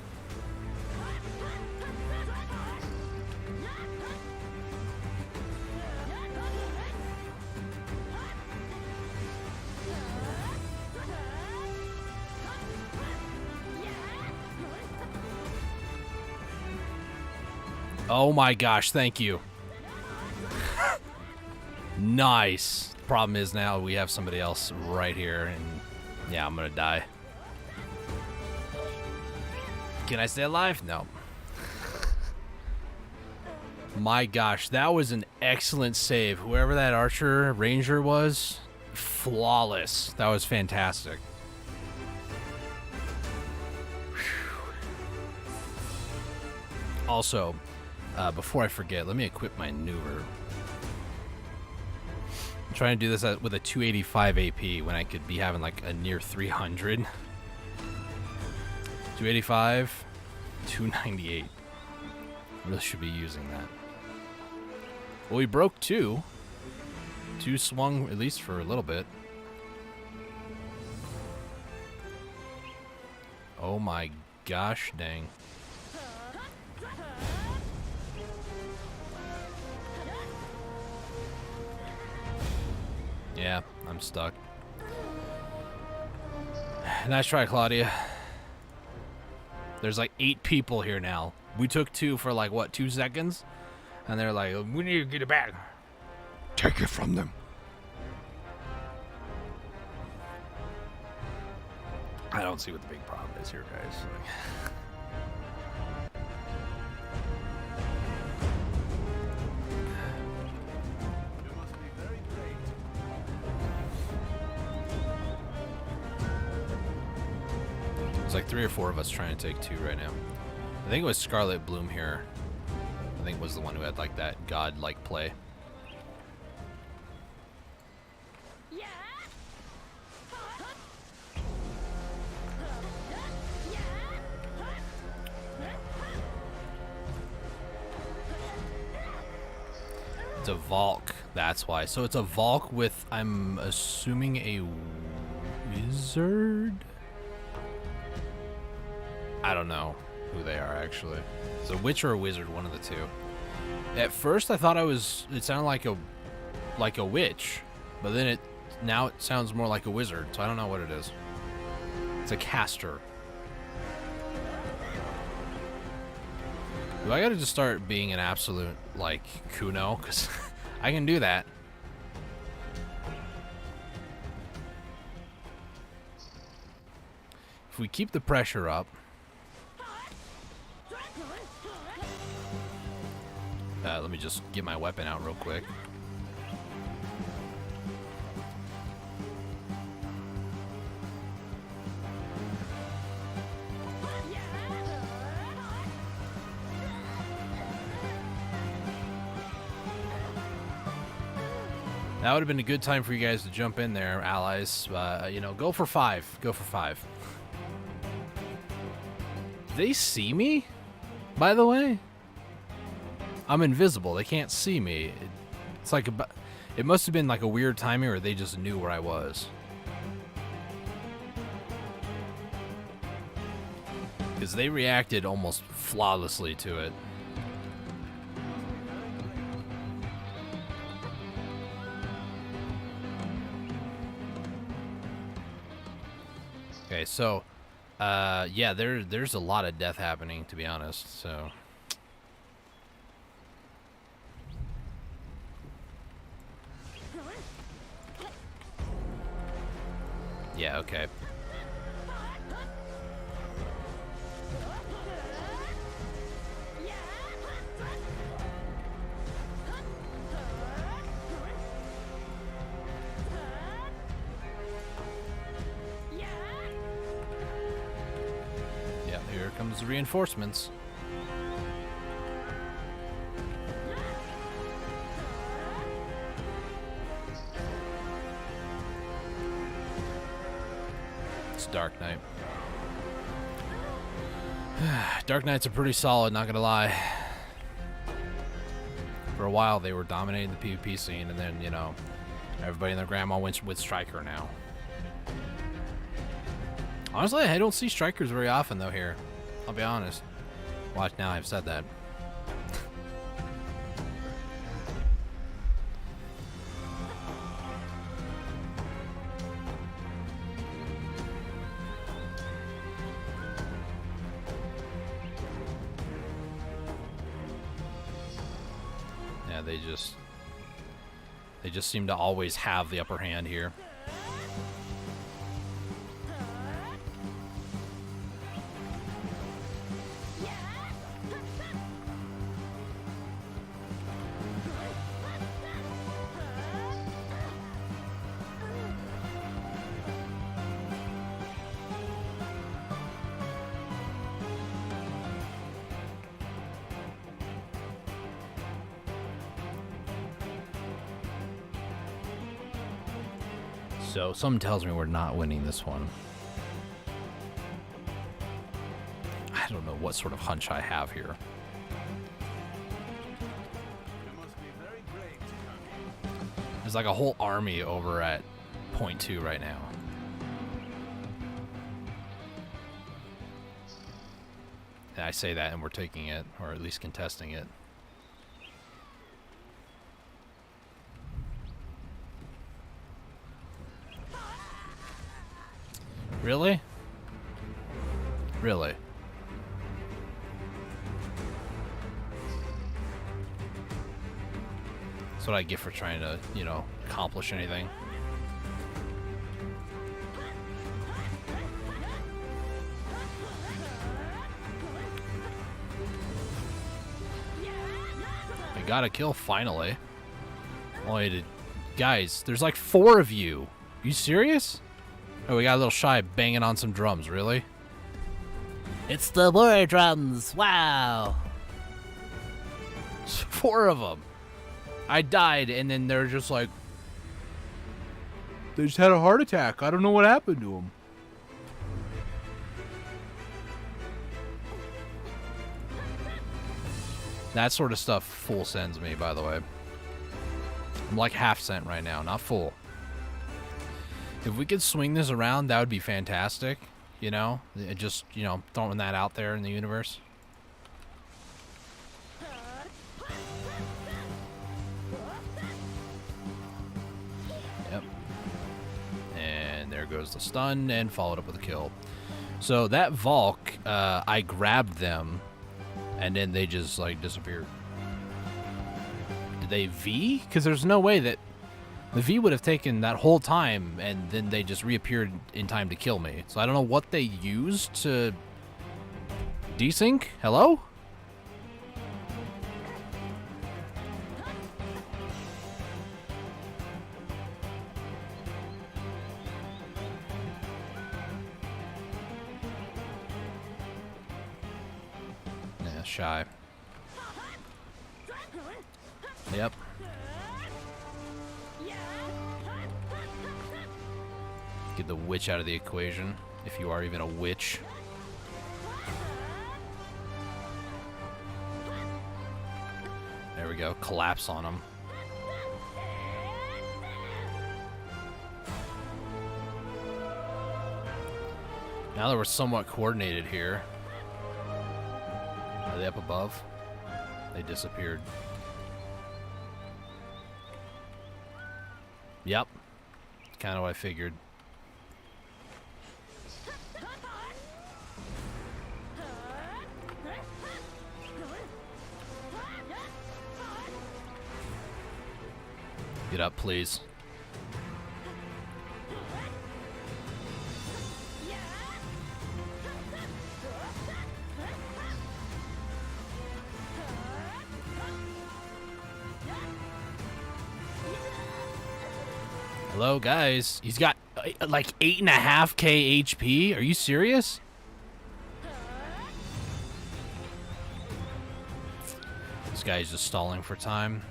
Oh my gosh, thank you. Nice. Problem is now we have somebody else right here, and yeah, I'm gonna die. Can I stay alive? No. My gosh, that was an excellent save. Whoever that archer ranger was, flawless. That was fantastic. Also, before I forget, let me equip my newer. I'm trying to do this with a 285 AP when I could be having like a near 300. 285, 298. Really should be using that. Well, we broke two. Two swung at least for a little bit. Oh my gosh, dang. Yeah, I'm stuck. Nice try, Claudia. There's like 8 people here now. We took 2 for like, what, 2 seconds? And they're like, we need to get it back. Take it from them. I don't see what the big problem is here, guys. There's like 3 or 4 of us trying to take 2 right now. I think it was Scarlet Bloom here. I think was the one who had like that god-like play. It's a Valk, that's why. So it's a Valk with, I'm assuming, a wizard? I don't know who they are, actually. It's a witch or a wizard, one of the two. At first, I thought it sounded like a witch, but then now it sounds more like a wizard, so I don't know what it is. It's a caster. Do I gotta just start being an absolute, like, Kuno? Because I can do that. If we keep the pressure up. Let me just get my weapon out real quick. That would have been a good time for you guys to jump in there, allies. You know, go for 5. Go for 5. They see me? By the way? I'm invisible. They can't see me. It's like it must have been like a weird timing, or they just knew where I was. Because they reacted almost flawlessly to it. Okay, so, yeah, there's a lot of death happening, to be honest, so... Yeah, okay. Yeah, here comes the reinforcements. Dark Knight. Dark Knights are pretty solid, not gonna lie. For a while, they were dominating the PvP scene, and then, you know, everybody and their grandma went with Striker now. Honestly, I don't see Strikers very often, though, here. I'll be honest. Watch, now I've said that. They just seem to always have the upper hand here. So, something tells me we're not winning this one. I don't know what sort of hunch I have here. There's like a whole army over at point 2 right now. And I say that and we're taking it, or at least contesting it. Really? Really? That's what I get for trying to, you know, accomplish anything. I got a kill finally. Only to... Guys, there's like 4 of you. You serious? Oh, we got a little shy banging on some drums, really? It's the war drums, wow! 4 of them. I died, and then they're just like... They just had a heart attack. I don't know what happened to them. That sort of stuff full sends me, by the way. I'm like half sent right now, not full. If we could swing this around, that would be fantastic. You know? It just, you know, throwing that out there in the universe. Yep. And there goes the stun, and followed up with a kill. So that Valk, I grabbed them, and then they just, like, disappeared. Did they V? Because there's no way that... The V would have taken that whole time, and then they just reappeared in time to kill me. So I don't know what they used to desync. Hello? Yeah, shy. Yep. Get the witch out of the equation, if you are even a witch. There we go. Collapse on him. Now that we're somewhat coordinated here, they up above? They disappeared. Yep. Kind of what I figured. Get up, please. Hello, guys. He's got like 8.5k HP. Are you serious? This guy's just stalling for time.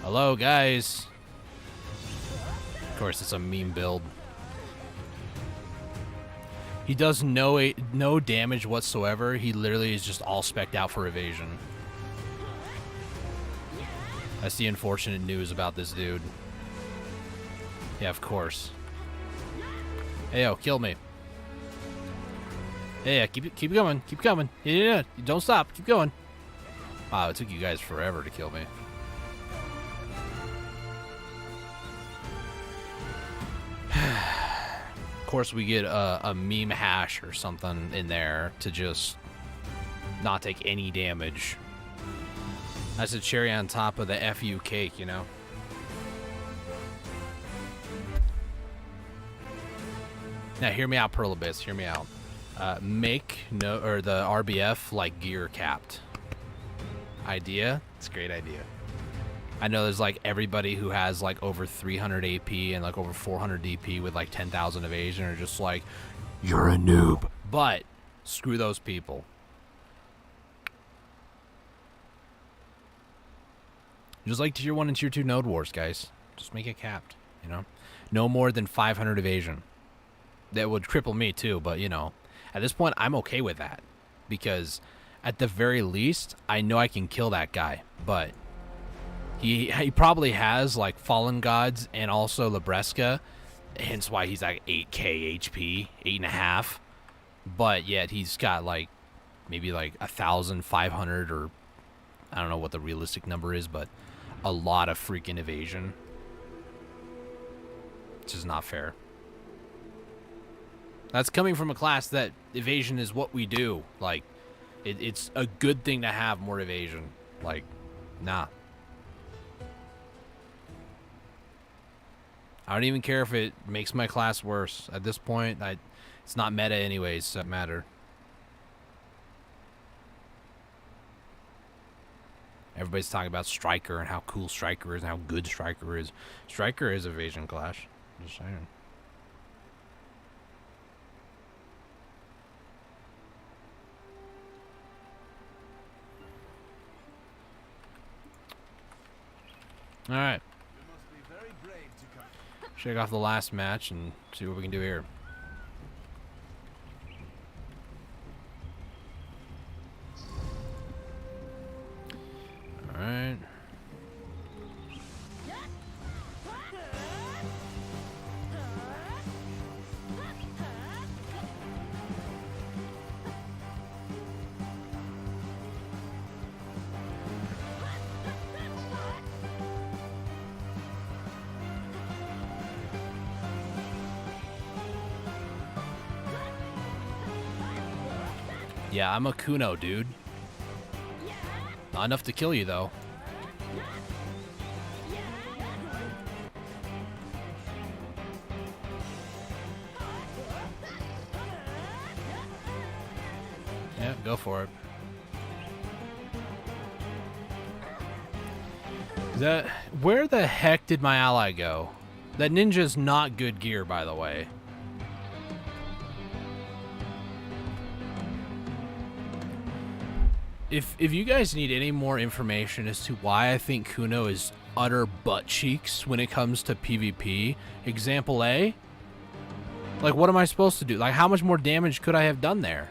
Hello, guys. Of course, it's a meme build. He does no damage whatsoever. He literally is just all spec'd out for evasion. That's the unfortunate news about this dude. Yeah, of course. Hey, yo, kill me. Hey, yeah, keep going. Keep coming. Yeah, don't stop. Keep going. Wow, it took you guys forever to kill me. Of course, we get a meme hash or something in there to just not take any damage. That's a cherry on top of the FU cake, you know? Now, hear me out, Pearl Abyss. Hear me out. Make the RBF like gear capped. Idea? It's a great idea. I know there's like everybody who has like over 300 AP and like over 400 DP with like 10,000 evasion are just like, you're a noob. But screw those people. Just like tier 1 and tier 2 node wars, guys. Just make it capped, you know? No more than 500 evasion. That would cripple me too, but you know, at this point I'm okay with that. Because at the very least, I know I can kill that guy, but he probably has like Fallen Gods and also Libresca, hence why he's like 8k HP, 8.5. But yet he's got like maybe like 1,500 or I don't know what the realistic number is, but a lot of freaking evasion. Which is not fair. That's coming from a class that evasion is what we do. Like, it's a good thing to have more evasion. Like, nah. I don't even care if it makes my class worse. At this point, it's not meta anyways, so it matter. Everybody's talking about Striker and how cool Striker is and how good Striker is. Striker is evasion clash. Just saying. All right. Shake off the last match and see what we can do here. All right. Yeah, I'm a Kuno, dude. Not enough to kill you, though. Yeah, go for it. Where the heck did my ally go? That ninja's not good gear, by the way. If you guys need any more information as to why I think Kuno is utter butt cheeks when it comes to PvP, example A, like what am I supposed to do? Like how much more damage could I have done there?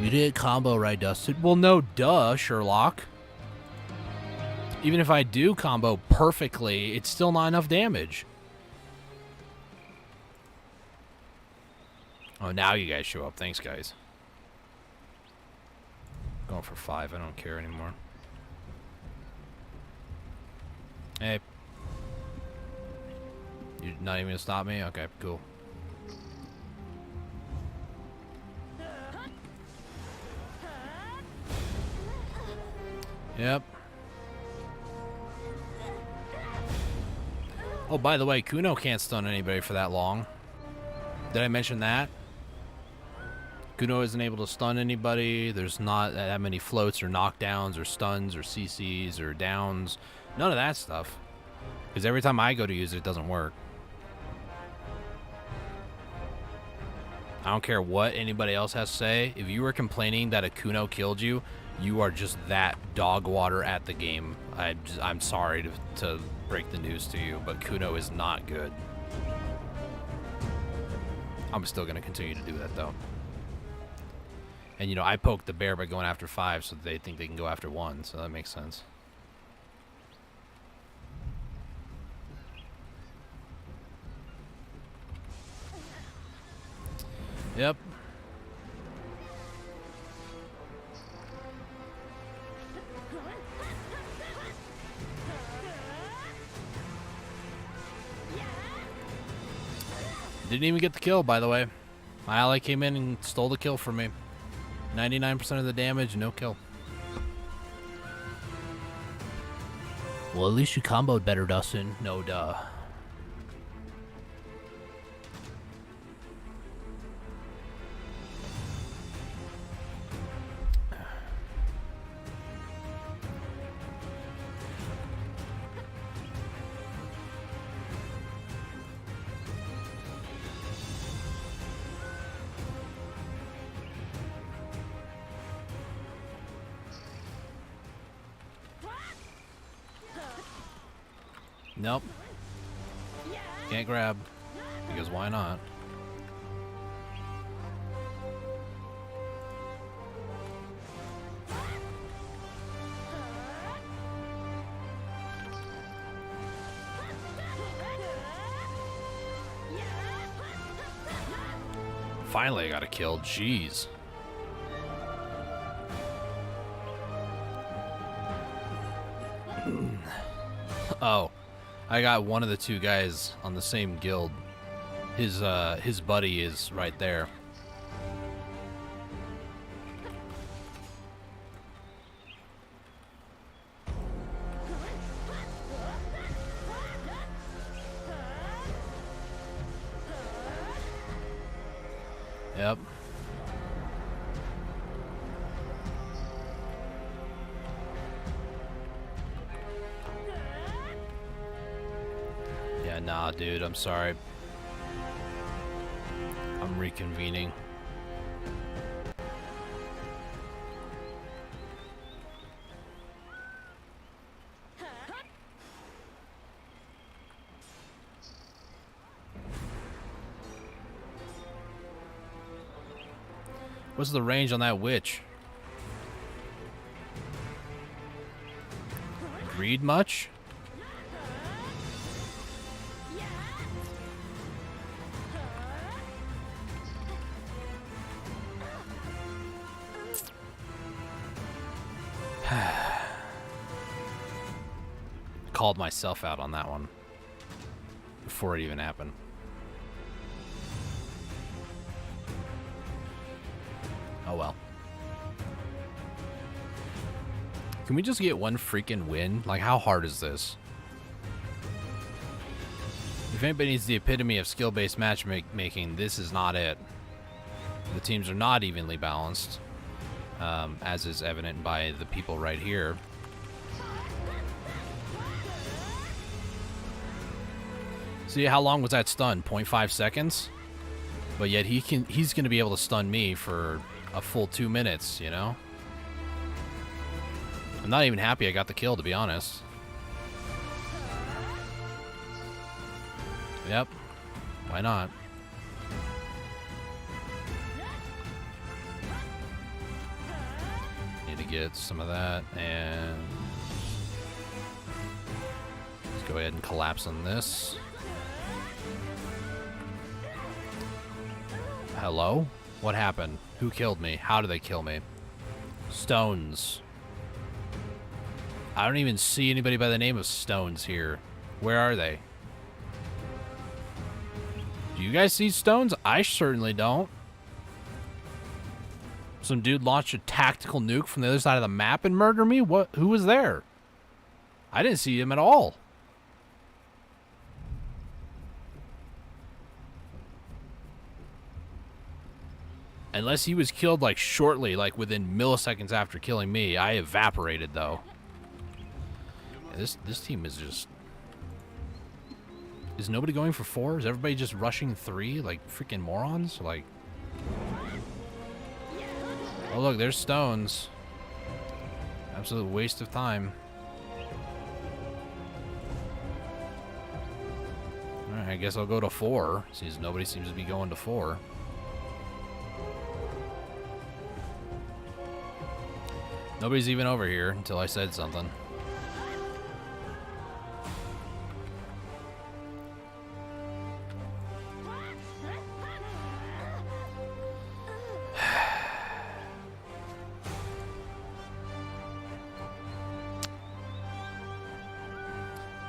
You did combo right, Dustin? Well, no, duh, Sherlock. Even if I do combo perfectly, it's still not enough damage. Oh, now you guys show up. Thanks, guys. Going for 5. I don't care anymore. Hey. You're not even gonna stop me? Okay, cool. Yep. Oh, by the way, Kuno can't stun anybody for that long. Did I mention that? Kuno isn't able to stun anybody. There's not that many floats or knockdowns or stuns or CCs or downs. None of that stuff. Because every time I go to use it, it doesn't work. I don't care what anybody else has to say. If you were complaining that a Kuno killed you, you are just that dog water at the game. I'm sorry to break the news to you, but Kuno is not good. I'm still going to continue to do that, though. And, you know, I poked the bear by going after 5, so they think they can go after 1, so that makes sense. Yep. Didn't even get the kill, by the way. My ally came in and stole the kill from me. 99% of the damage, no kill. Well, at least you comboed better, Dustin. No duh. Nope. Can't grab. Because why not? Finally I got a kill. Jeez. Oh. I got one of the 2 guys on the same guild. His buddy is right there. Yep. Yeah, nah, dude, I'm sorry. I'm reconvening. What's the range on that witch? Read much? Called myself out on that one before it even happened. Oh well. Can we just get one freaking win? Like, how hard is this? If anybody needs the epitome of skill-based matchmaking, this is not it. The teams are not evenly balanced, as is evident by the people right here. See, how long was that stun? 0.5 seconds? But yet he's going to be able to stun me for a full 2 minutes, you know? I'm not even happy I got the kill, to be honest. Yep. Why not? Need to get some of that, and let's go ahead and collapse on this. Hello? What happened? Who killed me? How did they kill me? Stones. I don't even see anybody by the name of Stones here. Where are they? Do you guys see Stones? I certainly don't. Some dude launched a tactical nuke from the other side of the map and murdered me? What? Who was there? I didn't see him at all. Unless he was killed like shortly, like within milliseconds after killing me. I evaporated though. Yeah, this team is just... Is nobody going for 4? Is everybody just rushing 3 like freaking morons? Like... Oh look, there's Stones. Absolute waste of time. Alright, I guess I'll go to 4, since nobody seems to be going to 4. Nobody's even over here until I said something.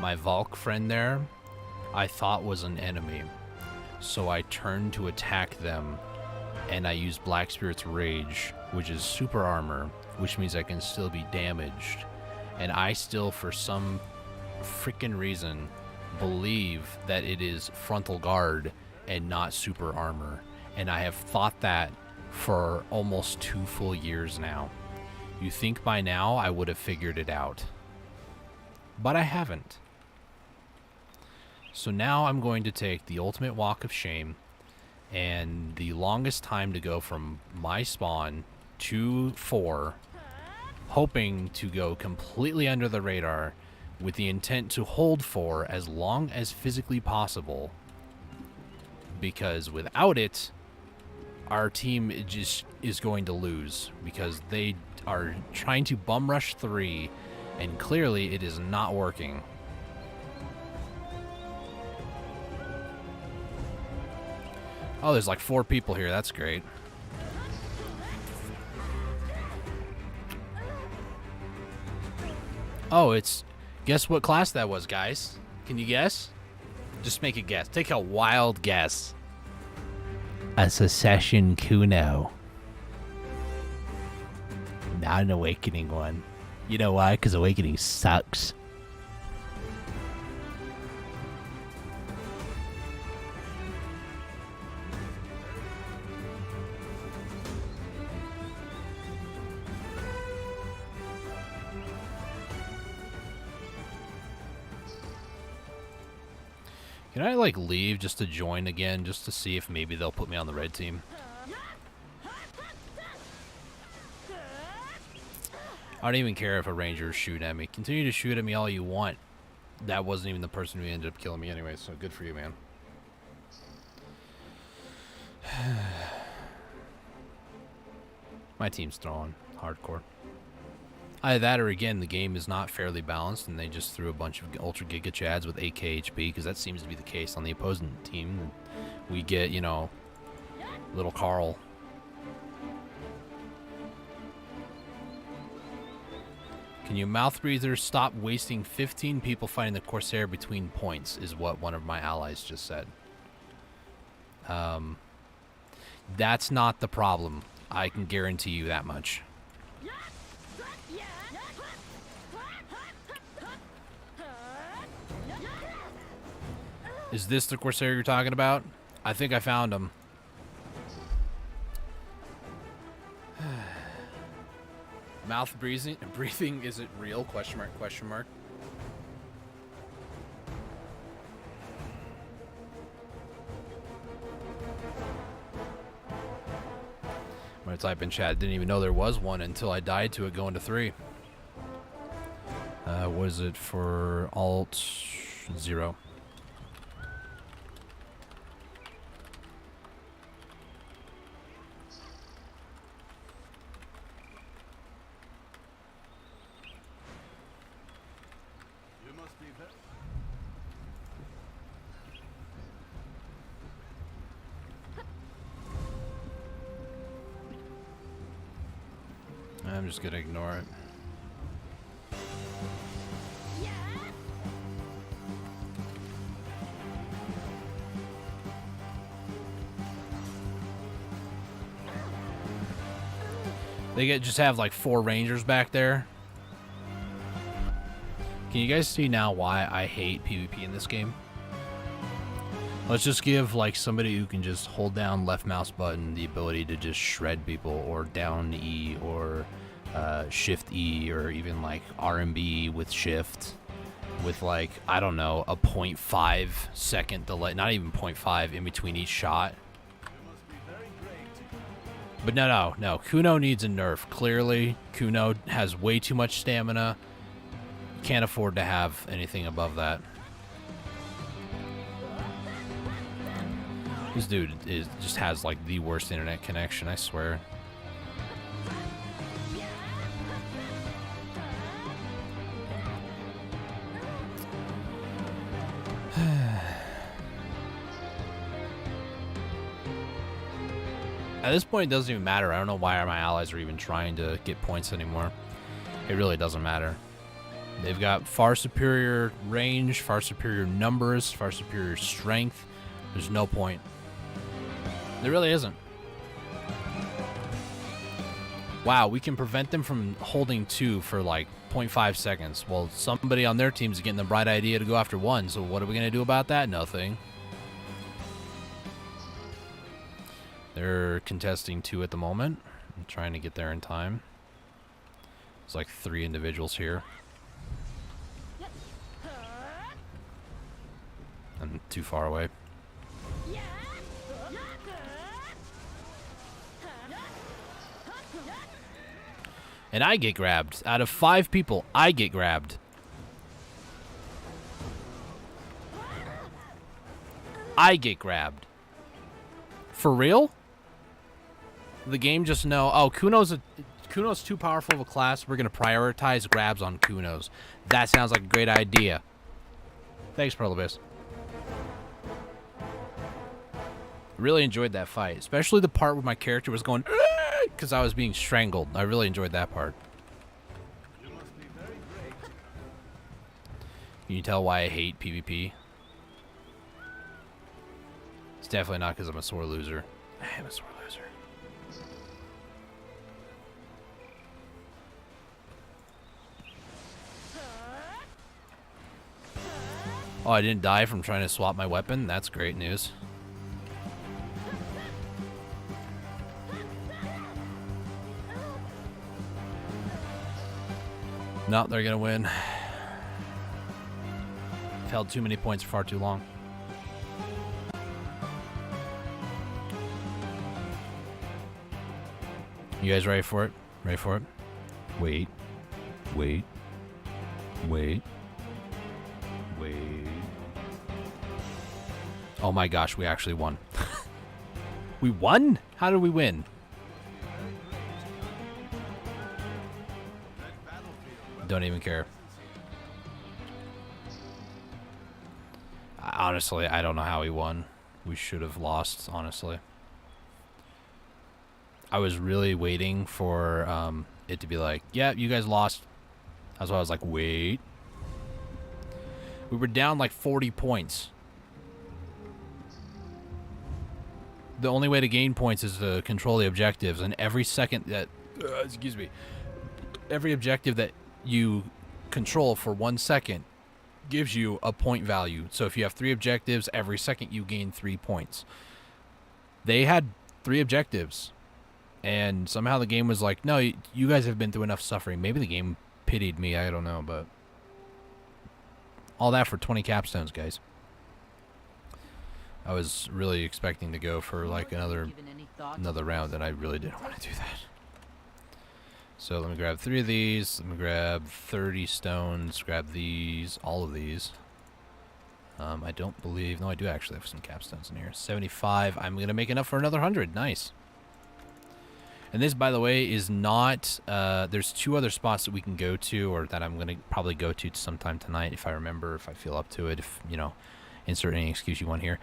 My Valk friend there, I thought was an enemy. So I turned to attack them, and I used Black Spirit's Rage, which is super armor, which means I can still be damaged. And I still, for some freaking reason, believe that it is frontal guard and not super armor. And I have thought that for almost 2 full years now. You think by now I would have figured it out. But I haven't. So now I'm going to take the ultimate walk of shame and the longest time to go from my spawn to 4, hoping to go completely under the radar with the intent to hold 4 as long as physically possible, because without it, our team just is going to lose because they are trying to bum rush 3 and clearly it is not working. Oh, there's like 4 people here. That's great. Oh, it's... Guess what class that was, guys? Can you guess? Just make a guess. Take a wild guess. A Secession Kuno. Not an Awakening one. You know why? Because Awakening sucks. Can I, like, leave just to join again, just to see if maybe they'll put me on the red team? I don't even care if a ranger shoot at me. Continue to shoot at me all you want. That wasn't even the person who ended up killing me anyway, so good for you, man. My team's throwing hardcore. Either that or, again, the game is not fairly balanced and they just threw a bunch of Ultra Giga Chads with 8k HP, because that seems to be the case on the opposing team. We get, you know, little Carl. Can you mouth breathers stop wasting 15 people fighting the Corsair between points, is what one of my allies just said. That's not the problem. I can guarantee you that much. Is this the Corsair you're talking about? I think I found him. Mouth breathing, is it real? Question mark, question mark. I'm gonna type in chat. Didn't even know there was one until I died to it going to 3. Was it for Alt 0? I'm just gonna ignore it. They just have like 4 rangers back there. Can you guys see now why I hate PvP in this game? Let's just give like somebody who can just hold down left mouse button the ability to just shred people, or down E, or shift E, or even like RMB with shift, with like, I don't know, a 0.5 second delay, not even 0.5 in between each shot. But no. Kuno needs a nerf. Clearly, Kuno has way too much stamina. Can't afford to have anything above that. This dude just has like the worst internet connection, I swear. At this point, it doesn't even matter. I don't know why my allies are even trying to get points anymore. It really doesn't matter. They've got far superior range, far superior numbers, far superior strength. There's no point. There really isn't. Wow, we can prevent them from holding 2 for like 0.5 seconds. Well, somebody on their team is getting the bright idea to go after 1, so what are we going to do about that? Nothing. They're contesting 2 at the moment. I'm trying to get there in time. There's like 3 individuals here. I'm too far away. And I get grabbed. Out of 5 people, I get grabbed. I get grabbed. For real? The game just know, oh, Kuno's too powerful of a class. We're going to prioritize grabs on Kunos. That sounds like a great idea. Thanks, Perlibus. Really enjoyed that fight, especially the part where my character was going because I was being strangled. I really enjoyed that part. Can you tell why I hate PvP? It's definitely not because I'm a sore loser. I am a sore loser. Oh, I didn't die from trying to swap my weapon? That's great news. No, they're gonna win. I've held too many points for far too long. You guys ready for it? Ready for it? Wait. Wait. Wait. Wait. Oh my gosh, we actually won. We won? How did we win? Don't even care. Honestly, I don't know how he won. We should have lost, honestly. I was really waiting for it to be like, yeah, you guys lost. That's why I was like, wait. We were down like 40 points. The only way to gain points is to control the objectives, and every second that, excuse me, every objective that you control for 1 second gives you a point value. So if you have 3 objectives, every second you gain 3 points. They had 3 objectives, and somehow the game was like, no, you guys have been through enough suffering. Maybe the game pitied me, I don't know, but all that for 20 capstones, guys. I was really expecting to go for like another round, and I really didn't want to do that. So let me grab 3 of these. Let me grab 30 stones. Grab these, all of these. I don't believe, no, I do actually have some capstones in here. 75. I'm gonna make enough for another 100. Nice. And this, by the way, is not. There's 2 other spots that we can go to, or that I'm gonna probably go to sometime tonight if I remember, if I feel up to it. If you know, insert any excuse you want here.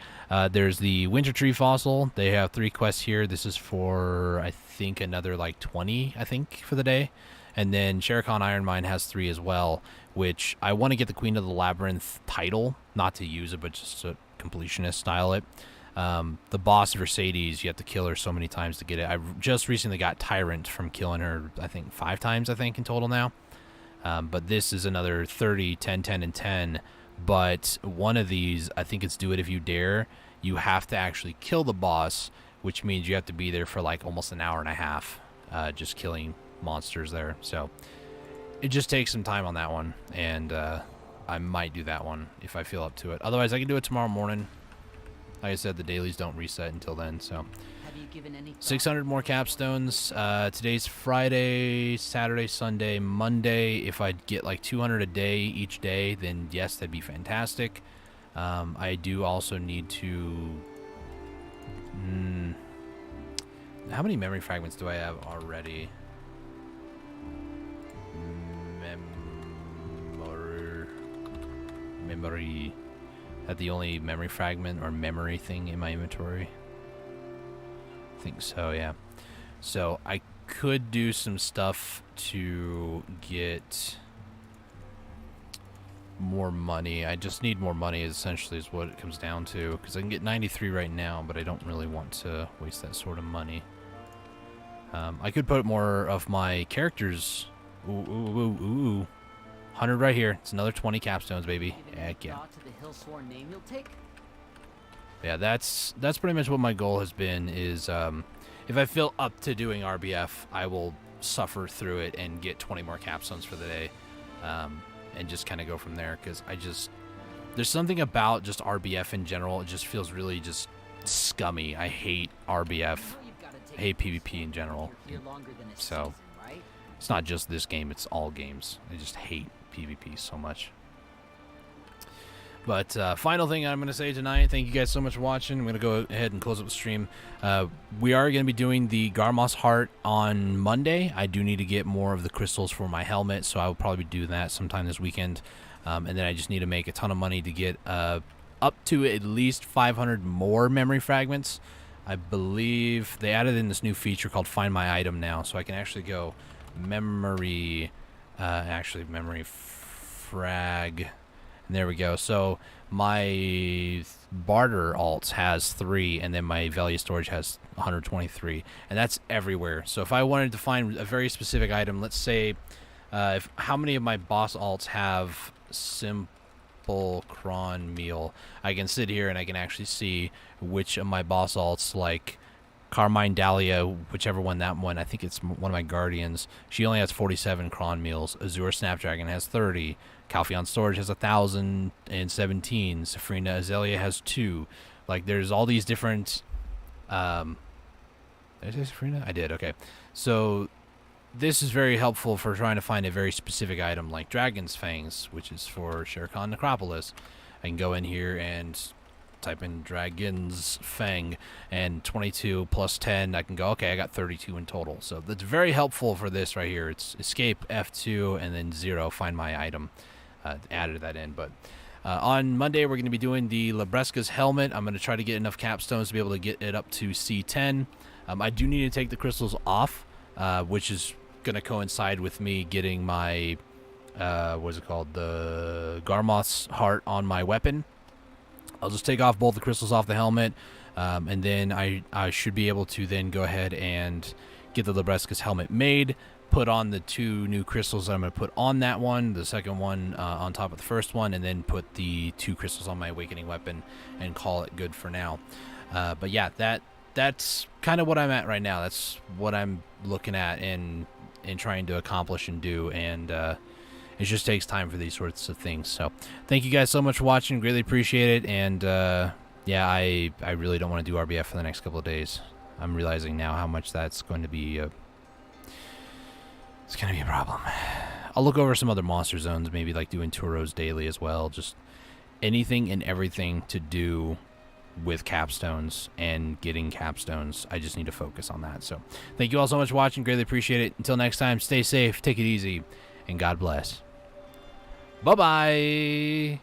There's the Winter Tree Fossil. They have 3 quests here. This is for, I think, another like 20, I think, for the day. And then Shere Khan Iron Mine has 3 as well, which I want to get the Queen of the Labyrinth title, not to use it, but just to completionist style it. The boss Mercedes, you have to kill her so many times to get it. I just recently got Tyrant from killing her, I think, 5 times, I think, in total now. But this is another 30, 10, 10, and 10. But one of these, I think it's Do It If You Dare. You have to actually kill the boss, which means you have to be there for like almost an hour and a half, just killing monsters there. So it just takes some time on that one, and I might do that one if I feel up to it. Otherwise, I can do it tomorrow morning. Like I said, the dailies don't reset until then, so. Have you given any 600 more capstones. Today's Friday, Saturday, Sunday, Monday. If I get like 200 a day each day, then yes, that'd be fantastic. I do also need to... how many memory fragments do I have already? Memory. That the only memory fragment or memory thing in my inventory? I think so, yeah. So I could do some stuff to get more money. I just need more money, essentially, is what it comes down to. Because I can get 93 right now, but I don't really want to waste that sort of money. I could put more of my characters. Ooh. 100 right here. It's another 20 capstones, baby. Heck yeah. to the Hillsworn name you'll take? Yeah, that's pretty much what my goal has been, is if I feel up to doing RBF, I will suffer through it and get 20 more capstones for the day, and just kind of go from there, because there's something about just RBF in general. It just feels really just scummy. I hate RBF. I hate PvP in general. So it's not just this game, it's all games. I just hate PvP so much. But final thing I'm going to say tonight, thank you guys so much for watching. I'm going to go ahead and close up the stream. We are going to be doing the Garmoth Heart on Monday. I do need to get more of the crystals for my helmet, so I will probably do that sometime this weekend. And then I just need to make a ton of money to get up to at least 500 more memory fragments. I believe they added in this new feature called Find My Item now, so I can actually go memory frag. And there we go. So my barter alt has 3, and then my value storage has 123, and that's everywhere. So if I wanted to find a very specific item, let's say how many of my boss alts have simple cron meal, I can sit here and I can actually see which of my boss alts, like Carmine Dahlia, whichever one, that one, I think it's one of my guardians, she only has 47 cron meals. Azure Snapdragon has 30. Calpheon Storage has 1,017. Safrina Azalea has 2. Like, there's all these different... did I say Safrina? I did, okay. So this is very helpful for trying to find a very specific item like Dragon's Fangs, which is for Shere Khan Necropolis. I can go in here and type in Dragon's Fang, and 22 plus 10, I can go, okay, I got 32 in total. So that's very helpful for this right here. It's escape, F2, and then 0, find my item. Added that in. But on Monday, we're going to be doing the Labresca's helmet. I'm going to try to get enough capstones to be able to get it up to C10. I do need to take the crystals off, which is going to coincide with me getting my, what is it called, the Garmoth's Heart on my weapon. I'll just take off both the crystals off the helmet, and then I should be able to then go ahead and get the Labresca's helmet made, put on the 2 new crystals that I'm going to put on that one, the second one on top of the first one, and then put the 2 crystals on my awakening weapon and call it good for now. But yeah, that's kind of what I'm at right now. That's what I'm looking at and trying to accomplish and do, and it just takes time for these sorts of things. So thank you guys so much for watching. Greatly appreciate it. And yeah, I really don't want to do RBF for the next couple of days. I'm realizing now how much that's going to be it's going to be a problem. I'll look over some other monster zones, maybe like doing Turos daily as well. Just anything and everything to do with capstones and getting capstones. I just need to focus on that. So thank you all so much for watching. Greatly appreciate it. Until next time, stay safe, take it easy, and God bless. Bye-bye.